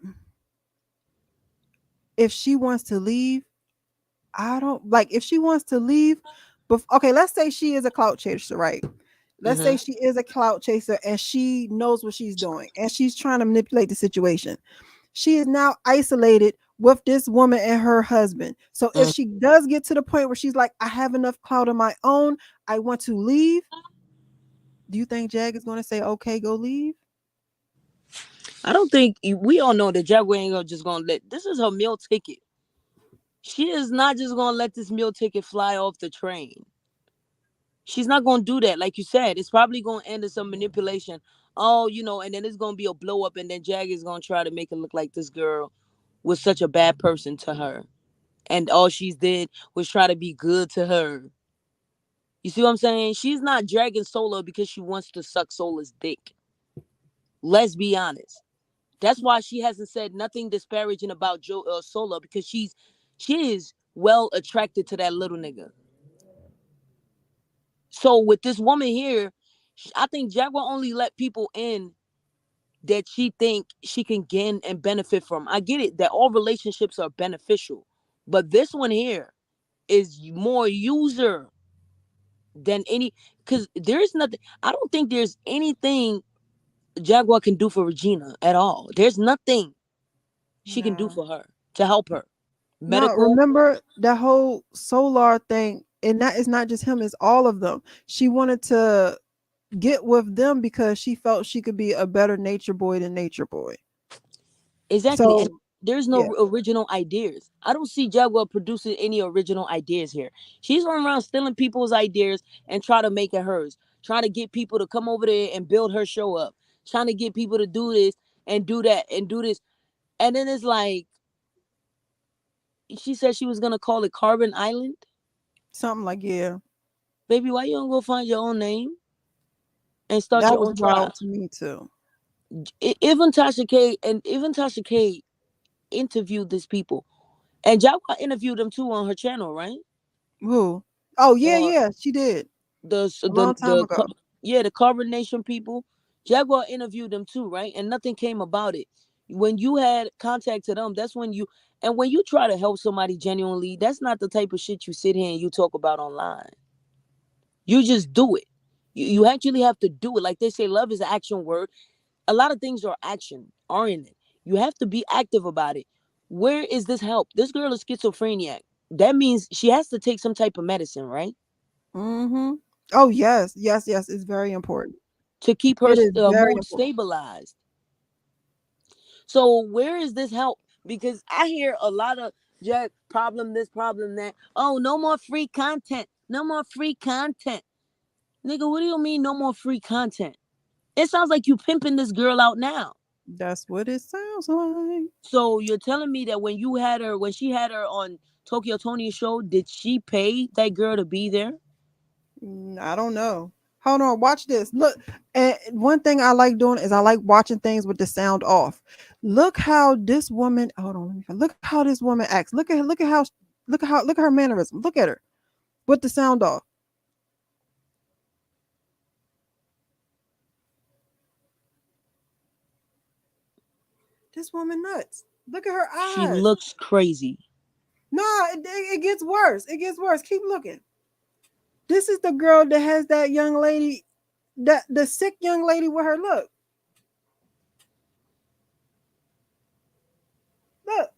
if she wants to leave, I don't like if she wants to leave. But okay, let's say she is a clout chaser, right? Let's say she is a clout chaser and she knows what she's doing and she's trying to manipulate the situation. She is now isolated with this woman and her husband. So if she does get to the point where she's like, I have enough clout on my own, I want to leave. Do you think Jag is going to say, okay, go leave? I don't think we all know that Jaguar ain't just gonna let this is her meal ticket. She is not just gonna let this meal ticket fly off the train. She's not gonna do that. Like you said, it's probably gonna end in some manipulation. Oh, and then it's gonna be a blow up, and then Jag is gonna try to make it look like this girl was such a bad person to her. And all she's did was try to be good to her. You see what I'm saying? She's not dragging Sola because she wants to suck Sola's dick. Let's be honest. That's why she hasn't said nothing disparaging about Sola, because she is well attracted to that little nigga. So with this woman here, I think Jaguar only let people in that she think she can gain and benefit from. I get it that all relationships are beneficial, but this one here is more user than any, because there's nothing. I don't think there's anything Jaguar can do for Regina at all. There's nothing she can do for her to help her. Now Medical. remember the whole Solar thing, and that is not just him, it's all of them. She wanted to get with them because she felt she could be a better nature boy than Nature Boy. Exactly. And So there's no original ideas. I don't see Jaguar producing any original ideas here. She's running around stealing people's ideas and try to make it hers. Trying to get people to come over there and build her show up. Trying to get people to do this and do that and do this. And then it's like, she said she was going to call it Carbon Island. Something like, yeah. Baby, why you don't go find your own name and start That your was own tribe? wild to me too. Even Tasha K interviewed these people. And Jaguar interviewed them too on her channel, right? Who? Oh yeah, she did. The A long time ago. the Carbon Nation people. Jaguar interviewed them too, right? And nothing came about it. When you had contact to them, that's when when you try to help somebody genuinely, that's not the type of shit you sit here and you talk about online. You just do it. You actually have to do it. Like they say, love is an action word. A lot of things are action, aren't it? You have to be active about it. Where is this help? This girl is schizophrenic. That means she has to take some type of medicine, right? Mm-hmm. Oh yes. It's very important. To keep her It is very mood important. stabilized. So where is this help? Because I hear a lot of problem this, problem that. Oh, no more free content. No more free content. Nigga, what do you mean no more free content? It sounds like you pimping this girl out now. That's what it sounds like. So you're telling me that when she had her on Tokyo Tony's show, did she pay that girl to be there? I don't know. Hold on, watch this. Look, and one thing I like doing is I like watching things with the sound off. Look how this woman. Hold on, let me. Look how this woman acts. Look at how. Look at her mannerism. Look at her with the sound off. This woman nuts. Look at her She eyes. looks crazy. No, it gets worse. It gets worse. Keep looking. This is the girl that has that young lady, the sick young lady with her. Look,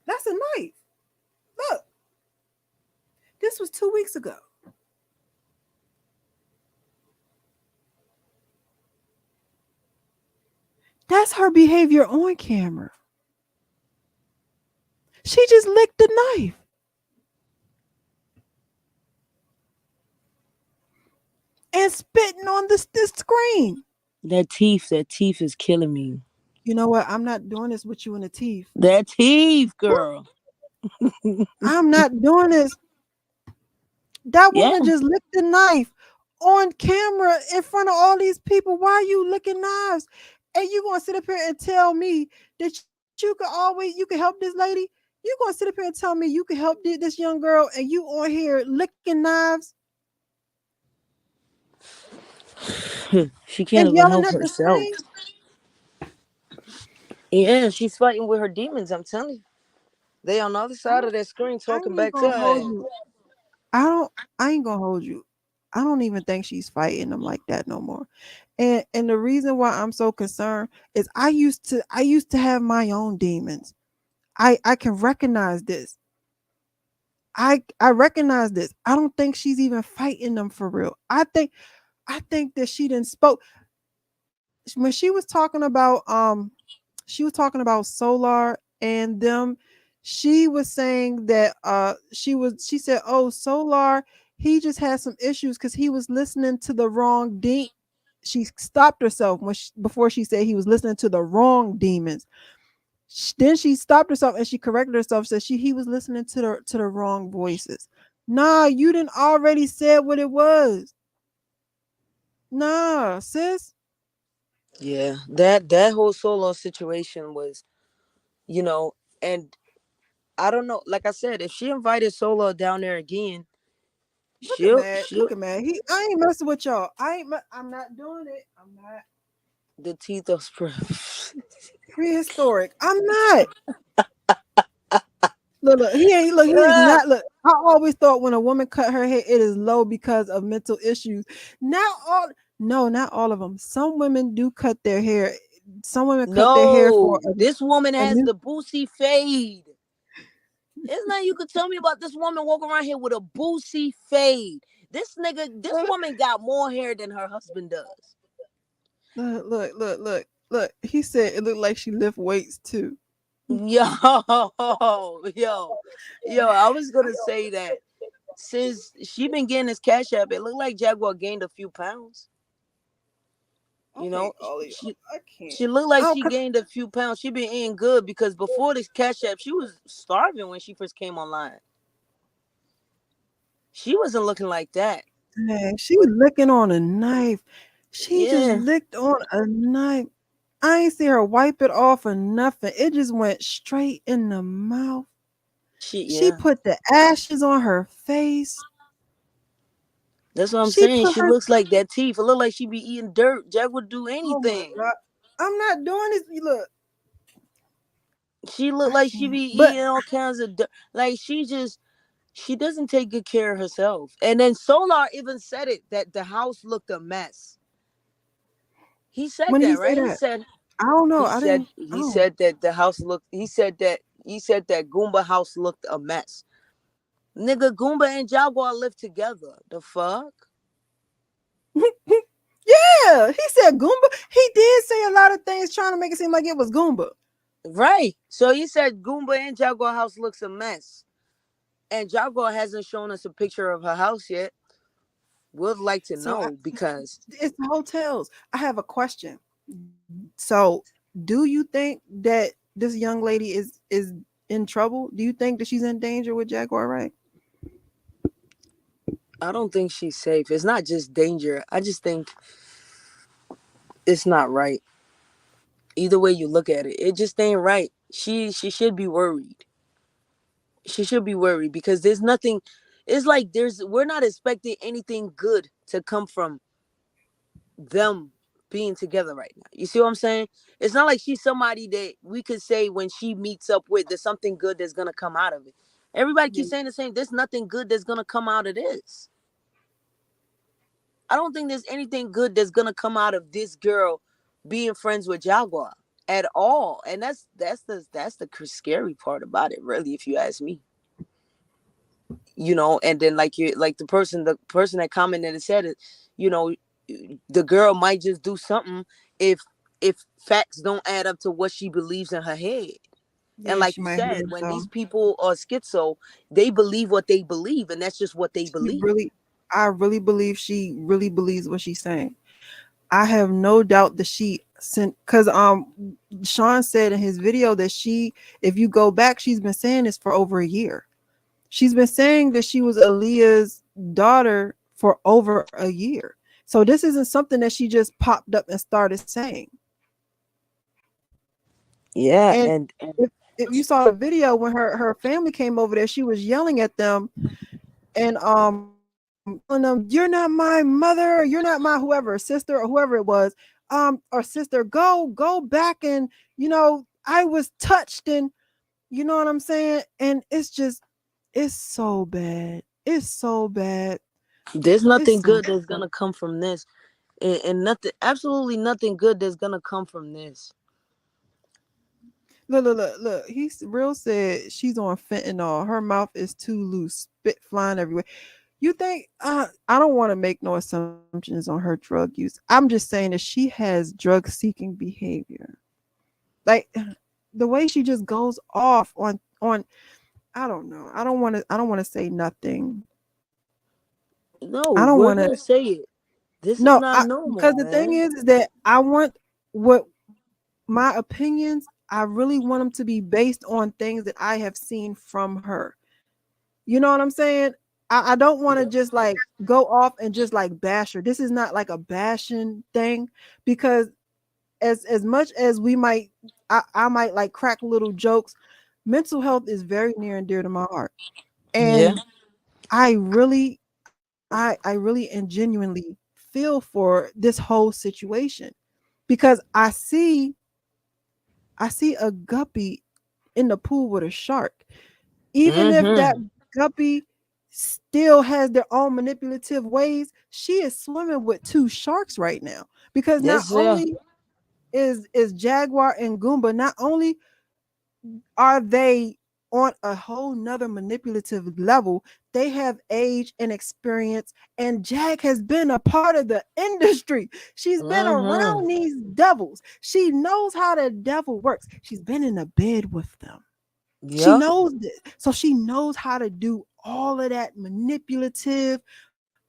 that's a knife. Look, this was 2 weeks ago. That's her behavior on camera. She just licked the knife. And spitting on the screen. That teeth is killing me. You know what? I'm not doing this with you in the teeth. That teeth, girl. I'm not doing this. That Yeah. woman just licked the knife on camera in front of all these people. Why are you licking knives? And you gonna sit up here and tell me that you can help this lady? You gonna sit up here and tell me you can help this young girl and you on here licking knives She can't and even yelling help at the herself. screen? Yeah, she's fighting with her demons, I'm telling you. They on the other side of that screen I talking ain't back to gonna her. hold you. I ain't gonna hold you. I don't even think she's fighting them like that no more. And the reason why I'm so concerned is I used to have my own demons. I can recognize this. I recognize this. I don't think she's even fighting them for real. I think that she didn't spoke when she was talking about Solar and them. She was saying that she said, "Oh, Solar, he just had some issues because he was listening to the wrong she stopped herself before she said he was listening to the wrong demons. Then she stopped herself and she corrected herself, said he was listening to the wrong voices. Nah, you didn't already said what it was. Nah, sis. Yeah, that whole solo situation was, you know, and I don't know. Like I said, if she invited Solo down there again, Look at she'll Mad. she'll Look at Mad. I ain't messing with y'all. I'm not doing it. I'm not the teeth of prehistoric. I'm not. Look, he ain't look, he is not look. I always thought when a woman cut her hair, it is low because of mental issues. Not all of them. Some women do cut their hair. Some women cut their hair for No, this woman a has new. the boosie fade. It's not you could tell me about this woman walking around here with a boosie fade. This woman got more hair than her husband does. Look. He said it looked like she lift weights too. Yo, I was gonna say that since she been getting this cash app, it looked like Jaguar gained a few pounds. You Okay, know, Ollie, I can't. she looked like Oh, she gained a few pounds. She been eating good because before this cash app, she was starving when she first came online. She wasn't looking like that. man, she licking on a knife. She just Yeah, licked on a knife. I ain't see her wipe it off or nothing. It just went straight in the mouth. She yeah. put the ashes on her face. That's what I'm She saying. put She her. looks like that teeth. It look like she be eating dirt. Jack would do Oh my anything. god! I'm not doing this. Look, She look I like she be can't. But eating all kinds of dirt. Like she doesn't take good care of herself. And then Solar even said it that the house looked a mess. He said when did he that, say right? that? I don't know. He I said didn't. he Oh, said that the house looked he said that Goomba house looked a mess. Nigga, Goomba and Jaguar live together. The fuck? yeah. He said Goomba. He did say a lot of things trying to make it seem like it was Goomba. Right. So he said Goomba and Jaguar house looks a mess. And Jaguar hasn't shown us a picture of her house yet. Would like to So know because it's hotels. I have a question. So, do you think that this young lady is in trouble? Do you think that she's in danger with Jaguar, right? I don't think she's safe. It's not just danger. I just think it's not right. Either way you look at it, it just ain't right. She should be worried. She should be worried because there's nothing. It's like we're not expecting anything good to come from them being together right now. You see what I'm saying? It's not like she's somebody that we could say when she meets up with, there's something good that's gonna come out of it. Everybody Yeah. keeps saying the same. There's nothing good that's gonna come out of this. I don't think there's anything good that's gonna come out of this girl being friends with Jaguar at all. And that's the scary part about it, really, if you ask me. And then like the person that commented and said it, you know, the girl might just do something if facts don't add up to what she believes in her head. And Yeah, like she you might hurt said, when these herself. people are schizo, they believe what they believe, and that's just what they She believe. really, I really believe she really believes what she's saying. I have no doubt that she sent, because Sean said in his video that if you go back, she's been saying this for over a year. She's been saying that she was Aaliyah's daughter for over a year. So this isn't something that she just popped up and started saying. Yeah, And and if you saw the video when her family came over there, she was yelling at them and telling them, "You're not my mother, you're not my whoever, sister or whoever it was, or sister, go back, and I was touched, and you know what I'm saying?" And it's so bad. It's so bad. there's It's nothing so good that's gonna come from this, and nothing, absolutely nothing good that's gonna come from this. look. He's real said she's on fentanyl. Her mouth is too loose, spit flying everywhere. You think I don't want to make no assumptions on her drug use. I'm just saying that she has drug seeking behavior. Like the way she just goes off on I don't know. I don't want to say nothing. No, I don't we're want to gonna say it. This is no, not I normal, because the thing man. is that I want what my opinions, I really want them to be based on things that I have seen from her. You know what I'm saying? I don't want to just like go off and just like bash her. This is not like a bashing thing, because as much as we might I might like crack little jokes, mental health is very near and dear to my heart. Yeah. And I really and genuinely feel for this whole situation, because I see a guppy in the pool with a shark. Even if that Mm-hmm. guppy still has their own manipulative ways, she is swimming with two sharks right now. Because not Yes, yeah. only is Jaguar and Goomba, not only are they on a whole nother manipulative level, they have age and experience, and Jag has been a part of the industry. She's been Mm-hmm. around these devils. She knows how the devil works. She's been in the bed with them. She Yeah. knows this. So she knows how to do all of that manipulative,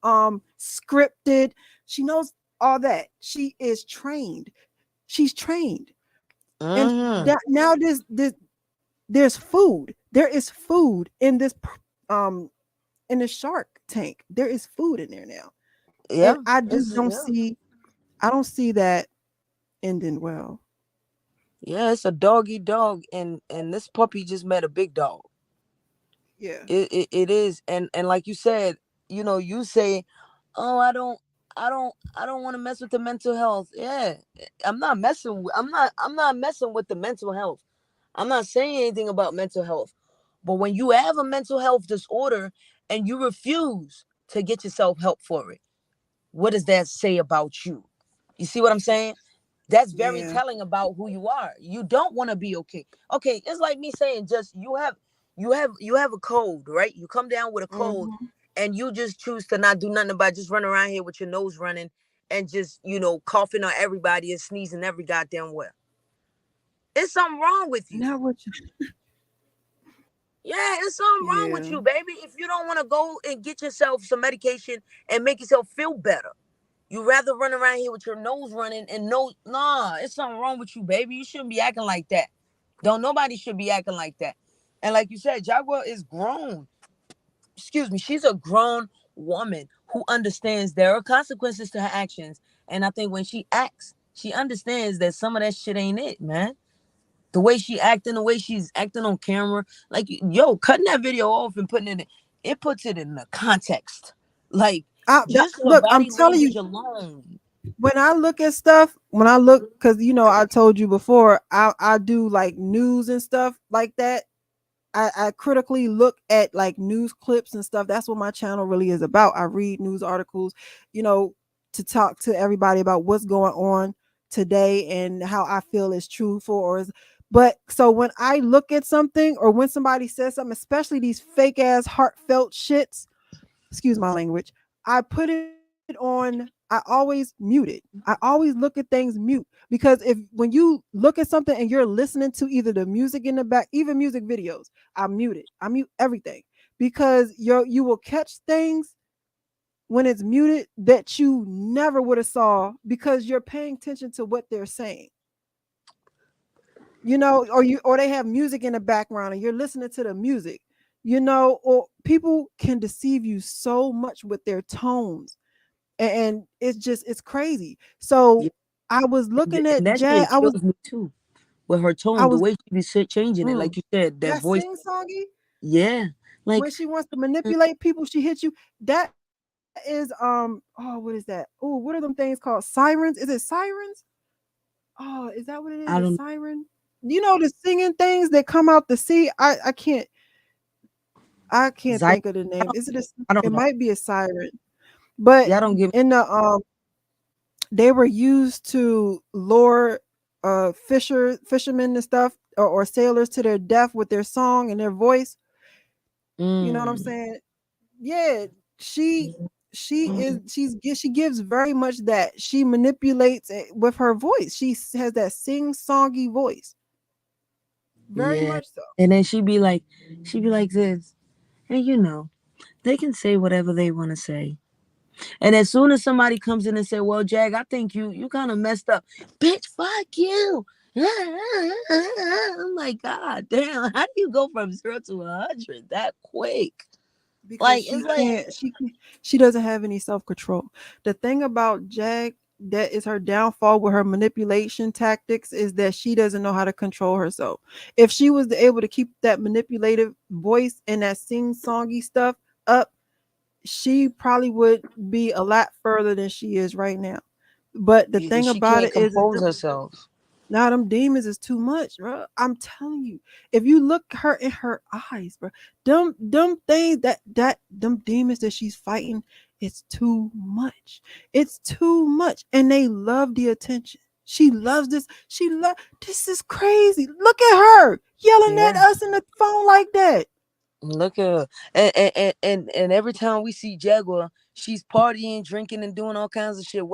scripted. She knows all that. She is trained. She's trained. And Mm-hmm. that now there's food. There is food um in the shark tank. There is food in there now. And Yeah. I just It's don't yeah. see I don't see that ending well. Yeah, it's a dog eat dog, and this puppy just met a big dog. Yeah. It is, and like you said, you say, oh, I don't want to mess with the mental health. Yeah, I'm not messing with the mental health. I'm not saying anything about mental health. But when you have a mental health disorder and you refuse to get yourself help for it, what does that say about you? You see what I'm saying? That's very Yeah. telling about who you are. You don't want to be okay. Okay, it's like me saying, just you have a cold, right? You come down with a cold Mhm. and you just choose to not do nothing about it, just run around here with your nose running and just, coughing on everybody and sneezing every goddamn well. It's something wrong with you. Now what you Yeah, it's something wrong with Yeah. you, baby. If you don't want to go and get yourself some medication and make yourself feel better, you rather run around here with your nose running and nah, it's something wrong with you, baby. You shouldn't be acting like that. Don't nobody should be acting like that. And like you said, Jaguar is grown. Excuse me, she's a grown woman who understands there are consequences to her actions. And I think when she acts, she understands that some of that shit ain't it, man. The way she acting, the way she's acting on camera, like, yo, cutting that video off and putting it in, it puts it in the context. Like, just her Look, I'm body telling language you, alone. when I look at stuff, when I look, because I told you before, I do like news and stuff like that. I critically look at like news clips and stuff. That's what my channel really is about. I read news articles, you know, to talk to everybody about what's going on today and how I feel is truthful but so when I look at something or when somebody says something, especially these fake ass heartfelt shits, excuse my language, I put it on, I always mute it. I always look at things mute, because if when you look at something and you're listening to either the music in the back, even music videos, I mute it. I mute everything, because you will catch things when it's muted that you never would have saw because you're paying attention to what they're saying. Or they have music in the background and you're listening to the music, or people can deceive you so much with their tones. And it's crazy. Yeah. So I was looking And at that Jazz. shit kills me too. With her I tone, the was way she be changing it, mm, like you said, that that voice. sing songy Yeah, when like she wants to manipulate people, she hits you. That is oh, what is that? Oh, what are them things called? Sirens? Is it sirens? Oh, is that what it is? I A don't, siren? The singing things that come out the sea. I can't Zy- think of the name. Is it I don't it know. might be a siren. But Y'all don't give me. in the they were used to lure fishermen and stuff, or sailors to their death with their song and their voice. You know what I'm Mm, saying? Yeah, she she gives very much that. She manipulates it with her voice. Has that sing-songy voice. Very yeah, much so. and then she'd be like this, and they can say whatever they want to say. And as soon as somebody comes in and say, "Well, Jag, I think you kind of messed up," bitch, fuck you. I'm like, God damn, how do you go from 0 to 100 that quick? Because Like, she it's like, can't she doesn't have any self-control. The thing about Jag that is her downfall with her manipulation tactics is that she doesn't know how to control herself. If she was able to keep that manipulative voice and that sing-songy stuff up, she probably would be a lot further than she is right now. But the because thing she about can't it is compose herself. now them demons is too much, bro. I'm telling you, if you look her in her eyes, bro, them things that them demons that she's fighting, it's too much. It's too much, and they love the attention. She loves this. This is crazy. Look at her yelling at Yeah. us in the phone like that. Look at her. And every time we see Jaguar, she's partying, drinking, and doing all kinds of shit.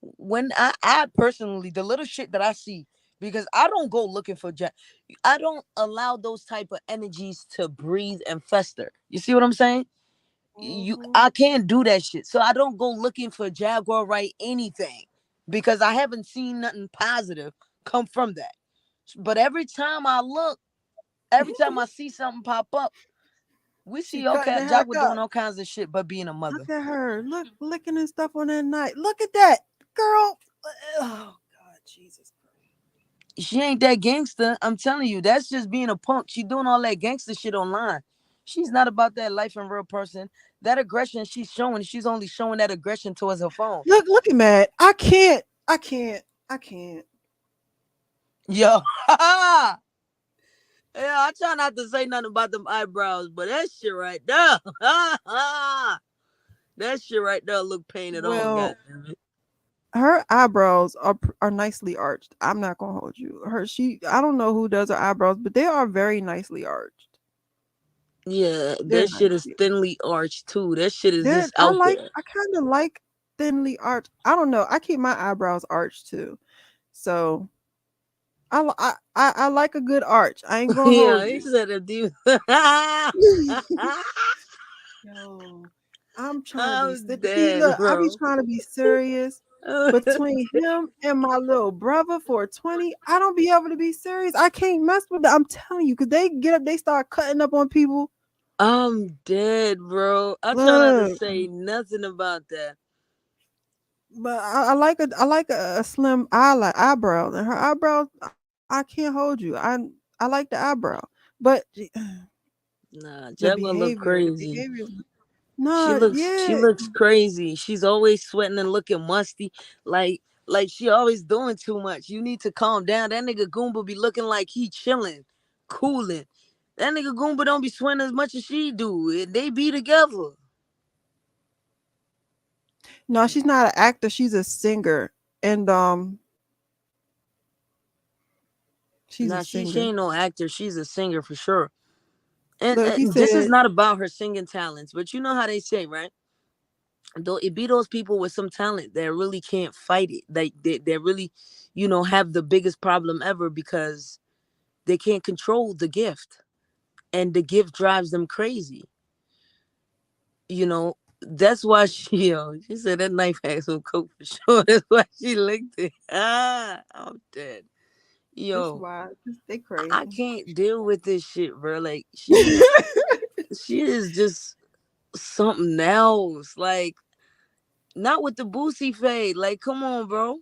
When I personally, the little shit that I see, because I don't go looking for I don't allow those type of energies to breathe and fester. You see what I'm saying? Mhm. I can't do that shit. So I don't go looking for Jaguar right anything, because I haven't seen nothing positive come from that. But every time I look, every time I see something pop up, we She see cutting okay, the heck Jaguar doing up. all kinds of shit, but being a mother. Look at her. Look, licking and stuff on that night. Look at that girl. Oh God, Jesus Christ. She ain't that gangster. I'm telling you, that's just being a punk. She doing all that gangster shit online. She's not about that life in real person. That aggression she's only showing that aggression towards her phone. Look at Matt. I can't. I can't. I can't. Yo, yeah, I try not to say nothing about them eyebrows, but that shit right there, that shit right there look painted on. God Well, damn it. her eyebrows are nicely arched. I'm not gonna hold you. I don't know who does her eyebrows, but they are very nicely arched. Yeah, They're that shit is nicely. thinly arched too. That shit is They're just out there. I kind of like thinly arched. I don't know. I keep my eyebrows arched too. So I like a good arch. I ain't gonna Yeah, hold he you. said it, dude. Yo, I'm trying to be I'm see, dead, look, I be bro. trying to be serious. Between him and my little brother for 20, I don't be able to be serious. I can't mess with them. I'm telling you, because they get up, they start cutting up on people. I'm dead, bro. I try not to Look, say nothing about that. but I like a slim eyebrow, and her eyebrows. I can't hold you. I like the eyebrow, but Nah, the Jaguar look behavior, the crazy. behavior. She Nah, looks she yeah. looks crazy. She's always sweating and looking musty. Like she always doing too much. You need to calm down. That nigga Goomba be looking like he chilling, cooling. That nigga Goomba don't be sweating as much as she do. They be together. No, she's not an actor. She's a singer, and she's a Nah, she singer. ain't no actor. She's a singer for sure. And, Look, he and this is said, not about her singing talents, but you know how they say, right? Though it be those people with some talent that really can't fight it. They really, have the biggest problem ever because they can't control the gift. And the gift drives them crazy. You know, That's why she said that knife had some coke for sure. That's why she licked it. I'm dead. It's Yo, wild. They I crazy. can't deal with this shit, bro. Like she is just something else. Like not with the Boosie fade. Like, come on, bro.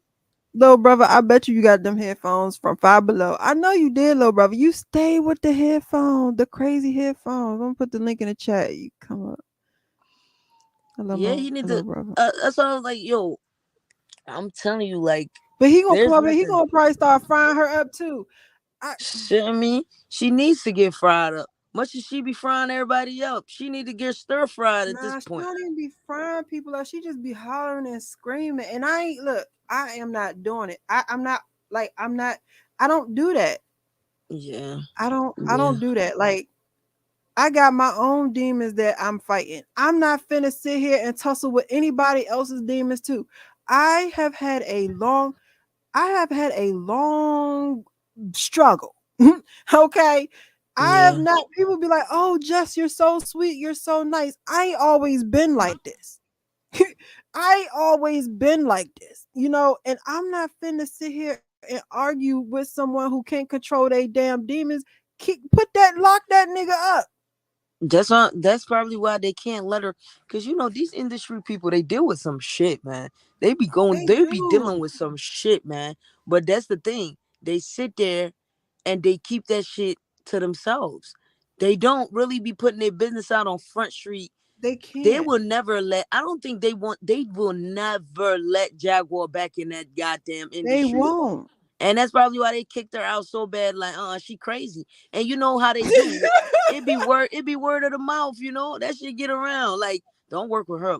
Little brother, I bet you got them headphones from Five Below. I know you did, little brother. You stay with the headphones, the crazy headphones. I'm gonna put the link in the chat. You come up. Hello, Yeah, my he need little to. brother. That's why I was like, yo, I'm telling you, like, But he gonna come there's up here. He nothing. gonna probably start frying her up too. Shit, I mean, she needs to get fried up. Much as she be frying everybody up, she need to get stir fried at this Nah, she point. don't even be frying people up. She just be hollering and screaming. And I ain't look. I am not doing it. I'm not like I'm not. I don't do that. Yeah, I don't. I yeah. don't do that. Like I got my own demons that I'm fighting. I'm not finna sit here and tussle with anybody else's demons too. I have had a long. I have had a long struggle. Okay. I have Yeah, not, people be like, oh, Jess, you're so sweet. You're so nice. I ain't always been like this. I ain't always been like this, and I'm not finna sit here and argue with someone who can't control their damn demons. Lock that nigga up. that's probably why they can't let her. Cause these industry people, they deal with some shit, man. They They be dealing do. with some shit, man. But that's the thing. They sit there and they keep that shit to themselves. They don't really be putting their business out on Front Street. They They can't. will never let. I don't think they will never let Jaguar back in that goddamn They industry. won't. And that's probably why they kicked her out so bad. Like, she crazy. And you know how they do. It be word of the mouth. That shit get around. Like, don't work with her.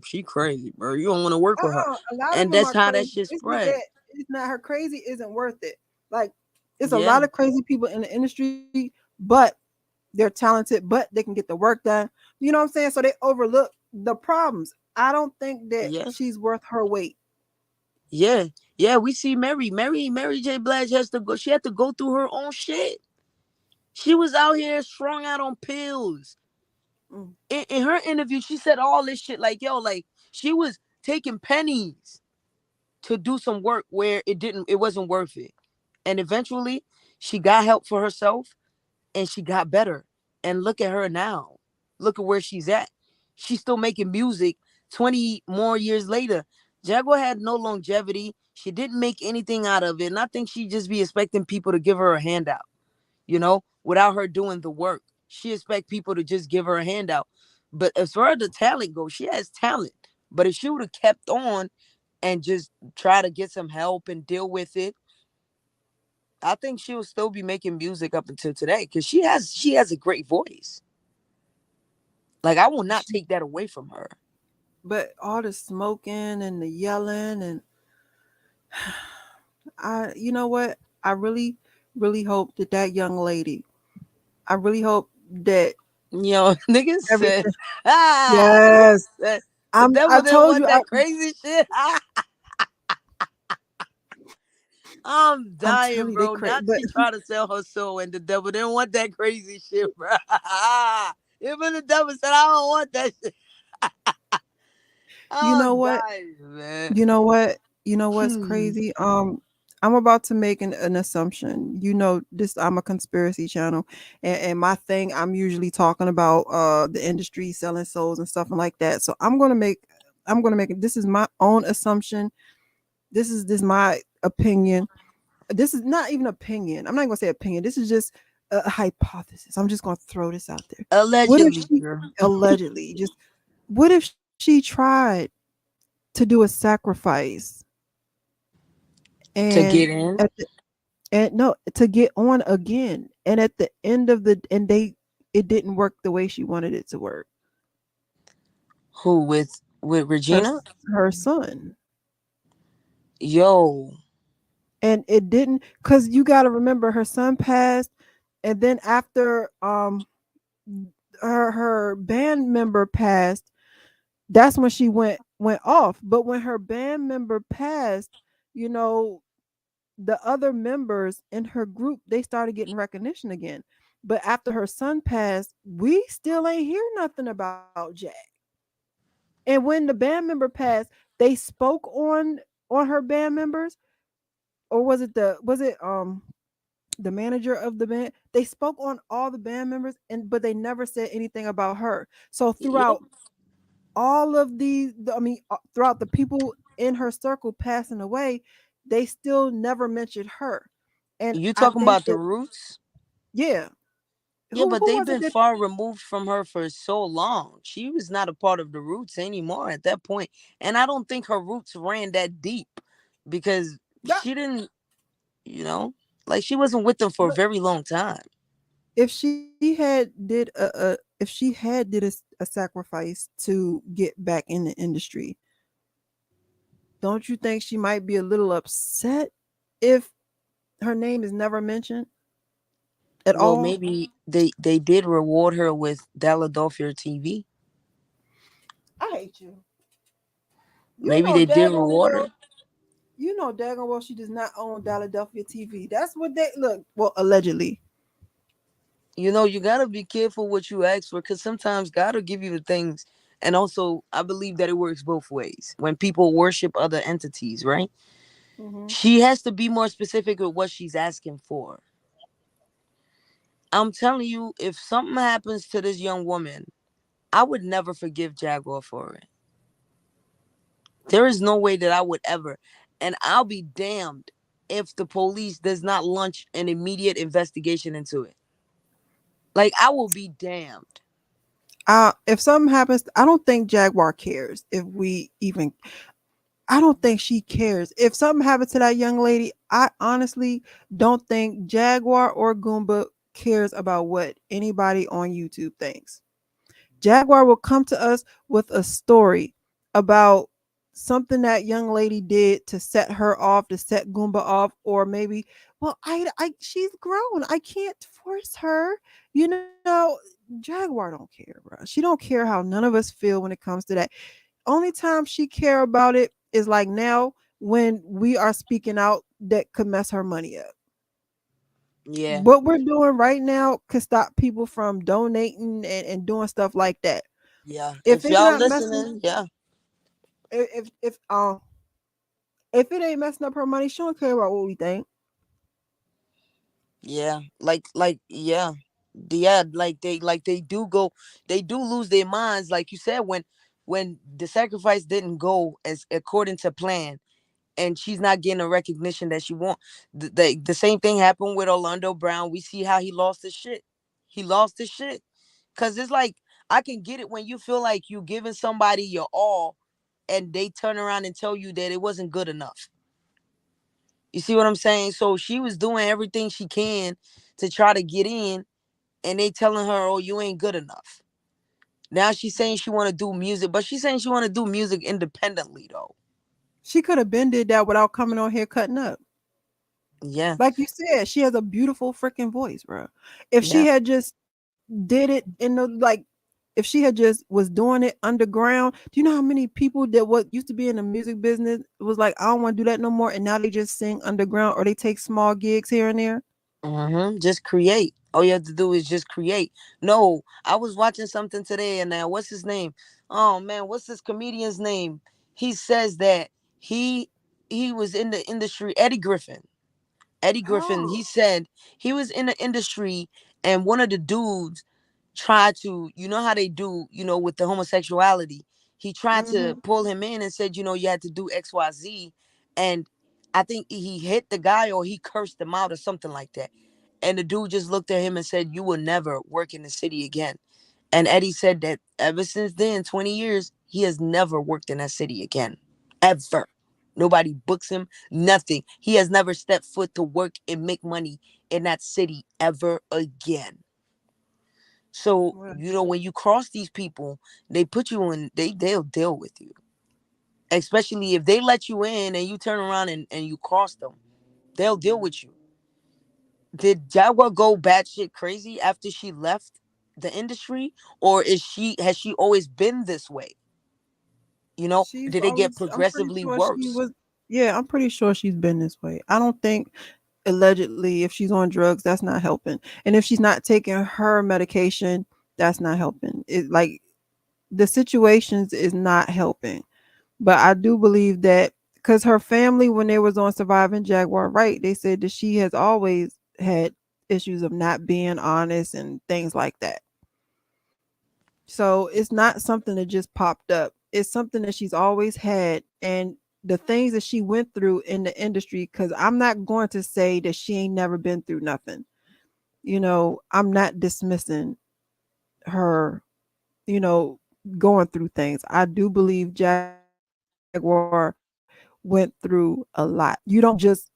She crazy, bro. You don't want to work with her. A lot of And them that's are how that crazy. shit It's not spread. that. It's not her crazy. Isn't worth it. Like it's a Yeah, lot of crazy people in the industry, but they're talented, but they can get the work done. You know what I'm saying? So they overlook the problems. I don't think that yeah, she's worth her weight. yeah, yeah. We see Mary J. Blige has to go. She had to go through her own shit. She was out here strung out on pills. Mm. In her interview, she said all this shit. Like, yo, like she was taking pennies to do some work where it wasn't worth it. And eventually she got help for herself and she got better. And look at her now. Look at where she's at. She's still making music 20 more years later. Jaguar had no longevity. She didn't make anything out of it. And I think she just be expecting people to give her a handout, without her doing the work. She expect people to just give her a handout. But as far as the talent goes, she has talent. But if she would have kept on and just try to get some help and deal with it, I think she'll still be making music up until today because she has a great voice. Like, I will not take that away from her. But all the smoking and the yelling and you know what? I really, really hope that young lady. I really hope that Niggas said, everything. Yes, the I devil didn't told you. want that crazy shit. I'm I'm dying, telling you, they bro. crazy. Not But she tried to sell her soul, and the devil didn't want that crazy shit, bro. Even the devil said, "I don't want that shit." you know I'm what? dying, man. You know what? You know what's Hmm. crazy? I'm about to make an assumption. This I'm a conspiracy channel, and my thing I'm usually talking about the industry selling souls and stuff like that. So I'm gonna make it. This is my own assumption. This is my opinion. This is not even opinion. I'm not gonna say opinion. This is just a hypothesis. I'm just gonna throw this out there. What if Allegedly, she girl. allegedly just what if she tried to do a sacrifice To and get in, at the and no to get on again and at the end of the and they it didn't work the way she wanted it to work. who with Her Regina? her son. Yo, And it didn't because you got to remember her son passed and then after her band member passed, that's when she went off. But when her band member passed, you know, the other members in her group, they started getting recognition again. But after her son passed, we still ain't hear nothing about Jack. And when the band member passed, they spoke on her band members, or was it the manager of the band? They spoke on all the band members, and but they never said anything about her. So Yeah. throughout all of throughout the people in her circle passing away, they still never mentioned her. And You I talking think about the that, Roots? yeah, Yeah, but who they've was it been that far removed from her for so long. She was not a part of the Roots anymore at that point. And I don't think her roots ran that deep because that she didn't, you know, like she wasn't with them for a very long time. if she had did if she had did a sacrifice to get back in the industry, don't you think she might be a little upset if her name is never mentioned at Well, all? maybe they did reward her with Philadelphia TV. I hate you. You Maybe know they did daggone reward well. her. You know daggone well she does not own Philadelphia TV. That's what they look. Well, allegedly. You know, you gotta be careful what you ask for because sometimes God will give you the things. And also, I believe that it works both ways. When people worship other entities, right? Hmm. She has to be more specific with what she's asking for. I'm telling you, if something happens to this young woman, I would never forgive Jaguar for it. There is no way that I would ever. And I'll be damned if the police does not launch an immediate investigation into it. Like, I will be damned. If something happens, I don't think Jaguar cares if we even. I don't think she cares. If something happens to that young lady, I honestly don't think Jaguar or Goomba cares about what anybody on YouTube thinks. Jaguar will come to us with a story about something that young lady did to set her off, to set Goomba off, or maybe, well, she's grown. I can't force her. You know, Jaguar don't care, bro. She don't care how none of us feel when it comes to that. Only time she care about it is like now when we are speaking out that could mess her money up. Yeah, What we're doing right now could stop people from donating and doing stuff like that. yeah. If If it's y'all not messing, listening, yeah, if it ain't messing up her money, she don't care about what we think. yeah. Yeah. Yeah, like they do go, they do lose their minds, like you said, when the sacrifice didn't go as according to plan and she's not getting the recognition that she want. The same thing happened with Orlando Brown. We see how he lost his shit. He lost his shit. Cause it's like I can get it when you feel like you giving somebody your all and they turn around and tell you that it wasn't good enough. You see what I'm saying? So she was doing everything she can to try to get in and they telling her, "Oh, you ain't good enough." Now she's saying she want to do music, but she's saying she want to do music independently though. She could have been did that without coming on here cutting up. Yeah. Like you said, she has a beautiful freaking voice, bro. If she Yeah. had just did it in the like, if she had just was doing it underground, do you know how many people that what used to be in the music business was like, I don't want to do that no more, and now they just sing underground or they take small gigs here and there. Just create. All you have to do is just create. No, I was watching something today, and now what's his name? Oh man, what's this comedian's name? He says that he he was in the industry. Eddie Griffin. Eddie Griffin. Oh. He said he was in the industry, and one of the dudes tried to, you know how they do, with the homosexuality. He tried to Mm-hmm. pull him in and said, you had to do XYZ, and I think he hit the guy or he cursed him out or something like that. And the dude just looked at him and said, "You will never work in the city again." And Eddie said that ever since then, 20 years, he has never worked in that city again. Ever. Nobody books him, nothing. He has never stepped foot to work and make money in that city ever again. So, Well, when you cross these people, they put you in, they'll deal with you. Especially if they let you in and you turn around and you cross them, they'll deal with you. Did Jaguar go batshit crazy after she left the industry, or has she always been this way? she's Did it get always. I'm pretty progressively sure she worse? was. Yeah, I'm pretty sure she's been this way. I don't think allegedly if she's on drugs, that's not helping, and if she's not taking her medication, that's not helping. It like the situations is not helping. But I do believe that because her family, when they was on Surviving Jaguar, right, they said that she has always had issues of not being honest and things like that. So it's not something that just popped up. It's something that she's always had. And the things that she went through in the industry, because I'm not going to say that she ain't never been through nothing. I'm not dismissing her, you know, going through things. I do believe Jaguar went through a lot. You don't just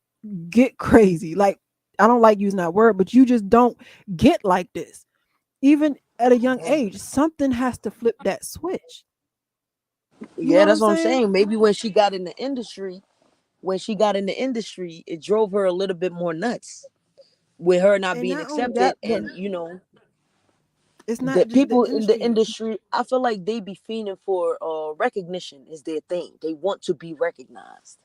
get crazy. Like, I don't like using that word, but you just don't get like this. Even at a young age, something has to flip that switch. You know Yeah, what I'm that's what I'm saying? saying. Maybe when she got in the industry, it drove her a little bit more nuts with her not And being not only that, accepted. but And it's the not just the people in the industry. industry, I feel like they be fiending for recognition is their thing. They want to be recognized.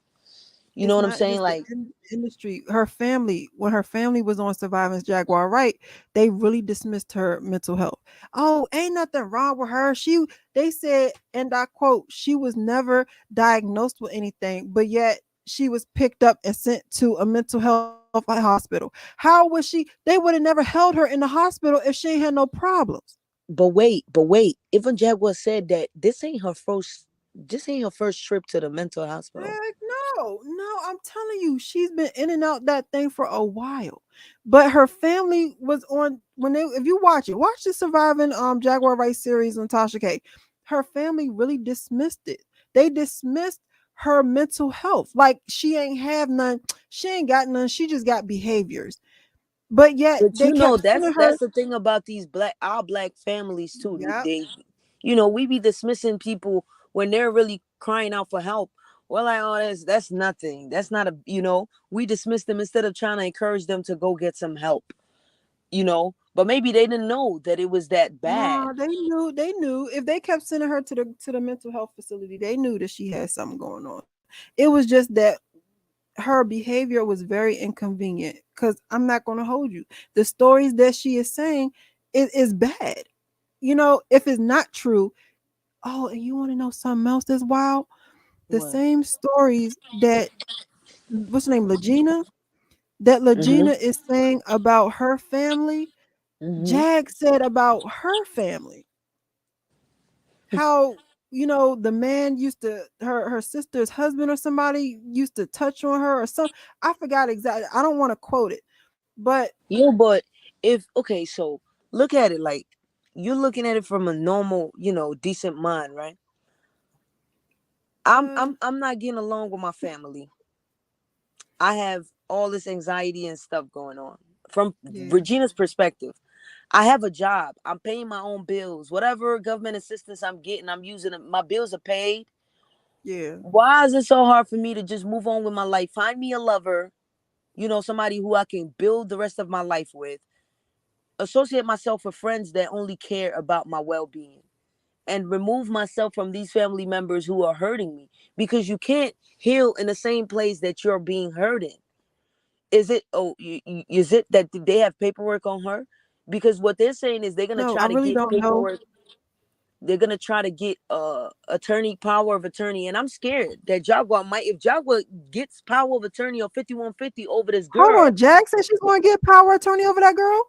You know It's what I'm not saying? just the Like, industry. Her family, when her family was on Surviving Jaguar, right? They really dismissed her mental health. Oh, ain't nothing wrong with her. They said, and I quote, she was never diagnosed with anything, but yet she was picked up and sent to a mental health hospital. How was she? They would have never held her in the hospital if she ain't had no problems. but wait. Even Jaguar said that this ain't her first trip to the mental hospital. Heck no, no, I'm telling you, she's been in and out that thing for a while. But her family was on when they if you watch the Surviving Jaguar Rice series on Tasha K. Her family really dismissed it. They dismissed her mental health. Like she ain't have none, she ain't got none, she just got behaviors. But yet But they kept that's sending her. that's the thing about our black families too. Yep. We be dismissing people when they're really crying out for help. We're like, oh, that's nothing. That's not we dismiss them instead of trying to encourage them to go get some help. But maybe they didn't know that it was that bad. No, they knew if they kept sending her to the mental health facility, they knew that she had something going on. It was just that her behavior was very inconvenient because I'm not going to hold you. The stories that she is saying is bad. If it's not true, oh, and you want to know something else that's wild? The What? same stories that what's her name, Legina, that Mhm. Legina is saying about her family, Mhm. Jag said about her family. How the man used to her sister's husband or somebody used to touch on her or some. I forgot exactly. I don't want to quote it, but Yeah, but if okay, so look at it like you're looking at it from a normal, decent mind, right? I'm uh I'm I'm not getting along with my family. I have all this anxiety and stuff going on. From yeah, Regina's perspective, I have a job. I'm paying my own bills. Whatever government assistance I'm getting, I'm using it. My bills are paid. yeah. Why is it so hard for me to just move on with my life? Find me a lover, somebody who I can build the rest of my life with. Associate myself with friends that only care about my well-being and remove myself from these family members who are hurting me because you can't heal in the same place that you're being hurt in. Is it that they have paperwork on her? Because what they're saying is they're going to No, try I to really get don't know. paperwork. They're going to try to get attorney power of attorney, and I'm scared that Jaguar might, if Jaguar gets power of attorney or 5150 over this Hold girl. on, Jack said she's going to get power attorney over that girl.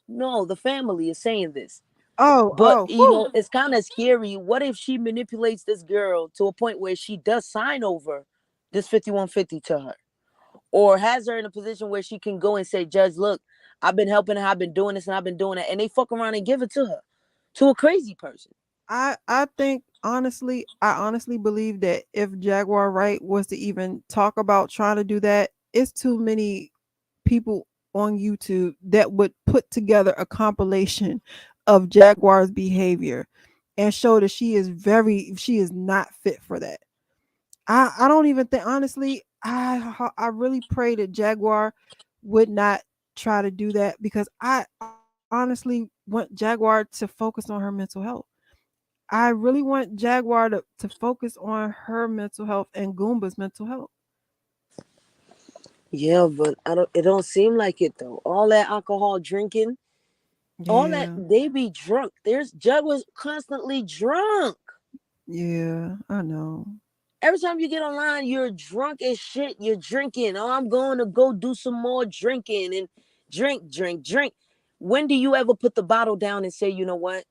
No, the family is saying this. Oh, But oh, whew. it's kind of scary. What if she manipulates this girl to a point where she does sign over this 5150 to her, or has her in a position where she can go and say, "Judge, look, I've been helping her, I've been doing this, and I've been doing that," and they fuck around and give it to her, to a crazy person. I think honestly, I honestly believe that if Jaguar Wright was to even talk about trying to do that, it's too many people on YouTube that would put together a compilation of Jaguar's behavior and show that she is not fit for that. I don't even think honestly, I really pray that Jaguar would not try to do that because I honestly want Jaguar to focus on her mental health. I really want Jaguar to focus on her mental health and Goomba's mental health. Yeah, but it don't seem like it though. All that alcohol drinking, All that Yeah. they be drunk. There's Jaguar's constantly drunk. Yeah, I know. Every time you get online, you're drunk as shit. You're drinking. Oh, I'm going to go do some more drinking and drink. When do you ever put the bottle down and say, you know what?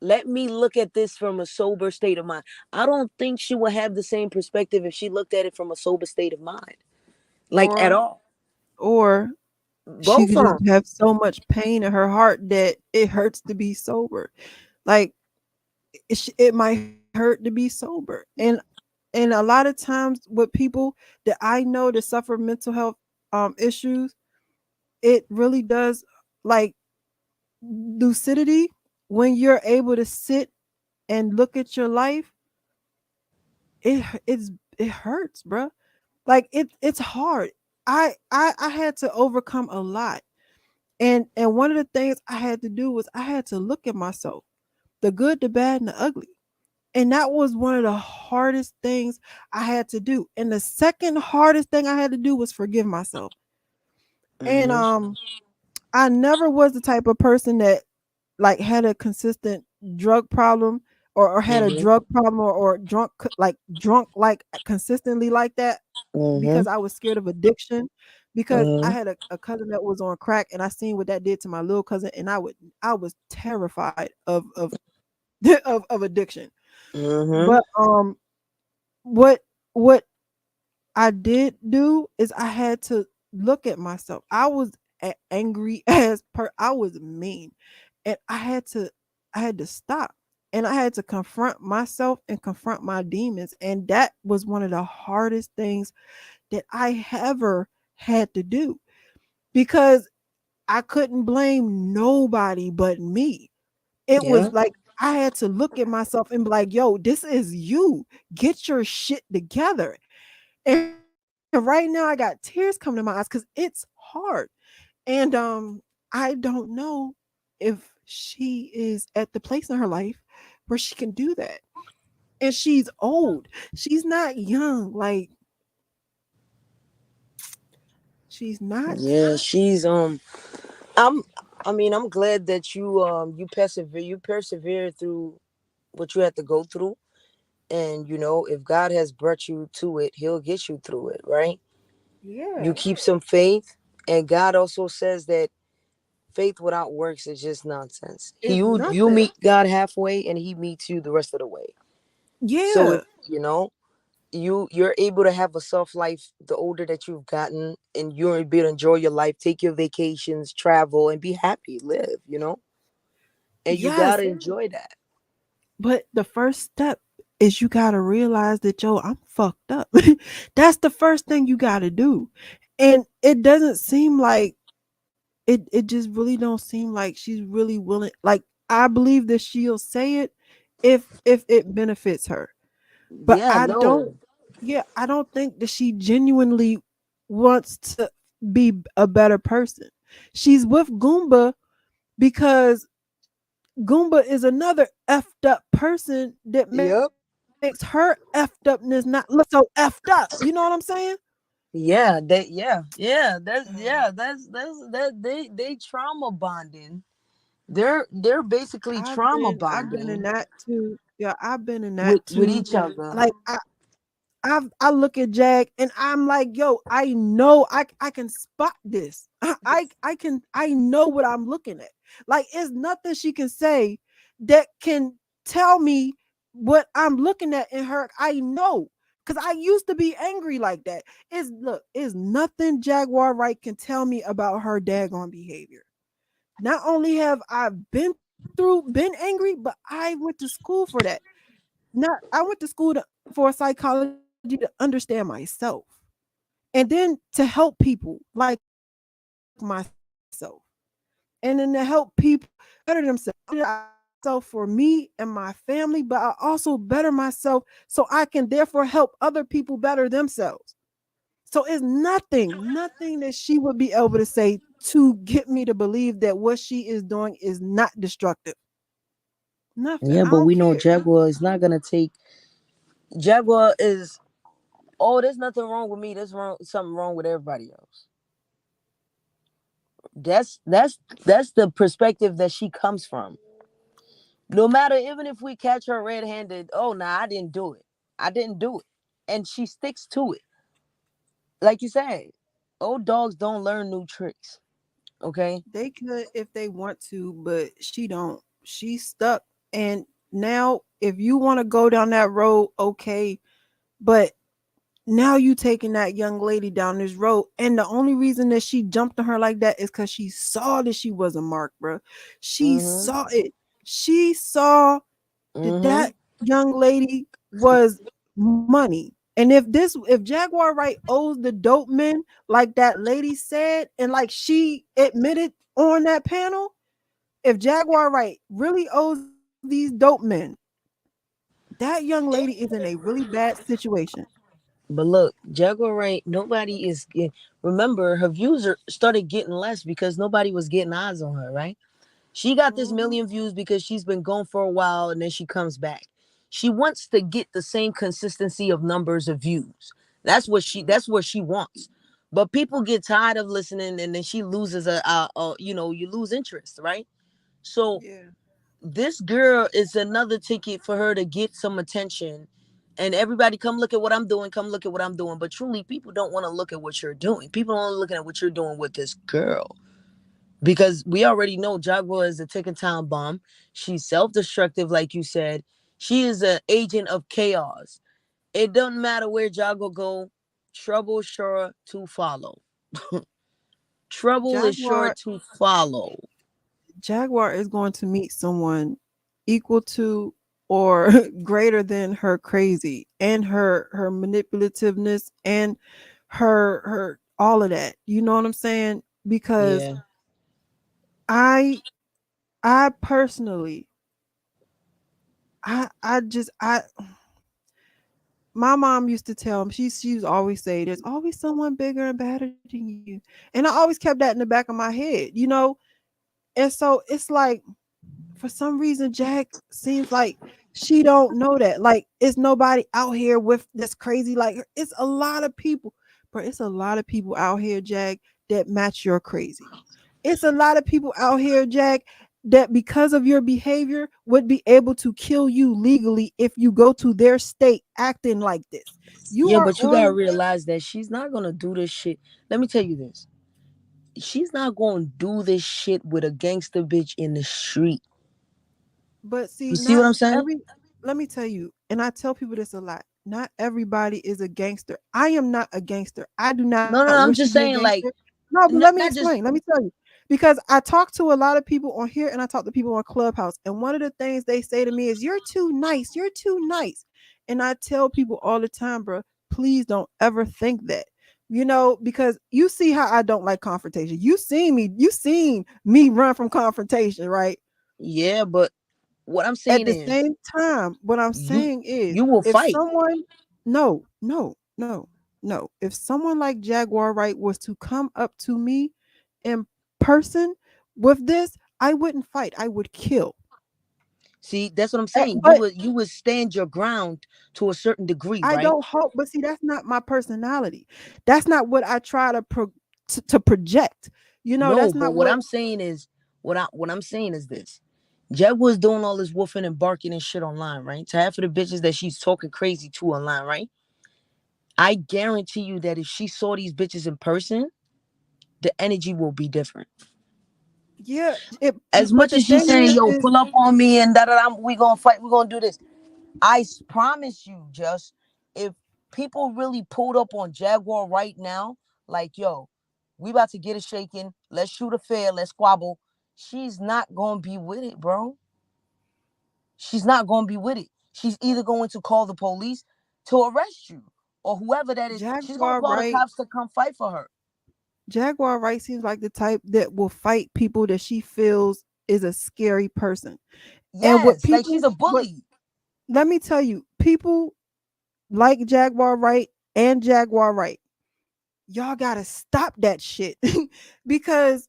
Let me look at this from a sober state of mind. I don't think she would have the same perspective if she looked at it from a sober state of mind. Like at Or all. or she Both could of just them. have so much pain in her heart that it hurts to be sober. Like it might hurt to be sober. And a lot of times with people that I know that suffer mental health issues, it really does, like, lucidity, when you're able to sit and look at your life, it hurts, bruh. Like it's hard. I had to overcome a lot. And one of the things I had to do was I had to look at myself, the good, the bad, and the ugly. And that was one of the hardest things I had to do. And the second hardest thing I had to do was forgive myself. And Mm-hmm. I never was the type of person that like had a consistent drug problem, or had a Mm-hmm. drug problem, or drunk like consistently like that, Mm-hmm. because I was scared of addiction, because I Mm-hmm. had a cousin that was on crack, and I seen what that did to my little cousin, and I was terrified of of addiction. Mm-hmm. But what what I did do is I had to look at myself. I was angry as per I was mean. And I had to stop. And I had to confront myself and confront my demons. And that was one of the hardest things that I ever had to do, because I couldn't blame nobody but me. It Yeah. was like I had to look at myself and be like, yo, this is you. Get your shit together. And right now I got tears coming to my eyes because it's hard. And I don't know if she is at the place in her life where she can do that. And she's old. She's not young. Like, she's not. Yeah, she's I'm I'm glad that you persevere through what you had to go through. And if God has brought you to it, he'll get you through it, right? You Yeah. keep some faith, and God also says that faith without works is just nonsense. It's You nothing. meet God halfway, and he meets you the rest of the way. So if Yeah. you're able to have a soft life the older that you've gotten, and you're able to enjoy your life, take your vacations, travel, and be happy, live. And you Yes. gotta enjoy that. But the first step is you got to realize that, yo, I'm fucked up. That's the first thing you got to do. And it doesn't seem like it just really don't seem like she's really willing. Like, I believe that she'll say it if it benefits her. But Yeah, I don't, no. yeah, I don't think that she genuinely wants to be a better person. She's with Goomba because Goomba is another effed up person that makes Yep. her effed upness not look so effed up. You know what I'm saying? That's they trauma bonding. They're basically trauma I've been in bonding that too. Yeah, I've been in with that with too. each other. Like, I look at Jag and I'm like, yo, I know I can spot this. I know what I'm looking at. Like, it's nothing she can say that can tell me what I'm looking at in her. I know. Cause I used to be angry like that. It's nothing Jaguar Wright can tell me about her daggone behavior. Not only have I been angry, but I went to school for that. Not I went to school for psychology to understand myself, and then to help people like myself, and then to help people better themselves. I better myself for me and my family, but I also better myself so I can therefore help other people better themselves. So it's nothing that she would be able to say to get me to believe that what she is doing is not destructive. Nothing. Yeah, I but don't we know care. Jaguar is not gonna take. Jaguar is. Oh, there's nothing wrong with me. There's something wrong with everybody else. That's the perspective that she comes from. No matter, even if we catch her red-handed, oh nah, I didn't do it. I didn't do it. And she sticks to it. Like you said, old dogs don't learn new tricks. Okay? They could if they want to, but she don't. She's stuck. And now if you want to go down that road, okay. But now you taking that young lady down this road. And the only reason that she jumped on her like that is because she saw that she wasn't marked, bro. She Mm-hmm. saw it. She saw that Mm-hmm. that young lady was money. And if Jaguar Wright owes the dope men, like that lady said, and like she admitted on that panel, if Jaguar Wright really owes these dope men, that young lady is in a really bad situation. But look, Jaguar Wright, nobody is remember her views started getting less because nobody was getting eyes on her, right? She got this Mhm. million views because she's been gone for a while and then she comes back. She wants to get the same consistency of numbers of views. That's what she wants. But people get tired of listening and then she loses you lose interest, right? So Yeah. this girl is another ticket for her to get some attention. And everybody, come look at what I'm doing, come look at what I'm doing. But truly, people don't want to look at what you're doing. People are only looking at what you're doing with this girl. Because we already know Jaguar is a ticking time bomb. She's self-destructive, like you said. She is an agent of chaos. It doesn't matter where Jaguar go, trouble sure to follow. Trouble is sure Jaguar to follow. Jaguar is going to meet someone equal to or greater than her crazy and her manipulativeness and her all of that. You know what I'm saying? Because Yeah. I I personally I just I my mom used to tell me she was always say there's always someone bigger and better than you. And I always kept that in the back of my head, you know? And so it's like for some reason Jack seems like she don't know that. Like it's nobody out here with this crazy like her. It's a lot of people, but it's a lot of people out here, Jack, that match your crazy. It's a lot of people out here, Jack, that because of your behavior would be able to kill you legally if you go to their state acting like this. You Yeah, are but you on gotta the realize that she's not gonna do this shit. Let me tell you this. She's not gonna do this shit with a gangster bitch in the street. but You see, see not what I'm saying? every let me tell you, and I tell people this a lot. Not everybody is a gangster. I am not a gangster. I do not No, wish no, to I'm be a just saying, gangster. like, No, but let me not explain. just Let me tell you. Because I talk to a lot of people on here and I talk to people on Clubhouse. And one of the things they say to me is, you're too nice. You're too nice. And I tell people all the time, bro, please don't ever think that. You know, because you see how I don't like confrontation. You seen me run from confrontation, right? yeah, but what I'm At saying the is same time, what I'm you saying is you will if fight. someone no, no, no, no. If someone like Jaguar Wright was to come up to me in person with this, I wouldn't fight. I would kill. See, that's what I'm saying. But You would stand your ground to a certain degree, I right? don't hope. But see, that's not my personality. That's not what I try to project. You know, No, that's but not what. what I'm saying is this. Jeb was doing all this woofing and barking and shit online, right? To half of the bitches that she's talking crazy to online, right? I guarantee you that if she saw these bitches in person, the energy will be different. Yeah. It. As But much the as she's thing saying, "Yo, is pull up on me," and we gonna fight, we gonna do this. Promise you, just if people really pulled up on Jaguar right now, like, yo, we about to get it shaken. Let's shoot a fair. Let's squabble. She's not gonna be with it, bro. She's not gonna be with it. She's either going to call the police to arrest you or whoever that is. She's gonna Jaguar call the Wright cops to come fight for her. Jaguar Wright seems like the type that will fight people that she feels is a scary person. And what Yes, like she's people, a but bully. let me tell you, people like Jaguar Wright and Jaguar Wright, y'all gotta stop that shit because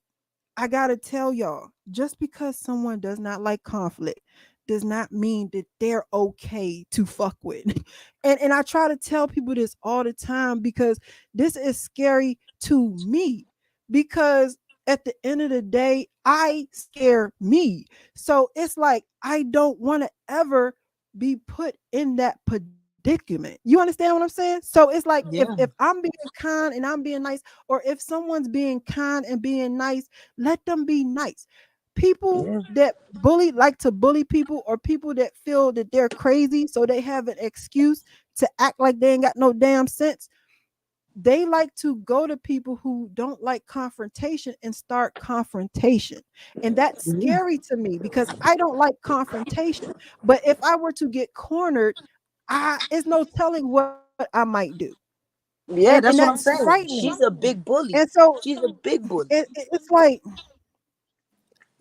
I gotta tell y'all, just because someone does not like conflict does not mean that they're okay to fuck with. And I try to tell people this all the time because this is scary to me because at the end of the day, I scare me. So it's like I don't want to ever be put in that predicament. You understand what I'm saying? So it's like Yeah. if I'm being kind and I'm being nice, or if someone's being kind and being nice, let them be nice. People Yeah. that like to bully people, or people that feel that they're crazy, so they have an excuse to act like they ain't got no damn sense. They like to go to people who don't like confrontation and start confrontation. And that's scary to me because I don't like confrontation. But if I were to get cornered, it's no telling what I might do. Yeah, And that's what I'm that's saying. frightening. She's a big bully. And so She's a big bully. it's like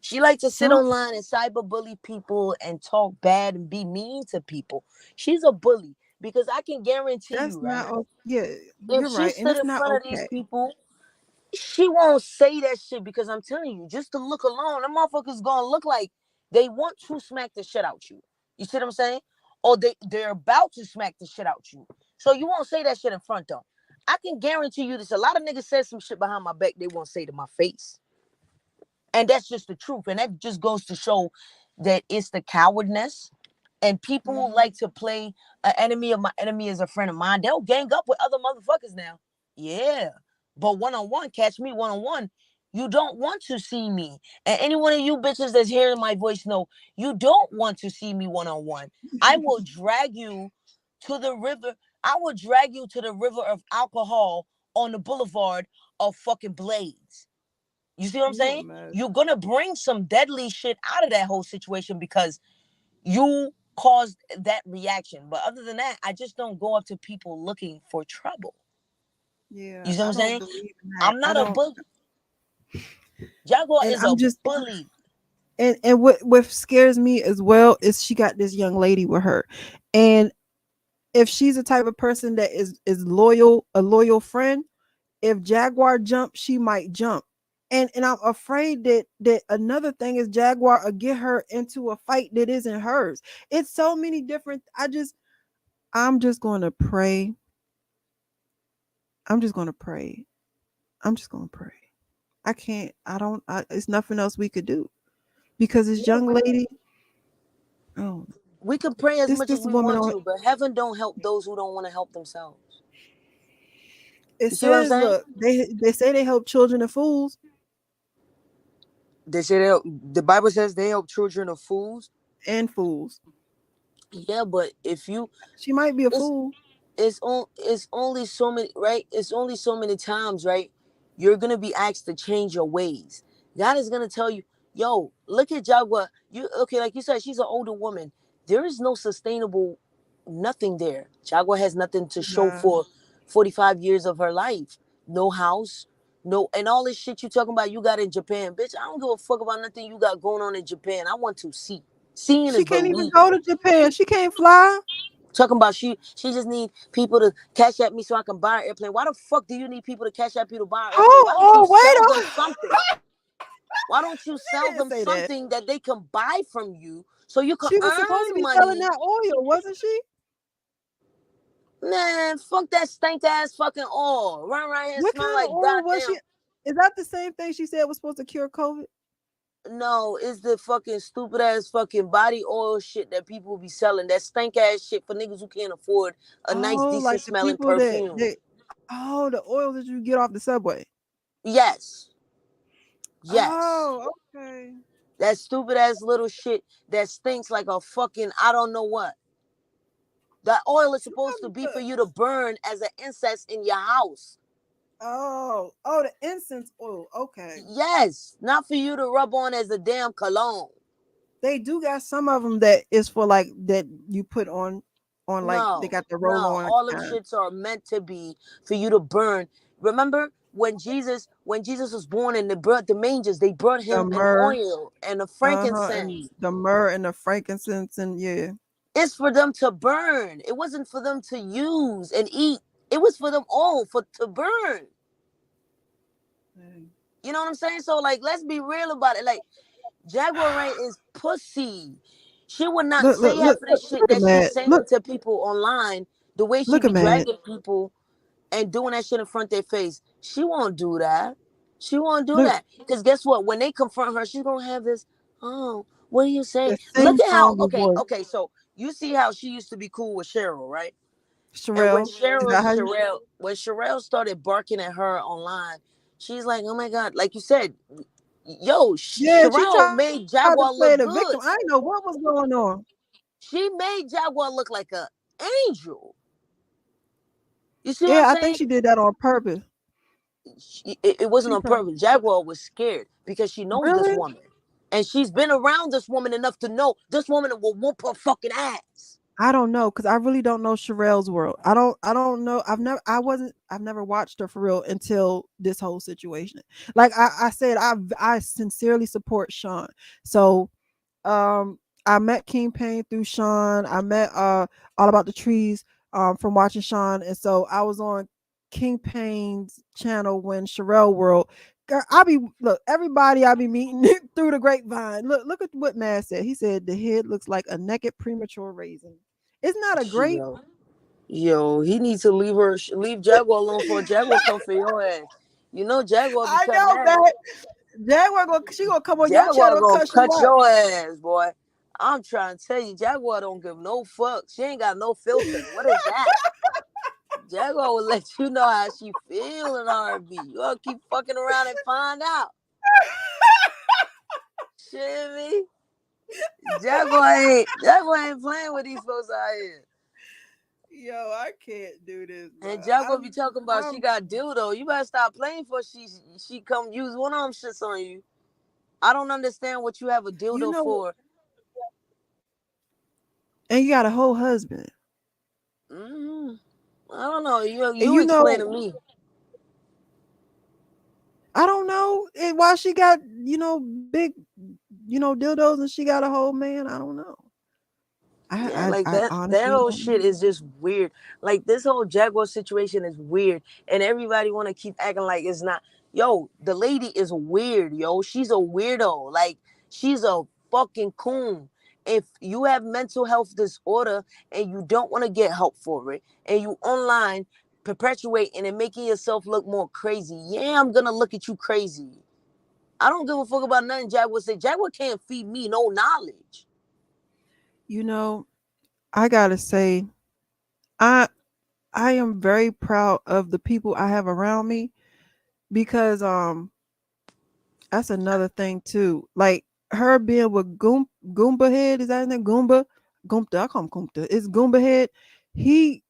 She likes to sit some online and cyber bully people and talk bad and be mean to people. She's a bully because I can guarantee that's you, right? not yeah, If you're she right. And stood it's in not front of these okay. people, she won't say that shit because I'm telling you, just the look alone, them motherfuckers gonna look like they want to smack the shit out you. You see what I'm saying? Or they're about to smack the shit out you. So you won't say that shit in front of them. I can guarantee you this. A lot of niggas said some shit behind my back they won't say to my face. And that's just the truth. And that just goes to show that it's the cowardness. And people like to play an enemy of my enemy as a friend of mine. They'll gang up with other motherfuckers now. Yeah. But one-on-one, catch me one-on-one. You don't want to see me. And any one of you bitches that's hearing my voice know, you don't want to see me one-on-one. I will drag you to the river. I will drag you to the river of alcohol on the boulevard of fucking blades. You see what I'm saying? You're gonna bring some deadly shit out of that whole situation because you caused that reaction. But other than that, I just don't go up to people looking for trouble. Yeah, You see what I I'm don't saying? believe in that. I'm I not a don't. bully. Jaguar And is a I'm just bully. and what scares me as well is she got this young lady with her. And if she's the type of person that is loyal, a loyal friend, if Jaguar jumps, she might jump. And I'm afraid that another thing is Jaguar will get her into a fight that isn't hers. It's so many different. I'm just going to pray. I'm just going to pray. I'm just going to pray. I can't. I don't. It's nothing else we could do because this Yeah, young lady. Oh, we can pray as much as this we woman want on. to, but heaven don't help those who don't want to help themselves. It You see what I'm says, saying? look, they say they help children and fools They say the Bible says they help children of fools. and fools. Yeah, but if you, She might be a it's fool. it's only so many, right? It's only so many times, right? You're gonna be asked to change your ways. God is gonna tell you, yo, look at Jaguar. You okay, like you said, she's an older woman. There is no sustainable nothing there. Jaguar has nothing to show Nah. for 45 years of her life. No house, no, and all this shit you talking about you got in Japan. Bitch, I don't give a fuck about nothing you got going on in Japan. I want to see. Seeing She is can't even believing. go to Japan. She can't fly. Talking about she just need people to cash at me so I can buy an airplane. Why the fuck do you need people to cash at you to buy an airplane? Why don't you Oh, sell them wait. something? Why don't you She sell didn't them say that. something that they can buy from you so you can She was supposed to earn be selling money? that oil, wasn't she? Man, fuck that stank ass fucking oil. Run right here, What smell kind of like oil was she? goddamn. Is that the same thing she said was supposed to cure COVID? No, it's the fucking stupid ass fucking body oil shit that people be selling. That stank ass shit for niggas who can't afford a nice, Oh, decent like the smelling people that perfume. the oil that you get off the subway. Yes. Yes. Oh, okay. That stupid ass little shit that stinks like a fucking I don't know what. That oil is She supposed to probably be for put you to burn as an incense in your house. the incense oil. Okay. Yes, not for you to rub on as a damn cologne. They do got some of them that is for like that you put on like they No, got the roll no. on All them kind. shits are meant to be for you to burn. Remember when Jesus was born and they brought the mangers, they brought The him an myrrh, oil and a and frankincense. the myrrh and the frankincense and yeah. It's for them to burn. It wasn't for them to use and eat. It was for them all for to burn. You know what I'm saying? So like, let's be real about it. Like, Jaguar Wright is pussy. She would not Look, say look, half look, of the look, shit look at that she's Matt. saying to people online. The way she Look at be Matt. dragging people and doing that shit in front of their face. She won't do that. She won't do Look, that. Because guess what? When they confront her, she's gonna have this, oh, what are you saying? the Look at how, sing-songy voice. okay, so you see how she used to be cool with Cheryl, right? And Sherelle, is that how you? When Sherelle started barking at her online, she's like, oh my God, like you said, yo, Yeah, she Sherelle tried made to Jaguar play look the good. victim. I didn't know what was going on. She made Jaguar look like an angel. You see what I'm Yeah, I saying? think she did that on purpose. It wasn't She on probably purpose. Jaguar was scared because she knows this really. woman. And she's been around this woman enough to know this woman will whoop her fucking ass. I don't know because I really don't know Sherelle's world. I don't know. I've never watched her for real until this whole situation. Like I said, I sincerely support Sean. So I met King Payne through Sean. I met All About the Trees from watching Sean. And so I was on King Payne's channel when Sherelle World. Girl, everybody I be meeting through the grapevine. Look at what Matt said. He said the head looks like a naked premature raisin. It's not a grape. Yo, he needs to leave Jaguar alone for Jaguar come for your ass. You know Jaguar be I cutting know ass. that. She gonna come on your Jaguar channel and gonna cuss you cut out. your ass, boy. I'm trying to tell you, Jaguar don't give no fucks. She ain't got no filter. What is that? Jaguar will let you know how she feel in R&B. You gonna keep fucking around and find out. Shit me. Jaguar ain't playing with these folks out here. Yo, I can't do this, bro. And Jaguar be talking about she got dildo. You better stop playing for she come use one of them shits on you. I don't understand what you have a dildo for. And you got a whole husband. I don't know. And You explain to me. I don't know why she got, big, dildos and she got a whole man. I don't know. Yeah, like I that honestly whole don't shit know. is just weird. Like this whole Jaguar situation is weird, and everybody want to keep acting like it's not. Yo, the lady is weird, yo. She's a weirdo. Like she's a fucking coon. If you have mental health disorder and you don't want to get help for it, and you online perpetuating and making yourself look more crazy, yeah, I'm gonna look at you crazy. I don't give a fuck about nothing Jaguar say. Jaguar can't feed me no knowledge. I gotta say, I am very proud of the people I have around me because that's another thing too. Like her being with Goomba Head, is that his name? Goomba? I call him Goomba. It's Goomba Head. He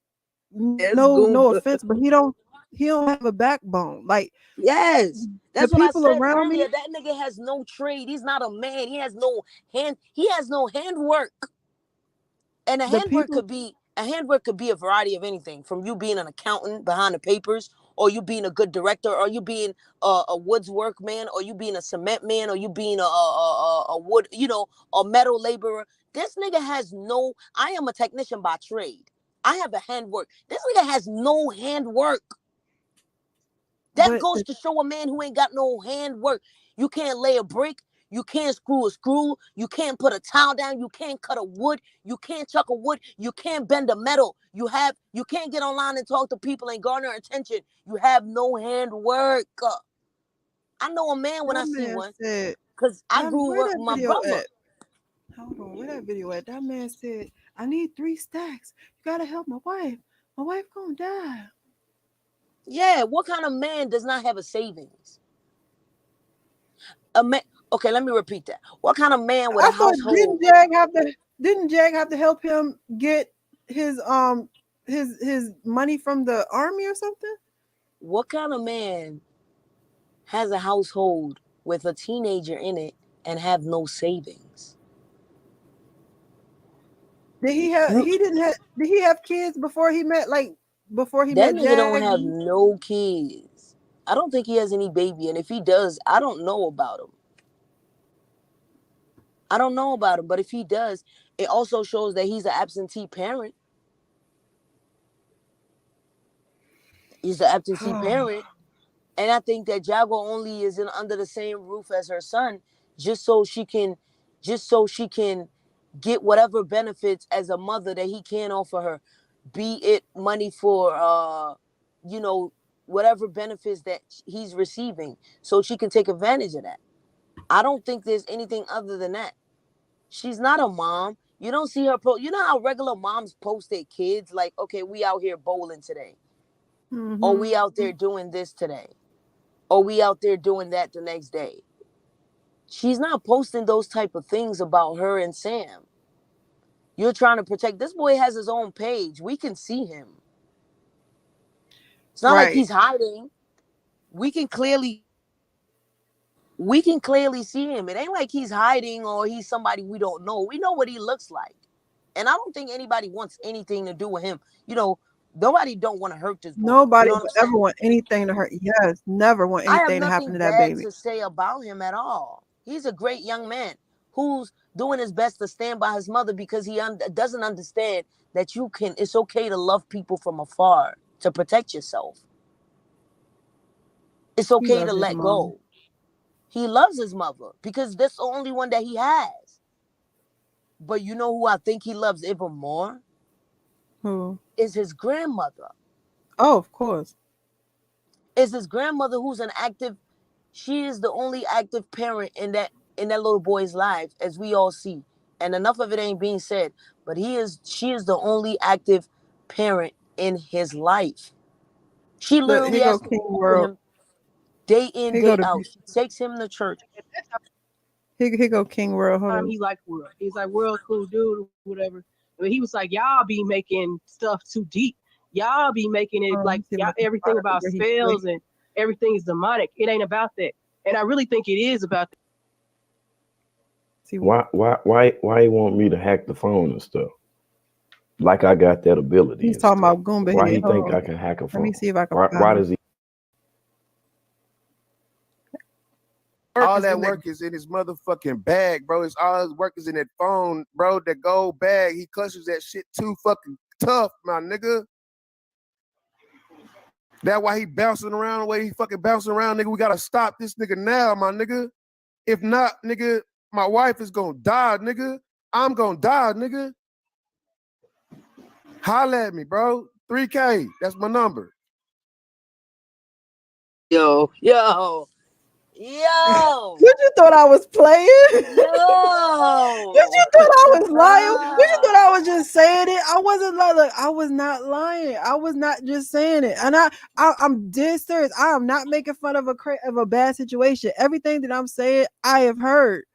It's no Goomba. offense, but he don't have a backbone. Like Yes. the That's what I people said around earlier. me, That nigga has no trade. He's not a man. He has no handwork. And the people a handwork could be a variety of anything, from you being an accountant behind the papers, or you being a good director, or you being a woods work man, or you being a cement man, or you being a wood, a metal laborer. This nigga has no. I am a technician by trade. I have a handwork. This nigga has no handwork. That but goes to show a man who ain't got no handwork. You can't lay a brick. You can't screw a screw. You can't put a tile down. You can't cut a wood. You can't chuck a wood. You can't bend a metal. You can't get online and talk to people and garner attention. You have no handwork. I know a man when I that see man one, said, because I grew where up that with my video brother. at? Hold on, where that video at? That man said, I need 3 stacks. You gotta help my wife. My wife gonna die. Yeah, what kind of man does not have a savings? A man. Okay, let me repeat that. What kind of man with I a thought household? didn't Jag have to help him get his his money from the army or something? What kind of man has a household with a teenager in it and have no savings? Did he have kids before he met That nigga don't Jag? have no kids. I don't think he has any baby, and if he does, I don't know about him. I don't know about him, but if he does, it also shows that he's an absentee parent. He's an absentee parent, and I think that Jaguar only is under the same roof as her son, just so she can, just so she can get whatever benefits as a mother that he can offer her, be it money for, you know, whatever benefits that he's receiving so she can take advantage of that. I don't think there's anything other than that. She's not a mom. You don't see her you know how regular moms post their kids like, okay, we out here bowling today, or we out there doing this today, or we out there doing that the next day. She's not posting those type of things about her and Sam. You're trying to protect. This boy has his own page. We can see him. It's not like he's hiding. We can clearly see him. It ain't like he's hiding or he's somebody we don't know. We know what he looks like. And I don't think anybody wants anything to do with him. You know, nobody don't want to hurt this boy. Nobody You know would ever want anything to hurt. Yes, never want I have anything to happen nothing to that bad baby. to say about him at all. He's a great young man who's doing his best to stand by his mother because he doesn't understand that it's okay to love people from afar, to protect yourself. It's okay to let go. He loves his mother because that's the only one that he has. But you know who I think he loves even more? Who? Is his grandmother. Oh, of course. Is his grandmother who's she is the only active parent in that little boy's life, as we all see. And enough of it ain't being said, but she is the only active parent in his life. She Look, literally here go has to King be with World. him day in, Here go day the out. She takes him to church. here go King World. Hold on. He's like World, cool dude, whatever. I mean, he was like, y'all be making stuff too deep. Y'all be making it like everything about spells and everything is demonic. It ain't about that. And I really think it is about that. Why he want me to hack the phone and stuff? Like I got that ability. He's talking about Goomba. Why he think I can hack a phone? Let me see if I can. Why does he? All that work is in his motherfucking bag, bro. It's all his work is in that phone, bro. That gold bag. He clutches that shit too fucking tough, my nigga. That's why he bouncing around the way he fucking bouncing around, nigga. We gotta stop this nigga now, my nigga. If not, nigga, my wife is gonna die, nigga. I'm gonna die, nigga. Holla at me, bro. 3K. That's my number. Yo. What you thought I was playing? Yo. What you thought I was lying? What you thought I was just saying it? I wasn't lying. Look, I was not lying. I was not just saying it. And I'm dead serious. I am not making fun of a bad situation. Everything that I'm saying, I have heard.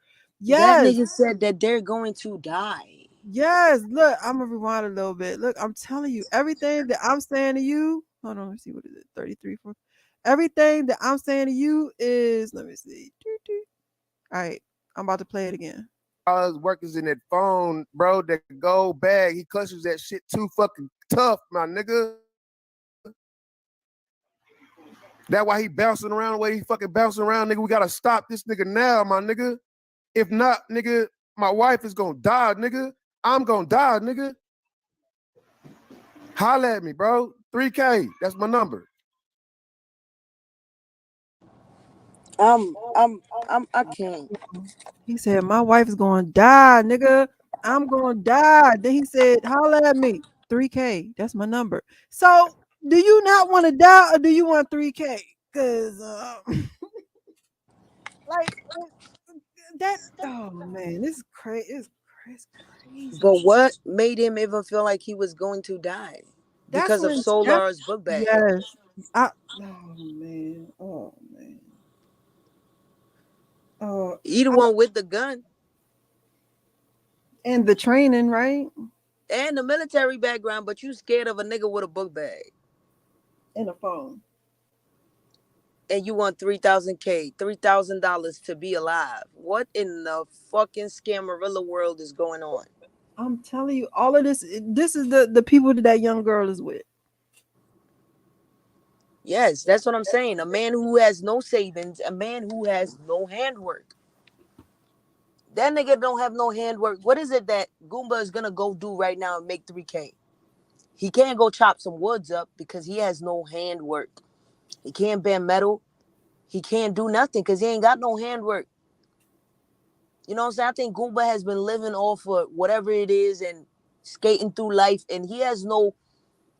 Yes. That nigga said that they're going to die. Yes. Look, I'm gonna rewind a little bit. Look, I'm telling you, everything that I'm saying to you. Hold on, let's see, what is it? 33, 4. Everything that I'm saying to you is, let me see. All right, I'm about to play it again. All his work is in that phone, bro. That gold bag. He clutches that shit too fucking tough, my nigga. That's why he bouncing around the way he fucking bouncing around, nigga. We gotta stop this nigga now, my nigga. If not, nigga, my wife is gonna die, nigga. I'm gonna die, nigga. Holla at me, bro. 3K. That's my number. I can't. He said, my wife is going to die, nigga. I'm going to die. Then he said, holla at me. 3K. That's my number. So, do you not want to die or do you want 3K? Because, like, that, oh, man, this is crazy. It's crazy. But what made him even feel like he was going to die? Because of Solar's book bag. Yes. Oh, man. You the one with the gun. And the training, right? And the military background, but you scared of a nigga with a book bag. And a phone. And you want $3,000 to be alive. What in the fucking Scamarilla world is going on? I'm telling you, all of this is the people that young girl is with. Yes, that's what I'm saying. A man who has no savings, a man who has no handwork. That nigga don't have no handwork. What is it that Goomba is gonna go do right now and make 3K? He can't go chop some woods up because he has no handwork. He can't bend metal. He can't do nothing because he ain't got no handwork. You know what I'm saying? I think Goomba has been living off of whatever it is and skating through life, and he has no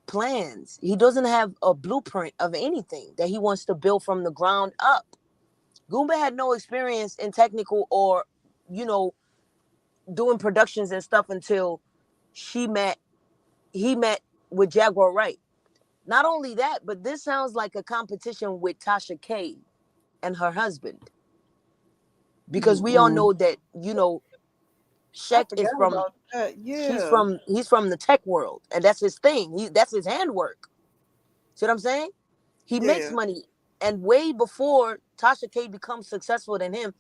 plans. He doesn't have a blueprint of anything that he wants to build from the ground up. Goomba had no experience in technical or, you know, doing productions and stuff until he met with Jaguar Wright. Not only that, but this sounds like a competition with Tasha K and her husband. Because we all know that, you know, I Sheck is forgot from about that. Yeah. he's from the tech world, and that's his thing. That's his handwork. See what I'm saying? He makes Yeah. money. And way before Tasha K becomes successful than him,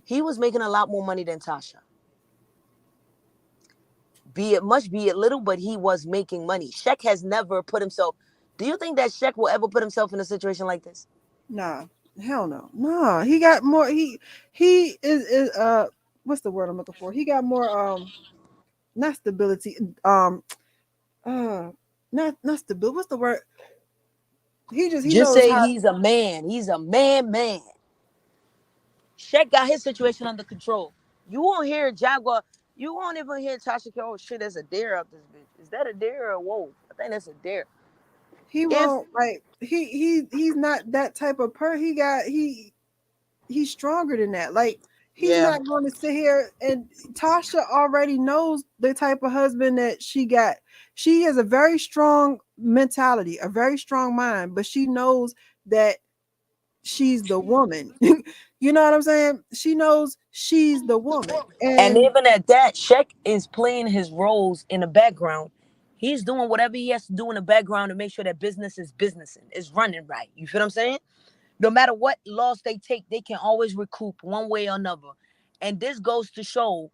he was making a lot more money than Tasha. Be it much, be it little, but he was making money. Sheck has never put himself. Do you think that Sheck will ever put himself in a situation like this? Nah. Hell no. Nah. He got more. He is what's the word I'm looking for? He got more not stability. Not stability. What's the word? He Just knows say how. he's a man. He's a man. Sheck got his situation under control. You won't hear Jaguar. You won't even hear Tasha K. Oh shit, there's a deer out this bitch. Is that a deer or a wolf? I think that's a deer. He If won't like he's not that type of he's stronger than that. Like he's yeah, not going to sit here, and Tasha already knows the type of husband that she got. She has a very strong mentality, a very strong mind, but she knows that she's the woman. You know what I'm saying? She knows she's the woman. and And even at that, Sheck is playing his roles in the background. He's doing whatever he has to do in the background to make sure that business is businessing, is running right. You feel what I'm saying? No matter what loss they take, they can always recoup one way or another. And this goes to show,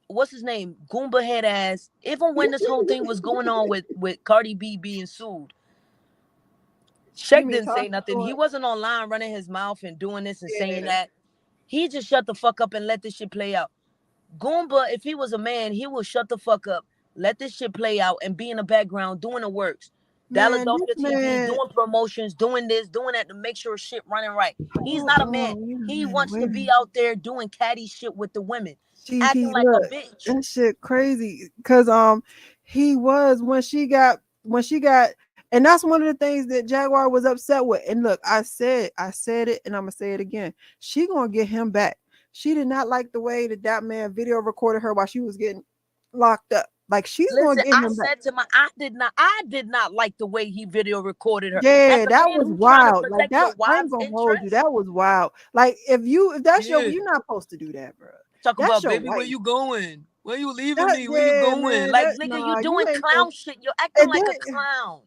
what's his name? Goomba head ass. Even when this whole thing was going on with Cardi B being sued, you Sheck mean didn't say Tasha nothing. doing He wasn't online running his mouth and doing this and saying yeah. that. He just shut the fuck up and let this shit play out. Goomba, if he was a man, he would shut the fuck up, let this shit play out, and be in the background doing the works. Man, this Philadelphia TV, man. doing promotions, doing this, doing that to make sure shit running right. He's not a man. Wait a He minute, wants to wait a be minute. out there doing catty shit with the women, acting He like a look bitch. that shit crazy because he was when she got and that's one of the things that Jaguar was upset with. And look, I said it, and I'm gonna say it again. She gonna get him back. She did not like the way that man video recorded her while she was getting locked up. Like she's gonna Listen, get I him back. said to I did not like the way he video recorded her. As Yeah, a that man was who's trying to wild. Like protect that, your I ain't wife's gonna hold you. interest, That was wild. Like if that's yeah. you're not supposed to do that, bro. Talk That's about, your baby, where wife. you going? Where you leaving That me? Where you yeah, going? man. Like, That nigga, you nah, you doing ain't clown supposed. shit. You're acting And like then a clown.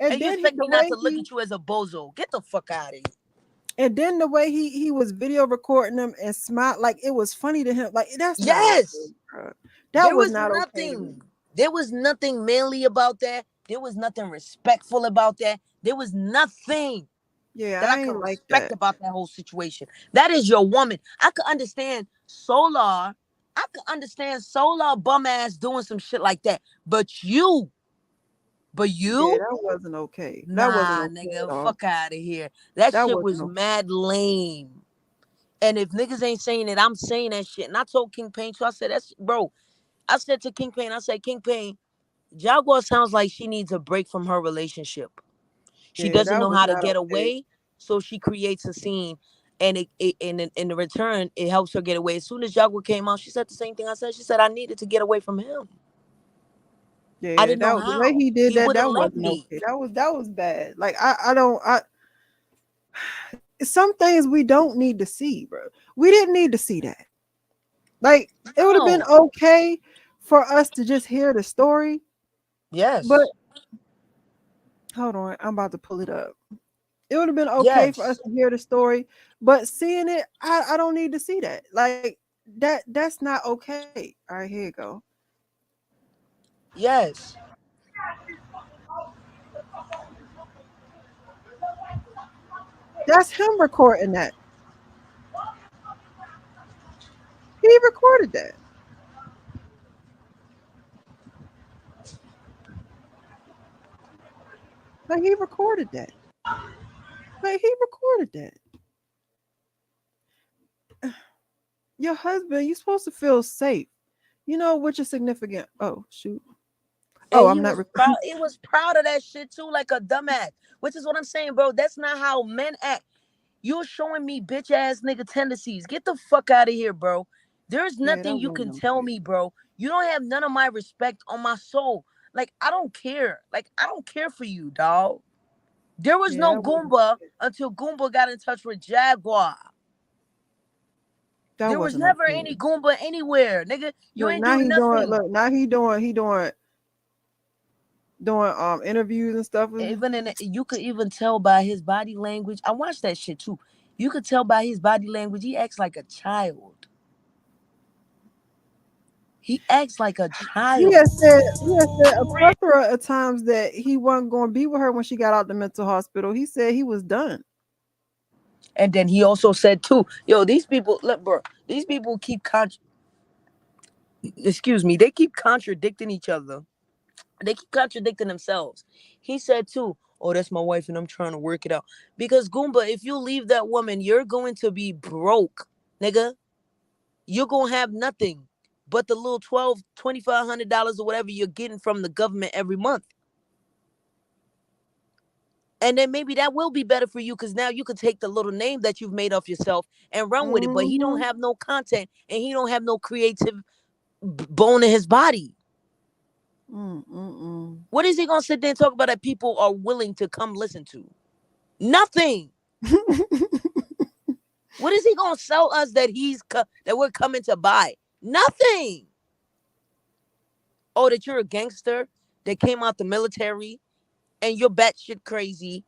and And you then expect me the not way to look he at you as a bozo. Get the fuck out of here. and then the way he was video recording them and smile like it was funny to him. Like that's not okay, Yes. bro. That There was was not okay to me. nothing. There was nothing manly about that. There was nothing respectful about that. There was nothing Yeah, that I I could ain't like respect that. about that whole situation. That is your woman. I could understand Solar. I could understand Solar bum ass doing some shit like that. But you, Yeah, that wasn't okay. That wasn't nah, okay at nigga, all. fuck out of here. That That shit wasn't was okay. mad lame. And if niggas ain't saying it, I'm saying that shit. And I told King Pain, so I said, that's bro. I said to King Pain, I said, King Pain, Jaguar sounds like she needs a break from her relationship. She Yeah, doesn't that know was how to not get okay. away, so she creates a scene, and in the return, it helps her get away. As soon as Jaguar came out, she said the same thing I said. She said I needed to get away from him. I Yeah, didn't know that the way how. he did He that, wouldn't that let wasn't me. okay. That was bad. Like I don't some things we don't need to see, bro. We didn't need to see that. Like it would have been No. okay for us to just hear the story, but Yes. hold on, I'm about to pull it up. It would have been okay for us Yes. to hear the story, but seeing it, I don't need to see that. Like that's not okay. All right, here you go. Yes. That's him recording that. He recorded that. Like he recorded that. Like he recorded that. Your husband, you're supposed to feel safe. You know, with your significant. Oh shoot. Oh, he I'm not. was proud. He was proud of that shit too, like a dumbass. Which is what I'm saying, bro. That's not how men act. You're showing me bitch ass nigga tendencies. Get the fuck out of here, bro. There's Yeah, nothing that you wasn't can no tell shit. me, bro. You don't have none of my respect on my soul. Like, I don't care. Like, I don't care for you, dog. There was Yeah, no that wasn't. Goomba until Goomba got in touch with Jaguar. That There was wasn't no never any shit. Goomba anywhere, nigga. You Look, ain't now do he doing. nothing. Look, now he doing interviews and stuff. Even in you could even tell by his body language. I watched that shit too. You could tell by his body language. He acts like a child. He acts like a He child. has said a plethora of times that he wasn't going to be with her when she got out the mental hospital. He said he was done. And then he also said too, yo, these people, look, bro, these people keep excuse me, they keep contradicting each other. They keep contradicting themselves. He said too, oh, that's my wife and I'm trying to work it out. Because Goomba, if you leave that woman, you're going to be broke, nigga. You're going to have nothing but the little $2,500 or whatever you're getting from the government every month. And then maybe that will be better for you because now you can take the little name that you've made of yourself and run with it. But he don't have no content and he don't have no creative bone in his body. What is he gonna sit there and talk about that people are willing to come listen to? Nothing. What is he gonna sell us that that we're coming to buy? Nothing. Oh, that you're a gangster that came out the military and you're batshit crazy.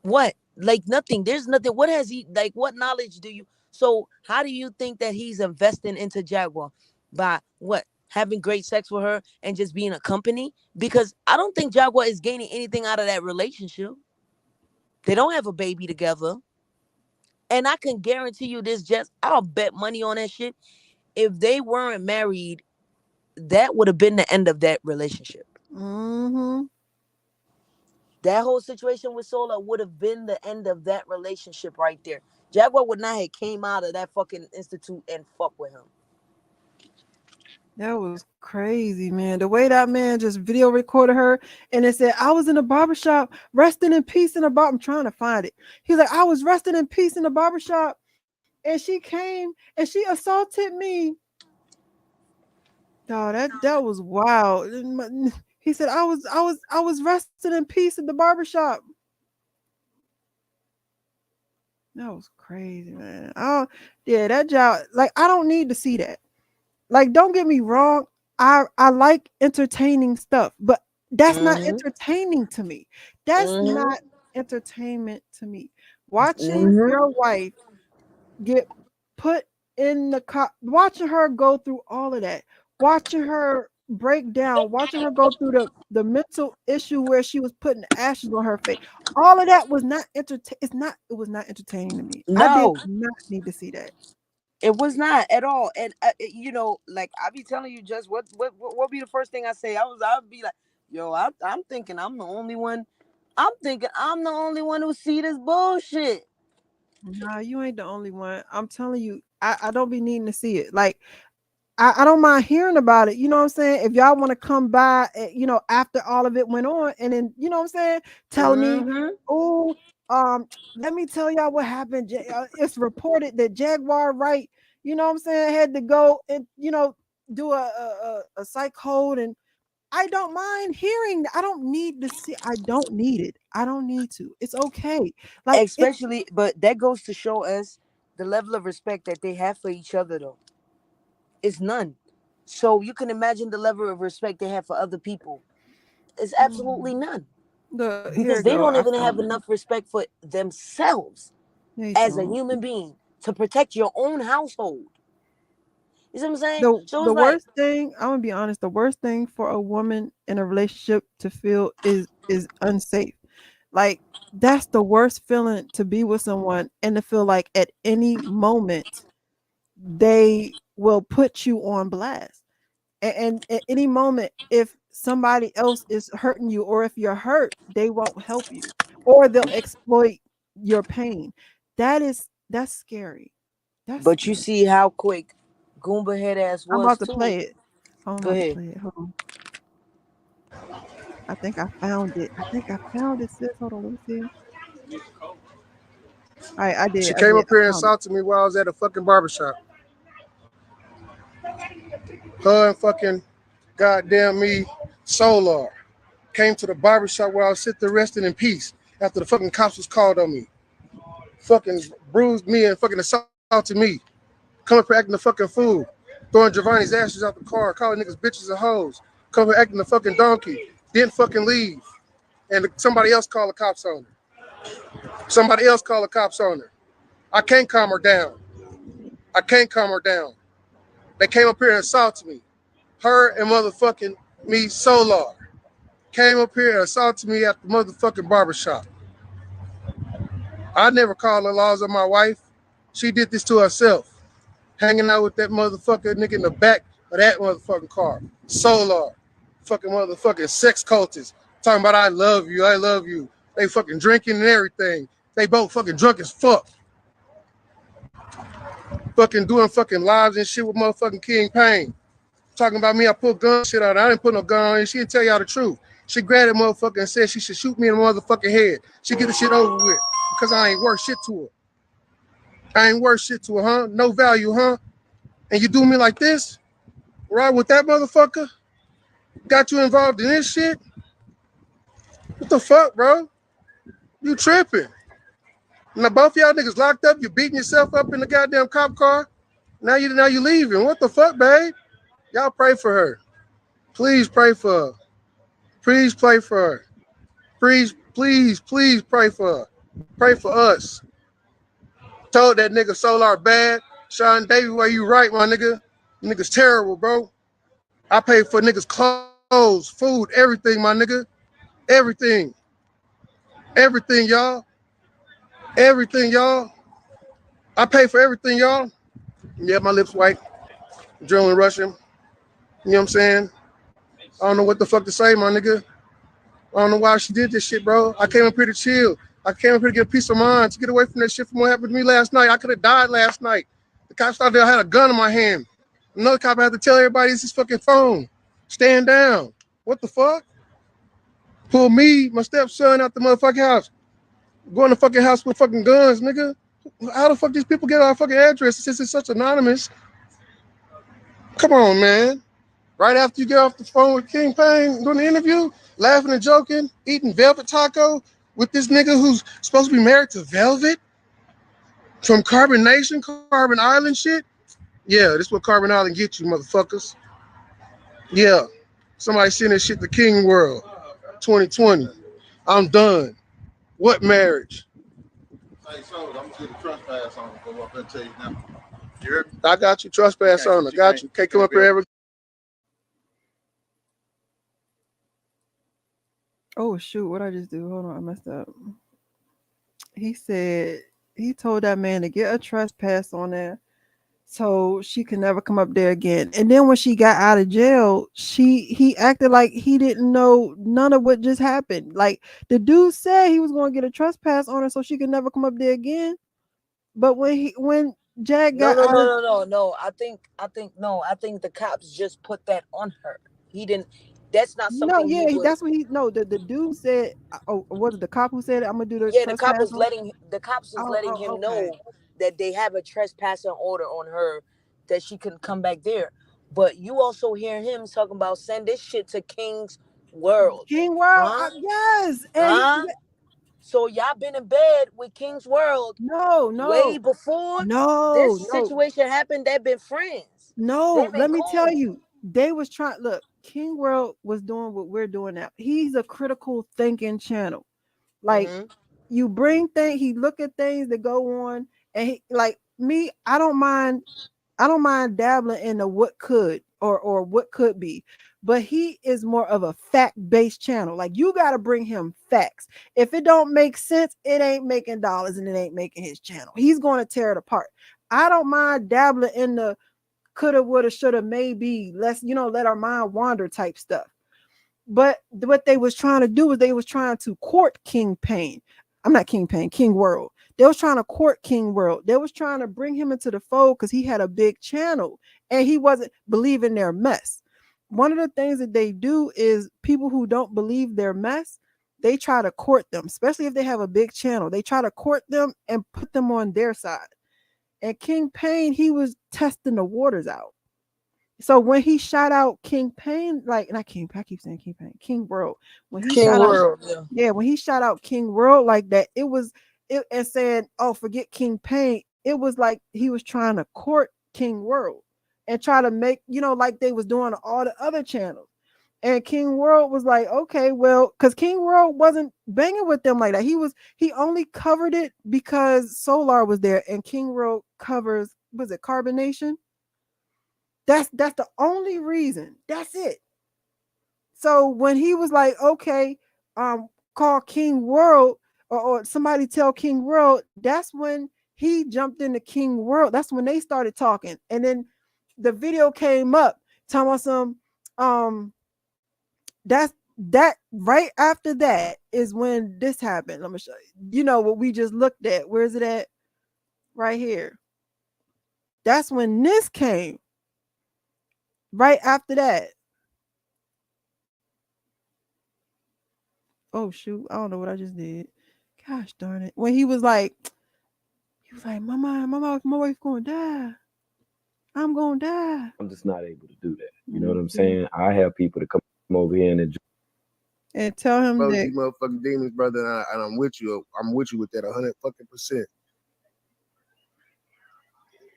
What? Like nothing. There's nothing. What has he like? What knowledge do you? So how do you think that he's investing into Jaguar by what? Having great sex with her and just being a company? Because I don't think Jaguar is gaining anything out of that relationship. They don't have a baby together. And I can guarantee you this, Jess, I'll bet money on that shit. If they weren't married, that would have been the end of that relationship. That whole situation with Sola would have been the end of that relationship right there. Jaguar would not have came out of that fucking institute and fuck with him. That was crazy, man. The way that man just video recorded her and it said, I was in a barbershop resting in peace in a bar. I'm trying to find it. He's like, I was resting in peace in the barbershop and she came and she assaulted me. Oh, that was wild. He said, I was resting in peace in the barbershop. That was crazy, man. Oh, yeah, that job. Like, I don't need to see that. Like, don't get me wrong. I like entertaining stuff, but that's not entertaining to me. That's not entertainment to me. Watching your wife get put in the watching her go through all of that, watching her break down, watching her go through the mental issue where she was putting ashes on her face. All of that was not it was not entertaining to me. I did No, not need to see that. it was not at all. And you know, like I be telling you, just what be the first thing I say? I'll be like, yo, I'm thinking I'm the only one. I'm thinking I'm the only one who see this bullshit. Nah, you ain't the only one. I'm telling you, I don't be needing to see it. Like, I don't mind hearing about it. You know what I'm saying? If y'all want to come by, you know, after all of it went on, and then, you know what I'm saying, telling me, oh, let me tell y'all what happened. It's reported that Jaguar Wright, you know what I'm saying, had to go and, you know, do a psych hold, and I don't mind hearing. I don't need to see. I don't need it. I don't need to. It's okay. Like, Especially, but that goes to show us the level of respect that they have for each other, though. It's none. So you can imagine the level of respect they have for other people. It's absolutely none. Here Because it they go. don't I even have found it. enough respect for themselves They as a don't. human being to protect your own household. You see what I'm saying? The So the it's like, worst thing, I'm gonna be honest, the worst thing for a woman in a relationship to feel is unsafe. Like, that's the worst feeling, to be with someone and to feel like at any moment they will put you on blast. And at any moment, if somebody else is hurting you or if you're hurt, they won't help you or they'll exploit your pain. That's scary. That's but you scary. see how quick Goomba head ass I'm was about to too. play it. I'm Go about to ahead. play it. Hold on. I think I found it. Sis. Hold on, let me see. All right, I did. She I came did. up here I and found it. assaulted me while I was at a fucking barbershop. Her and fucking goddamn me, Solar, came to the barbershop where I was sitting there resting in peace after the fucking cops was called on me. Fucking bruised me and fucking assaulted me. Come up here acting the fucking fool. Throwing Giovanni's ashes out the car, calling niggas bitches and hoes. Come up here acting the fucking donkey. Didn't fucking leave. And somebody else called the cops on her. Somebody else called the cops on her. I can't calm her down. I can't calm her down. They came up here and assaulted me. Her and motherfucking me, Solar, came up here and assaulted me at the motherfucking barbershop. I never called the laws of my wife. She did this to herself. Hanging out with that motherfucker nigga in the back of that motherfucking car. Solar. Fucking motherfucking sex cultists. Talking about I love you, I love you. They fucking drinking and everything. They both fucking drunk as fuck. Fucking doing fucking lives and shit with motherfucking King Payne. Talking about me, I put gun shit out. I didn't put no gun on her. She didn't tell y'all the truth. She grabbed that motherfucker and said she should shoot me in the motherfucking head. She get the shit over with because I ain't worth shit to her. I ain't worth shit to her, huh? No value, huh? And you do me like this? Right with that motherfucker? Got you involved in this shit? What the fuck, bro? You tripping. Now both y'all niggas locked up, you beating yourself up in the goddamn cop car. Now you leaving. What the fuck, babe? Y'all pray for her. Please pray for her. Please pray for her. Please pray for her. Pray for us. Told that nigga Solar bad. Sean Davey, where you right, my nigga? Niggas terrible, bro. I pay for niggas clothes, food, everything, my nigga. Everything. Everything, y'all. Everything, y'all. I pay for everything, y'all. Yeah, my lips white. Adrenaline rushing. You know what I'm saying? I don't know what the fuck to say, my nigga. I don't know why she did this shit, bro. I came up here to chill. I came up here to get a peace of mind, to get away from that shit from what happened to me last night. I could have died last night. The cops thought I had a gun in my hand. Another cop had to tell everybody it's his fucking phone. Stand down. What the fuck? Pull me, my stepson, out the motherfucking house. Go in the fucking house with fucking guns, nigga. How the fuck these people get our fucking address since it's such anonymous? Come on, man. Right after you get off the phone with King Payne doing the interview, laughing and joking, eating Velvet Taco with this nigga who's supposed to be married to Velvet from Carbon Nation, Carbon Island shit. Yeah, this is what Carbon Island get you, motherfuckers. Yeah. Somebody send this shit to King World 2020. I'm done. What marriage? Hey, so I'm gonna get a trespass on it. Go up and tell you now. You heard me? I got you. Trespass on. I got you. Can't come up here ever. Oh shoot, what I just do? Hold on, I messed up. He said he told that man to get a trespass on there so she could never come up there again. And then when she got out of jail, he acted like he didn't know none of what just happened. Like the dude said he was going to get a trespass on her so she could never come up there again. But when Jag got out of No. I think the cops just put that on her. He didn't. That's not something. That's what the dude said. Oh, was it the cop who said it? I'm gonna do the the cop was letting him know okay. that they have a trespassing order on her, that she couldn't come back there. But you also hear him talking about send this shit to King's World. King World, yes. And so y'all been in bed with King's World? No. Way before this situation happened, they've been friends. No, let me tell you, they was trying. Look, King World was doing what we're doing now. He's a critical thinking channel. Like you bring things, he look at things that go on, and he, like me, I don't mind dabbling in the what could or what could be, but he is more of a fact-based channel. Like you got to bring him facts. If it don't make sense, it ain't making dollars and it ain't making his channel. He's going to tear it apart. I don't mind dabbling in the coulda, woulda, shoulda, maybe, let's let our mind wander type stuff. But what they was trying to do is they was trying to court King Payne. I'm not King Payne, King World. They was trying to court King World. They was trying to bring him into the fold because he had a big channel and he wasn't believing their mess. one of the things that they do is people who don't believe their mess, they try to court them, especially if they have a big channel. They try to court them and put them on their side. And King Pain, he was testing the waters out. So when he shot out King Pain, like not King, I keep saying King Pain, King World. When he King shot World, out, yeah, when he shot out King World like that, it was it and saying, "Oh, forget King Pain." It was like he was trying to court King World and try to make like they was doing on all the other channels. And King World was like, okay, well, because King World wasn't banging with them like that. He only covered it because Solar was there, and King World covers, was it Carbonation? That's the only reason. That's it. So when he was like, okay, call King World or somebody tell King World, that's when he jumped into King World. That's when they started talking. And then the video came up telling us that right after that is when this happened. Let me show you. You know what we just looked at. Where is it at? Right here. That's when this came. Right after that. Oh shoot, I don't know what I just did. Gosh darn it. When he was like, my wife gonna die. I'm gonna die. I'm just not able to do that. You know what I'm saying? I have people to come over here and tell him bro, that these motherfucking demons, brother, and I'm with you. I'm with you with that 100%.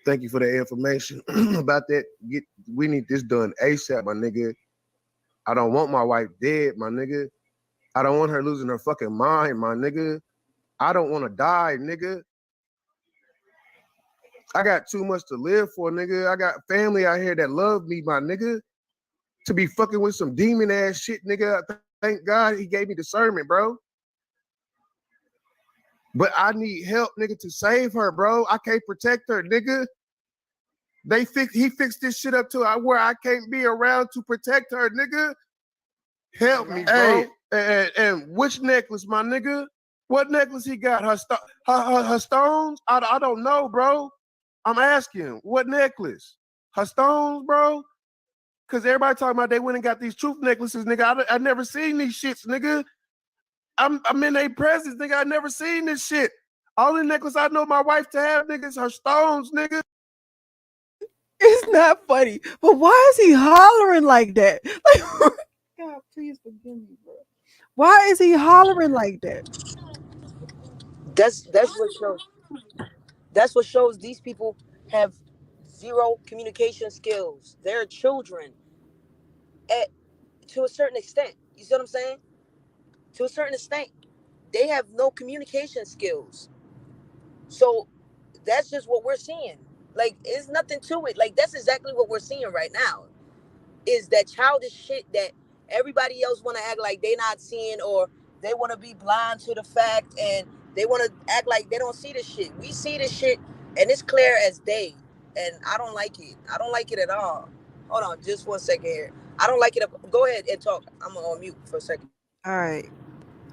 Thank you for the information about that. We need this done ASAP, my nigga. I don't want my wife dead, my nigga. I don't want her losing her fucking mind, my nigga. I don't want to die, nigga. I got too much to live for, nigga. I got family out here that love me, my nigga. To be fucking with some demon ass shit, nigga. Thank God he gave me discernment, bro. But I need help, nigga, to save her, bro. I can't protect her, nigga. He fixed this shit up to where I can't be around to protect her, nigga. Help me, bro. Hey, and which necklace, my nigga? What necklace he got? Her stones? I don't know, bro. I'm asking, what necklace? Her stones, bro? Because everybody talking about they went and got these truth necklaces, nigga. I never seen these shits, nigga. I'm in their presence, nigga. I never seen this shit. Only necklace I know my wife to have, nigga, is her stones, nigga. It's not funny. But why is he hollering like that? Like, God, please forgive me, bro. Why is he hollering like that? That's what shows. That's what shows these people have zero communication skills. They're children at to a certain extent. You see what I'm saying? To a certain extent, they have no communication skills. So that's just what we're seeing. Like, it's nothing to it. Like, that's exactly what we're seeing right now. Is that childish shit that everybody else want to act like they not seeing, or they want to be blind to the fact, and they want to act like they don't see this shit. We see this shit, and it's clear as day. And I don't like it. I don't like it at all. Hold on, just 1 second here. I don't like it. Go ahead and talk. I'm on mute for a second. All right.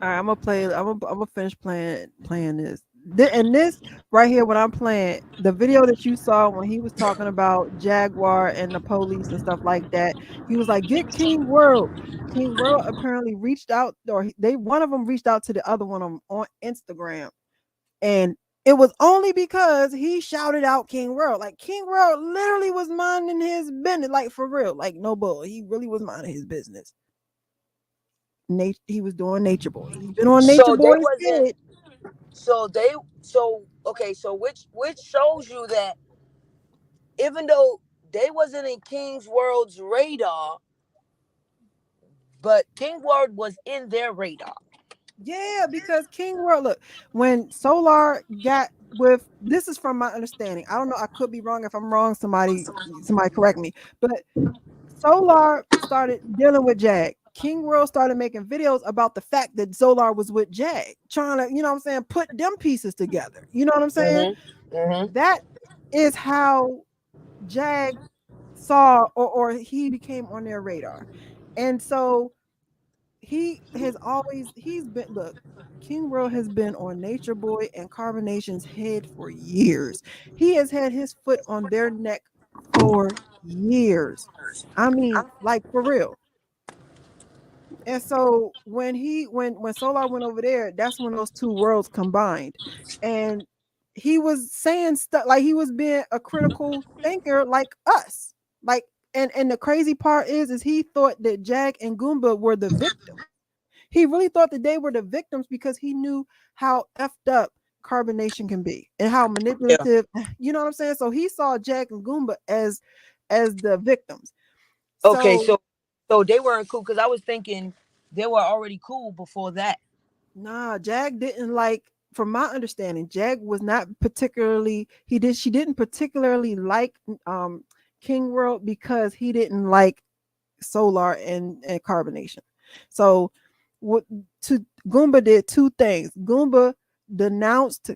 I'm gonna play. I'm gonna finish playing this. And this right here, what I'm playing, the video that you saw when he was talking about Jaguar and the police and stuff like that. He was like, "Get King World." King World apparently reached out, or one of them reached out to the other one on Instagram, and it was only because he shouted out King World. Like King World literally was minding his business, like for real, like no bull. He really was minding his business. He was doing Nature Boy. He's been on Nature So they Boy's wasn't. head. So okay. So which shows you that even though they wasn't in King's World's radar, but King World was in their radar. Yeah, because King World, look, when Solar got with, this is from my understanding. I don't know. I could be wrong. If I'm wrong, somebody correct me. But Solar started dealing with Jag. King World started making videos about the fact that Solar was with Jag, trying to, you know what I'm saying, put them pieces together. You know what I'm saying? That is how Jag saw or he became on their radar. And so he's been, look, King World has been on Nature Boy and Carbonation's head for years. He has had his foot on their neck for years. I mean, like for real. And so when Solar went over there, that's when those two worlds combined. And he was saying stuff like he was being a critical thinker like us. Like and the crazy part is he thought that Jag and Goomba were the victims. He really thought that they were the victims because he knew how effed up carbonation can be and how Yeah. manipulative, you know what I'm saying? So he saw Jag and Goomba as the victims. Okay, So so they weren't cool because I was thinking they were already cool before that. nah, Jag didn't like, from my understanding, Jag was not particularly she didn't particularly like King World because he didn't like Solar and carbonation. So what to Goomba did two things. Goomba denounced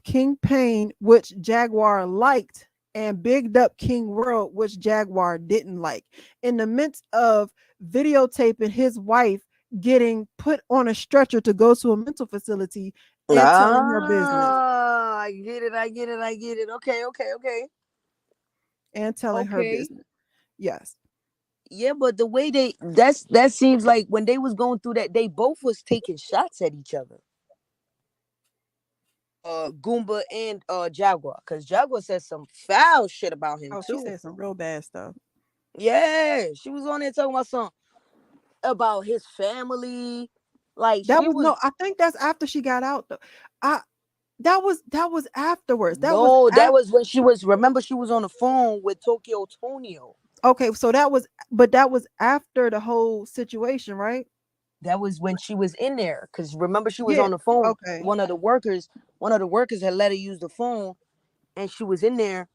King Pain, which Jaguar liked, and bigged up King World, which Jaguar didn't like. In the midst of videotaping his wife getting put on a stretcher to go to a mental facility and telling her business. I get it. I get it. I get it. Okay. Okay. Okay. And telling her Okay. business. Yes. Yeah, but the way that seems like when they was going through that, they both was taking shots at each other. Goomba and Jaguar, because Jaguar said some foul shit about him Oh, too. she said some real bad stuff. Yeah, she was on there talking about something about his family. Like That she was was no, I think that's after she got out though. I that was afterwards. That was no, that after, was when she was. Remember, she was on the phone with Tokyo Tonio. okay, so that was after the whole situation, right? That was when she was in there. Cause remember, she was Yeah. on the phone. Okay. One of the workers had let her use the phone, and she was in there.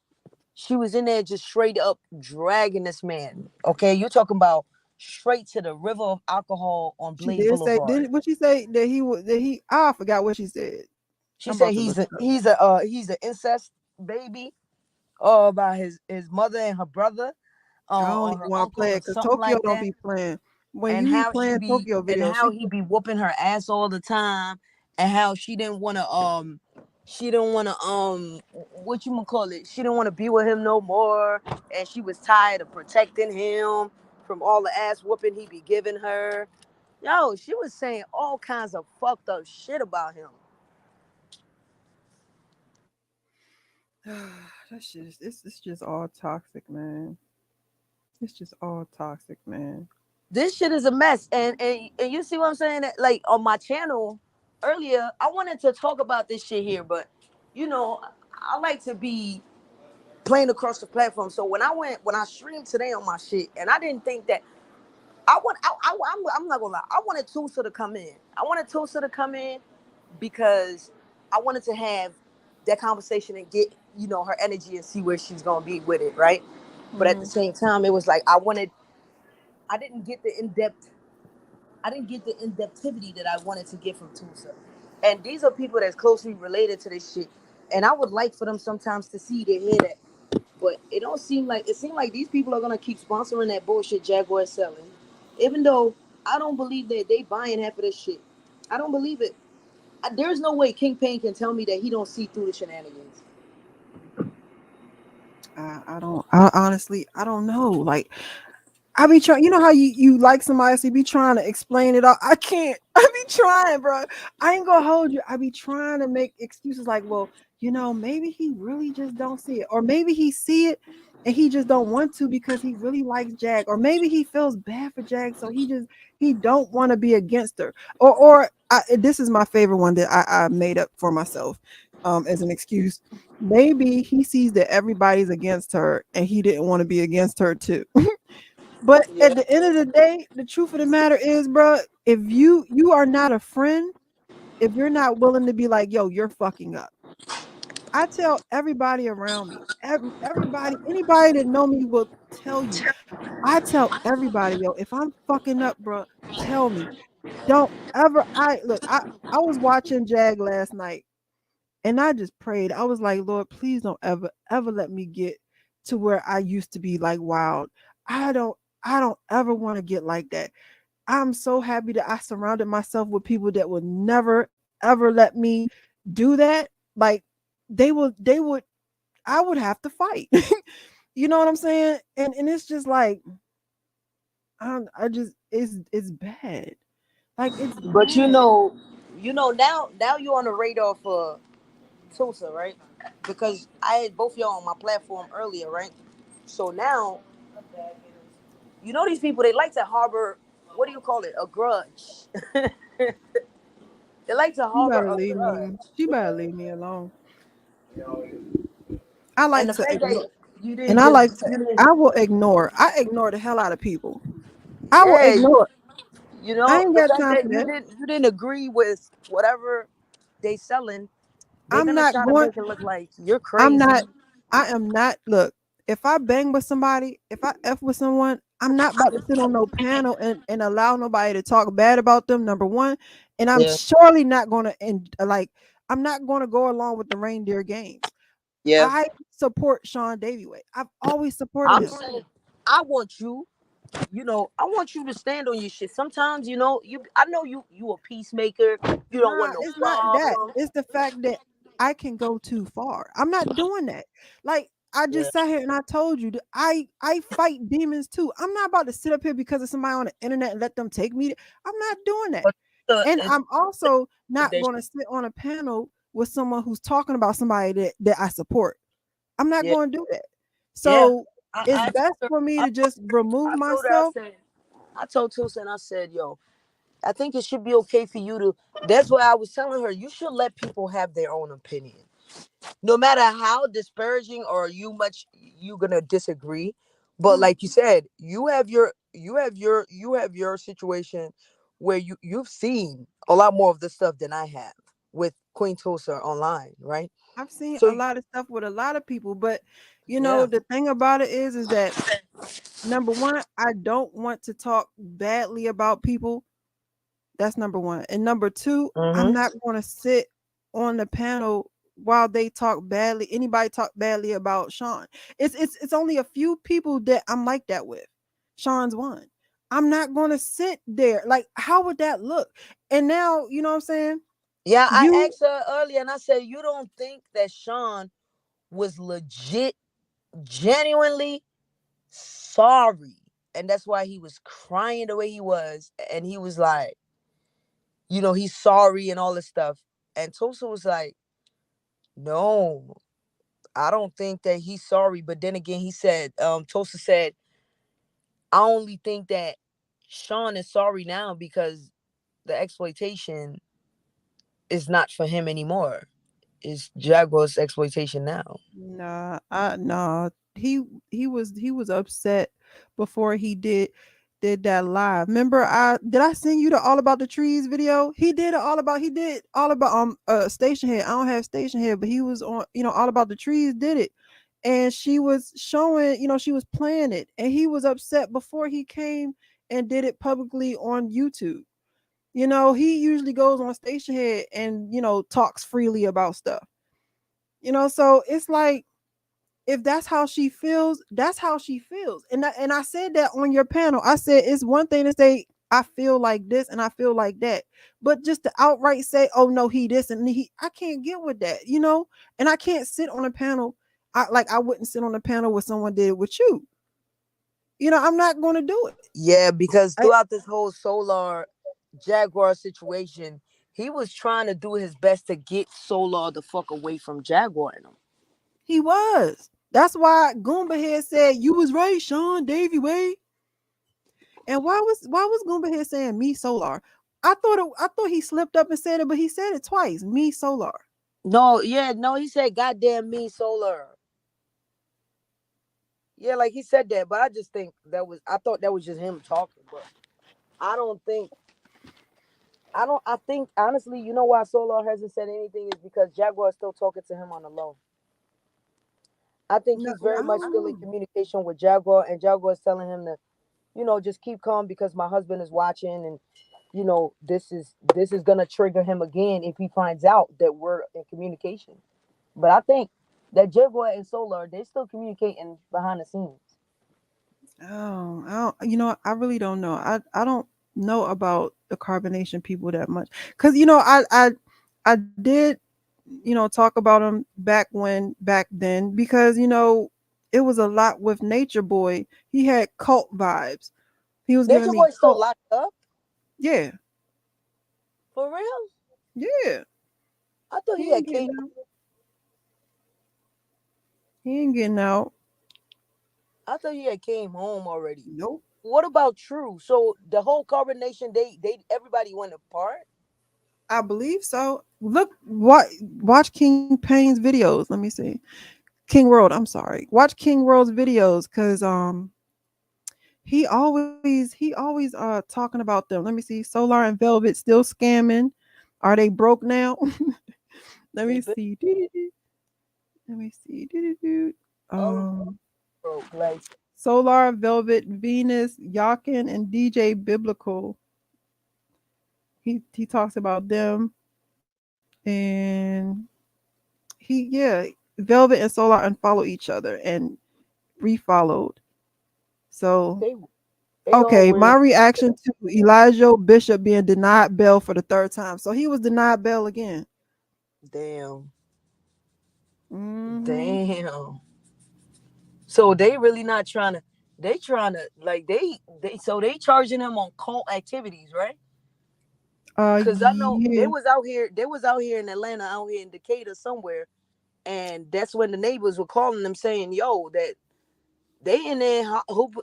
She was in there just straight up dragging this man. Okay, you're talking about straight to the river of alcohol on She Blade did say, Boulevard. didn't what she say that he was that he I forgot what she said. She I'm said about to look it up. he's an incest baby, by his mother and her brother, I don't or even her want to uncle play or it because something Tokyo like don't that. be playing. When you be playing Tokyo And videos, how he be whooping her ass all the time, and how she didn't want to what you gonna call it, she didn't want to be with him no more, and she was tired of protecting him from all the ass whooping he be giving her. Yo, she was saying all kinds of fucked up shit about him. that shit is it's just all toxic, man. It's just all toxic, man. This shit is a mess, and you see what I'm saying? Like on my channel earlier, I wanted to talk about this shit here, but you know, I like to be playing across the platform. So when I streamed today on my shit, and I didn't think that I'm not gonna lie, I wanted Tulsa to come in. I wanted Tulsa to come in because I wanted to have that conversation and get, her energy and see where she's gonna be with it, right? But at the Mm-hmm. same time, it was like I didn't get the in-depthivity that I wanted to get from Tulsa. And these are people that's closely related to this shit. And I would like for them sometimes to see, to hear that. But it seems like these people are gonna keep sponsoring that bullshit Jaguar is selling. Even though I don't believe that they buying half of this shit. I don't believe it. There's no way King Payne can tell me that he don't see through the shenanigans. I honestly I don't know. Like I be trying, you know how you like somebody, so you be trying to explain it all. I can't. I be trying, bro. I ain't gonna hold you. I be trying to make excuses like, well, maybe he really just don't see it, or maybe he see it and he just don't want to because he really likes Jag, or maybe he feels bad for Jag, so he don't want to be against her, this is my favorite one that I made up for myself, as an excuse. Maybe he sees that everybody's against her and he didn't want to be against her too. But Yeah. at the end of the day, the truth of the matter is, bro, if you are not a friend, if you're not willing to be like, yo, you're fucking up. I tell everybody around me, everybody, anybody that know me will tell you. I tell everybody, yo, if I'm fucking up, bro, tell me. Don't ever. I was watching Jag last night, and I just prayed. I was like, Lord, please don't ever let me get to where I used to be like wild. I don't I don't ever want to get like that. I'm so happy that I surrounded myself with people that would never ever let me do that. Like they would I would have to fight. You know what I'm saying? And it's just like I just it's bad. Like it's But bad. now you're on the radar for Tulsa, right? Because I had both y'all on my platform earlier, right? So now, these people, they like to harbor, what do you call it? A grudge. They like to You harbor better a leave grudge. me. She better leave me alone. I And like the to fact ignore that you and didn't I just, like to I will ignore. I ignore the hell out of people. I will yeah, ignore. I ain't the got fact time that for that. you didn't agree with whatever they selling, they're I'm gonna not try to going make it look like you're I'm crazy. not I am not look, if I bang with somebody, if I F with someone, I'm not about to sit on no panel and allow nobody to talk bad about them, number one. And I'm Yeah, surely not gonna I'm not gonna go along with the reindeer games. yeah. I support Sean Davyway. I've always supported I'm him. saying, I want you, I want you to stand on your shit. Sometimes, I know you a peacemaker. You don't Nah, want no it's not that. problem. It's the fact that I can go too far. I'm not doing that. Like I Yeah. just sat here and I told you that I fight demons too. I'm not about to sit up here because of somebody on the internet and let them take me. I'm not doing that. But And it's I'm also not that going to sit on a panel with someone who's talking about somebody that I support. I'm not yeah, going to do that. yeah. So it's I told best her, for me to just remove I myself. said, I told Tusa, I said, yo, I think it should be okay for you to. That's why I was telling her you should let people have their own opinion, no matter how disparaging or you gonna disagree. But Mm, like you said, you have your situation where you've seen a lot more of the stuff than I have with Queen Tulsa online, right? I've seen So a lot of stuff with a lot of people, but yeah. the thing about it is that number one, I don't want to talk badly about people. That's number one. And number two, I'm Mm-hmm. not going to sit on the panel while they talk badly. Anybody talk badly about Sean. It's only a few people that I'm like that with. Sean's one. I'm not going to sit there. Like, how would that look? And now, you know what I'm saying? Yeah, I You asked her earlier and I said, you don't think that Sean was legit, genuinely sorry? And that's why he was crying the way he was. And he was like, he's sorry and all this stuff. And Tulsa was like, no, I don't think that he's sorry. But then again, he said, Tulsa said, I only think that Sean is sorry now because the exploitation is not for him anymore. It's Jaguar's exploitation now. nah. He was upset before he did that live. Remember, I send you the all about the trees video? He did all about station head. I don't have station head, but he was on, all about the trees did it. And she was showing, she was playing it, and he was upset before he came and did it publicly on YouTube. He usually goes on station head and talks freely about stuff. So it's like, if that's how she feels, that's how she feels. And I said that on your panel. I said it's one thing to say I feel like this and I feel like that, but just to outright say, "Oh no, he this and he," I can't get with that. And I can't sit on a panel. I wouldn't sit on a panel with someone did it with you. I'm not going to do it. Yeah, because I, throughout this whole Solar Jaguar situation, he was trying to do his best to get Solar the fuck away from Jaguar and him. he was. That's why Goomba here said you was right, Sean Davy Way. And why was Goomba here saying me Solar? I thought he slipped up and said it, but he said it twice. Me Solar. No, yeah, no, he said, "Goddamn me, Solar." Yeah, like he said that, but I just think I thought that was just him talking, but I don't think, I think honestly, you know why Solar hasn't said anything is because Jaguar is still talking to him on the low. I think No, he's very I much don't still in know. communication with Jaguar, and Jaguar is telling him to, just keep calm because my husband is watching, and this is gonna trigger him again if he finds out that we're in communication. But I think that Jaguar and Solar, they're still communicating behind the scenes. Oh, I really don't know. I don't know about the carbonation people that much. Cause I did, talk about them back then because it was a lot with Nature Boy. He had cult vibes. He was giving Nature me Boy still cult. locked up? Yeah, For real? yeah. I thought he He ain't had getting came. out. He ain't getting out. I thought he had came home already. Nope. What about True? So the whole coronation, they everybody went apart. I believe so. Look, watch King Payne's videos. Let me see. King World. I'm sorry. Watch King World's videos because he always talking about them. Let me see. Solar and Velvet still scamming. Are they broke now? Let They me been see. Let me see. all Um, broke. Like Solar, Velvet, Venus, Yakin, and DJ Biblical. He talks about them, and Velvet and Solar unfollow each other and refollowed. So they they all okay, weird. my reaction to Elijah Bishop being denied bail for the third time. So he was denied bail again. Damn. Hmm. Damn. So they really not trying to. They trying to like they charging him on cult activities, right? Cause I know Yeah. they was out here. They was out here in Atlanta, out here in Decatur somewhere, and that's when the neighbors were calling them saying, "Yo, that they in there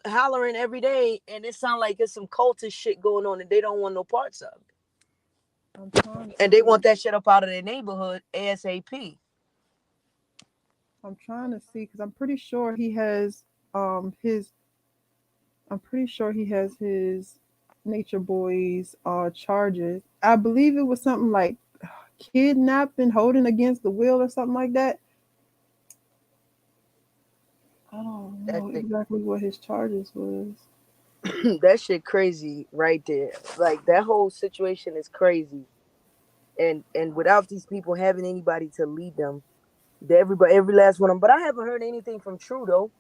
hollering every day, and it sound like there's some cultist shit going on, and they don't want no parts of it, I'm trying to and they see. want that shit up out of their neighborhood ASAP." I'm trying to see because I'm pretty sure he has his. I'm pretty sure he has his Nature Boys charges. I believe it was something like kidnapping, holding against the will, or something like that. I don't That know shit, exactly what his charges was. that shit crazy right there. Like that whole situation is crazy, and without these people having anybody to lead them, every last one of them. But I haven't heard anything from True though.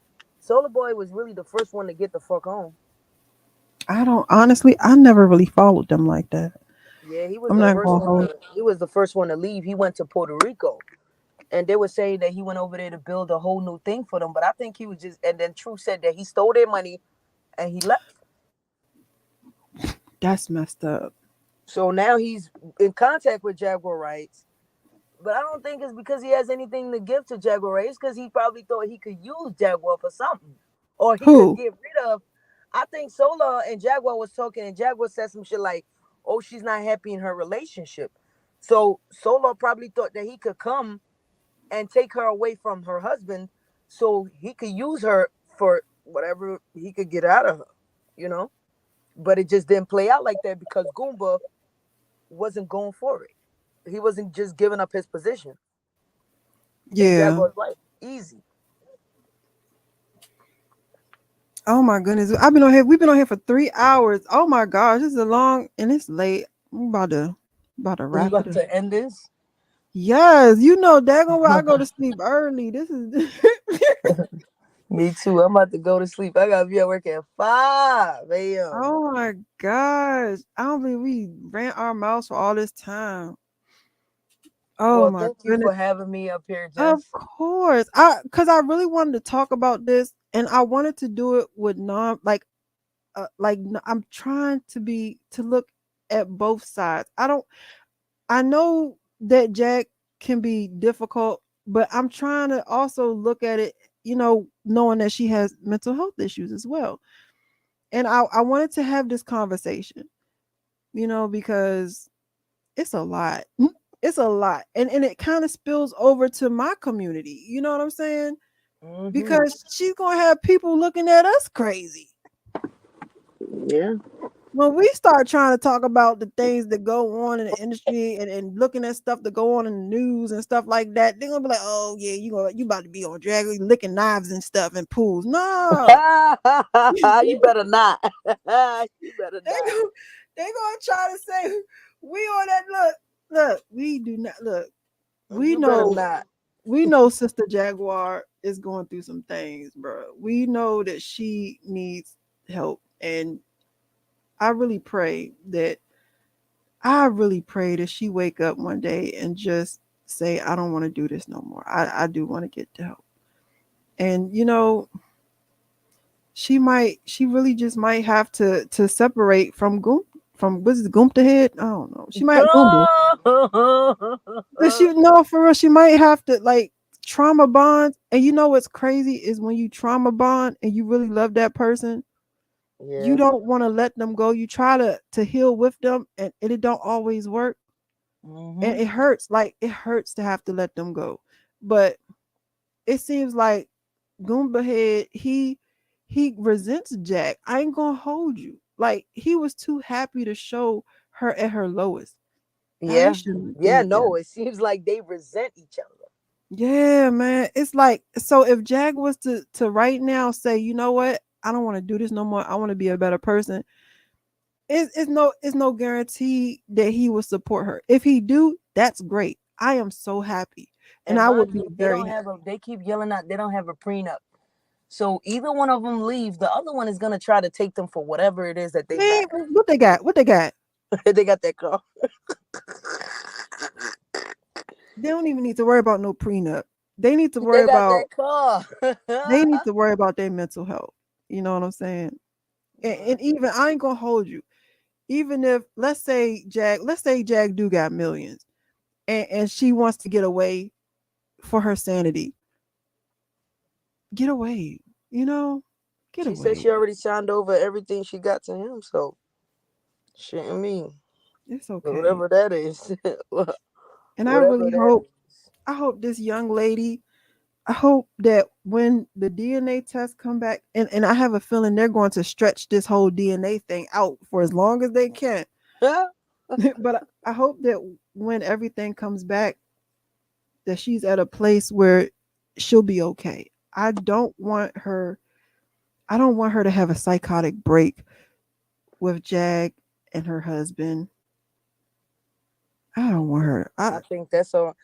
Solar Boy was really the first one to get the fuck home. I don't honestly. I never really followed them like that. Yeah, he was I'm the not first gonna one. hold. He was the first one to leave. He went to Puerto Rico, and they were saying that he went over there to build a whole new thing for them. But I think he was just. And then True said that he stole their money and he left. That's messed up. So now he's in contact with Jaguar rights. But I don't think it's because he has anything to give to Jaguar. It's because he probably thought he could use Jaguar for something, or he could Who? get rid of. I think Sola and Jaguar was talking, and Jaguar said some shit like, "Oh, she's not happy in her relationship." So Sola probably thought that he could come and take her away from her husband, so he could use her for whatever he could get out of her, you know. But it just didn't play out like that because Goomba wasn't going for it. He wasn't just giving up his position. And Yeah. Jaguar's like, easy. Oh my goodness. I've been on here. We've been on here for 3 hours. Oh my gosh, this is a long and it's late. I'm about to We wrap it about up. to end this. Yes, you know daggone well I go to sleep early. This is Me too. I'm about to go to sleep. I gotta be at work at 5 a.m. oh my gosh. I don't believe we ran our mouths for all this time. Oh Well, my thank you goodness. for having me up here, Of Jess. course. I really wanted to talk about this and I wanted to do it with I'm trying to look at both sides. I know that Jack can be difficult, but I'm trying to also look at it, knowing that she has mental health issues as well. And I wanted to have this conversation, because it's a lot. It's a lot. And it kind of spills over to my community. You know what I'm saying? Mm-hmm. Because she's gonna have people looking at us crazy. Yeah. When we start trying to talk about the things that go on in the industry and looking at stuff that go on in the news and stuff like that, they're gonna be like, "Oh yeah, you about to be on drag, licking knives and stuff and pools." No, You better not. You better they not. gonna, they gonna try to say we on that look. We do not look. We You better know not. we know Sister Jaguar is going through some things, bro. We know that she needs help, and I really pray that she wake up one day and just say, I don't want to do this no more. I do want to get the help. And she really just might have to separate from what's it, Goomba head? I don't know. She might Goomba. But for real, she might have to like trauma bond. And you know what's crazy is when you trauma bond and you really love that person, you don't want to let them go. You try to heal with them, and it don't always work. And it hurts. Like it hurts to have to let them go. But it seems like Goomba head, he resents Jack. I ain't gonna hold you. Like he was too happy to show her at her lowest. I Yeah. shouldn't Yeah, did that. no, it seems like they resent each other. Yeah, man. It's like, so if Jag was to right now say, you know what, I don't want to do this no more. I want to be a better person. It's no guarantee that he will support her. If he do, that's great. I am so happy, and And I would mind be you, very happy. they keep yelling out they don't have a prenup. So either one of them leave, the other one is gonna try to take them for whatever it is that they Man, got. what they got? What they got? They got that car. They don't even need to worry about no prenup. They need to They worry got about that car. they need to worry about their mental health. You know what I'm saying? And even I ain't gonna hold you. Even if let's say Jag do got millions, and she wants to get away for her sanity. Get away. You know? Get She said away. she already signed over everything she got to him, so shit me. It's okay. Whatever that is. And Whatever that is. I hope this young lady, I hope that when the DNA tests come back, and I have a feeling they're going to stretch this whole DNA thing out for as long as they can. But I hope that when everything comes back, that she's at a place where she'll be okay. I don't want her to have a psychotic break with Jag and her husband. I don't want her. I think that's all.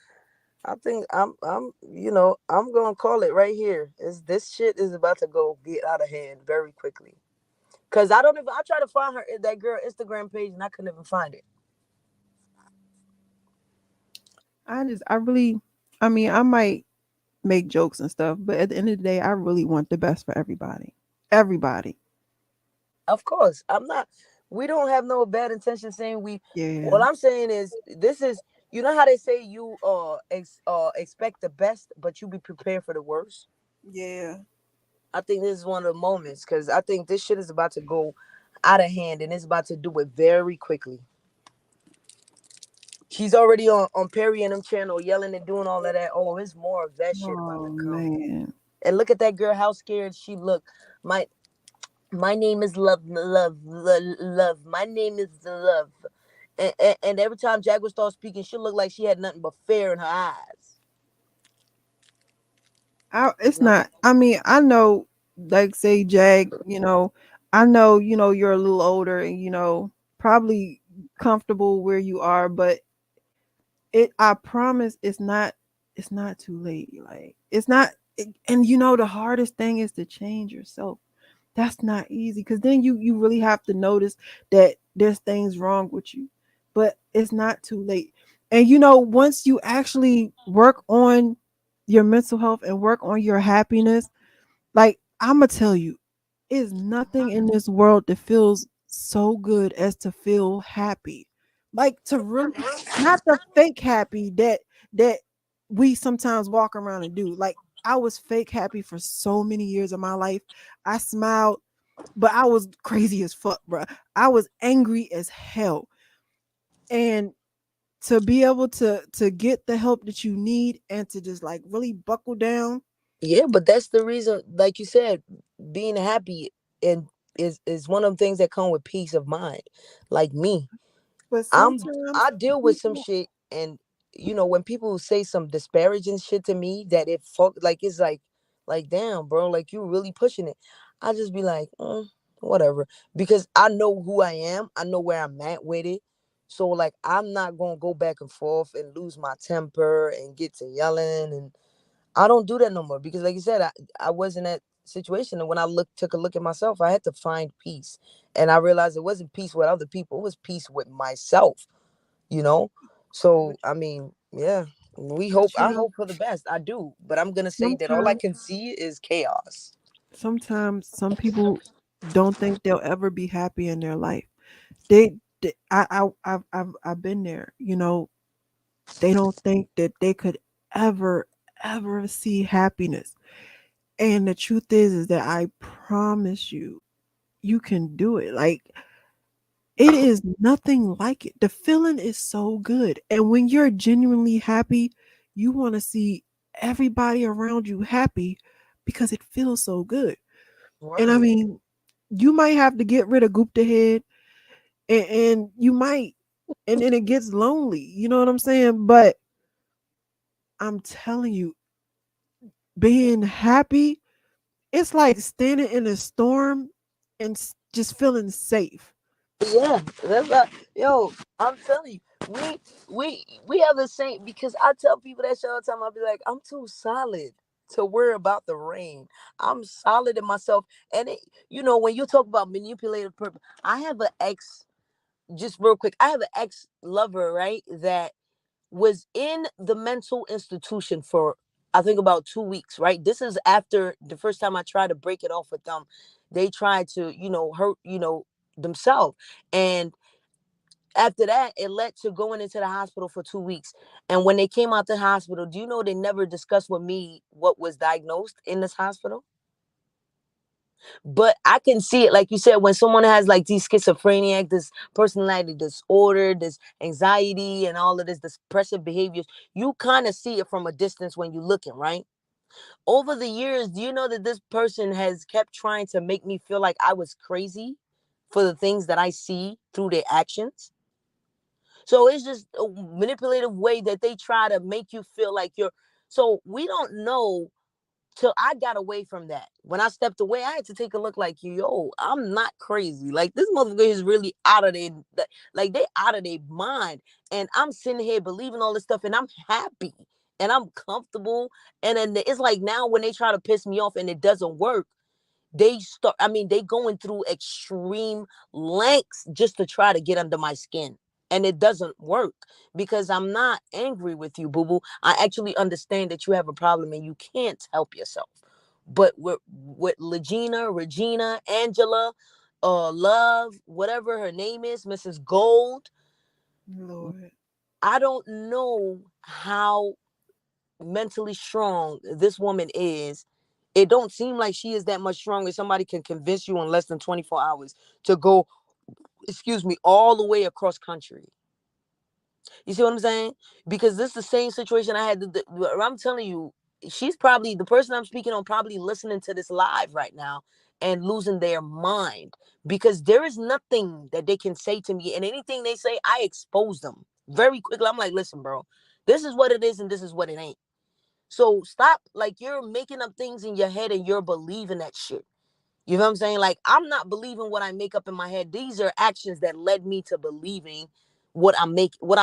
I think I'm gonna call it right here. Is this shit is about to go get out of hand very quickly. Cause I don't even I try to find her that girl Instagram page and I couldn't even find it. I mean, I might make jokes and stuff, but at the end of the day, I really want the best for everybody. Everybody. Of course. I'm not we don't have no bad intention saying we Yeah. what I'm saying is this is you know how they say you expect the best, but you be prepared for the worst? Yeah. I think this is one of the moments because I think this shit is about to go out of hand and it's about to do it very quickly. She's already on Perry and them channel yelling and doing all of that. Oh, it's more of that shit about Oh to come. man. And look at that girl, how scared she looked. My my name is Love. My name is Love. And every time Jaguar starts speaking, she looked like she had nothing but fear in her eyes. It's No. not. I mean, I know, like, say, Jag, I know, you're a little older and, probably comfortable where you are, but I promise it's not too late. Like, it's not, and the hardest thing is to change yourself. That's not easy because then you really have to notice that there's things wrong with you, but it's not too late. And once you actually work on your mental health and work on your happiness, like I'm gonna tell you, is nothing in this world that feels so good as to feel happy, like to really, not the fake happy that we sometimes walk around and do. Like I was fake happy for so many years of my life. I smiled, but I was crazy as fuck, bro. I was angry as hell. And to be able to get the help that you need and to just like really buckle down. Yeah, but that's the reason, like you said, being happy and is one of the things that come with peace of mind. Like me, But sometimes I deal with some people, shit, and when people say some disparaging shit to me, that like it's like damn, bro, like you really pushing it. I just be like, whatever, because I know who I am. I know where I'm at with it. So like, I'm not gonna go back and forth and lose my temper and get to yelling, and I don't do that no more because, like you said, I was in that situation, and when I took a look at myself, I had to find peace, and I realized it wasn't peace with other people; it was peace with myself. You know, so but I mean, yeah. I hope for the best. I do. But I'm gonna say that all I sometimes can see is chaos. sometimes some people don't think they'll ever be happy in their life. I've been there. You know, they don't think that they could ever ever see happiness. And the truth is that I promise you, you can do it. Like it is nothing like it. The feeling is so good. And when you're genuinely happy, you want to see everybody around you happy because it feels so good. And I Right. mean, you might have to get rid of Goop the Head and you might, and then it gets lonely. You know what I'm saying? But I'm telling you, being happy, it's like standing in a storm and just feeling safe. Yeah, that's not, yo. I'm telling you, we have the same because I tell people that shit all the time. I'll be like, I'm too solid to worry about the rain. I'm solid in myself, and when you talk about manipulative purpose, I have an ex. Just real quick, I have an ex lover, right? That was in the mental institution for I think about 2 weeks, right? This is after the first time I tried to break it off with them. They tried to, hurt, themselves. And after that, it led to going into the hospital for 2 weeks. And when they came out the hospital, do you know they never discussed with me what was diagnosed in this hospital? But I can see it, like you said, when someone has like these schizophrenia, this personality disorder, this anxiety, and all of this depressive behaviors, you kind of see it from a distance when you're looking, right? Over the years, do you know that this person has kept trying to make me feel like I was crazy for the things that I see through their actions? So it's just a manipulative way that they try to make you feel like you're. So we don't know till I got away from that. When I stepped away, I had to take a look like, yo, I'm not crazy. Like this motherfucker is really out of their, like they out of their mind. And I'm sitting here believing all this stuff and I'm happy and I'm comfortable. And then it's like now when they try to piss me off and it doesn't work, they going through extreme lengths just to try to get under my skin. And it doesn't work because I'm not angry with you, boo boo. I actually understand that you have a problem and you can't help yourself. But with Regina, Angela, Love, whatever her name is, Mrs. Gold, Lord. I don't know how mentally strong this woman is. It don't seem like she is that much stronger. Somebody can convince you in less than 24 hours to go, excuse me, all the way across country. You see what I'm saying? Because this is the same situation I had. I'm telling you, she's probably the person I'm speaking on, probably listening to this live right now and losing their mind because there is nothing that they can say to me. And anything they say, I expose them very quickly. I'm like, listen, bro, this is what it is and this is what it ain't. So stop, like you're making up things in your head and you're believing that shit. You know what I'm saying? Like I'm not believing what I make up in my head. These are actions that led me to believing what I'm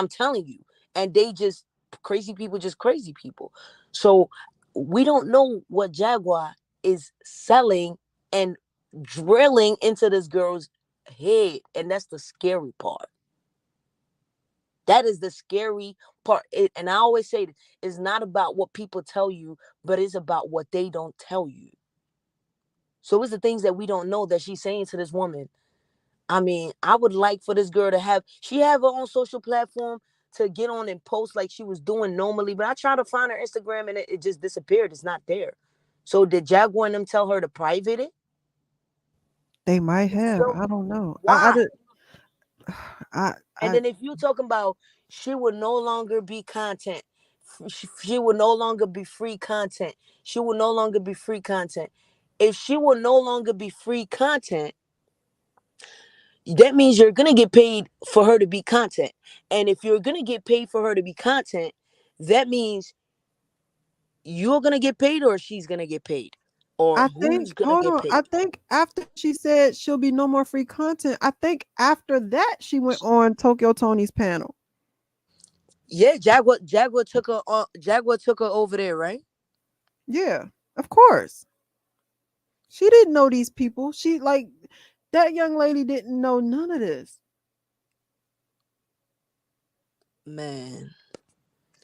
telling you. And they just crazy people, just crazy people. So we don't know what Jaguar is selling and drilling into this girl's head. And that's the scary part. That is the scary part. And I always say it's not about what people tell you, but it's about what they don't tell you. So it's the things that we don't know that she's saying to this woman. I mean, I would like for this girl to she have her own social platform to get on and post like she was doing normally. But I tried to find her Instagram and it just disappeared. It's not there. So did Jaguar and them tell her to private it? They might have. So I don't know. I why? did. I And I then if you talking about she would no longer be content, she will no longer be free content. She will no longer be free content. If she will no longer be free content, that means you're gonna get paid for her to be content. And if you're gonna get paid for her to be content, that means you're gonna get paid or she's gonna get paid. Or I who's think gonna hold get on. I paid? think after she said she'll be no more free content, I think after that she went on Tokyo Tony's panel. Yeah, Jaguar took her over there, right? Yeah, of course. She didn't know these people. She like that young lady didn't know none of this. Man.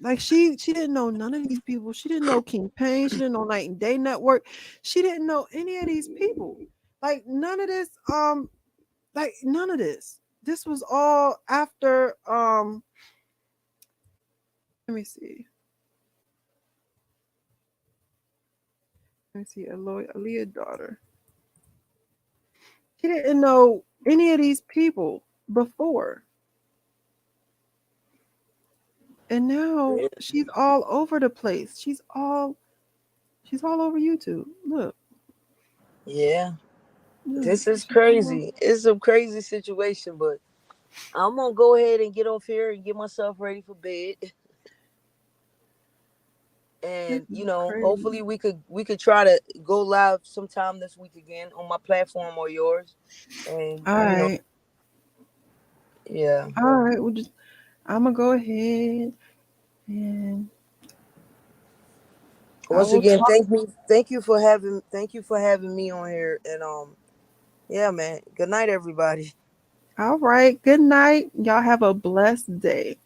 Like she didn't know none of these people. She didn't know King Payne. She didn't know Night and Day Network. She didn't know any of these people. Like none of this. Like none of this. This was all after. Let me see. Aaliyah daughter. She didn't know any of these people before. And now she's all over the place. She's all over YouTube. Look. Yeah. This is crazy. It's a crazy situation, but I'm gonna go ahead and get off here and get myself ready for bed. And hopefully we could try to go live sometime this week again on my platform or yours. And All right. Yeah. All right. I'm gonna go ahead and once again, thank you for having me on here. And yeah, man. Good night, everybody. All right. Good night. Y'all have a blessed day.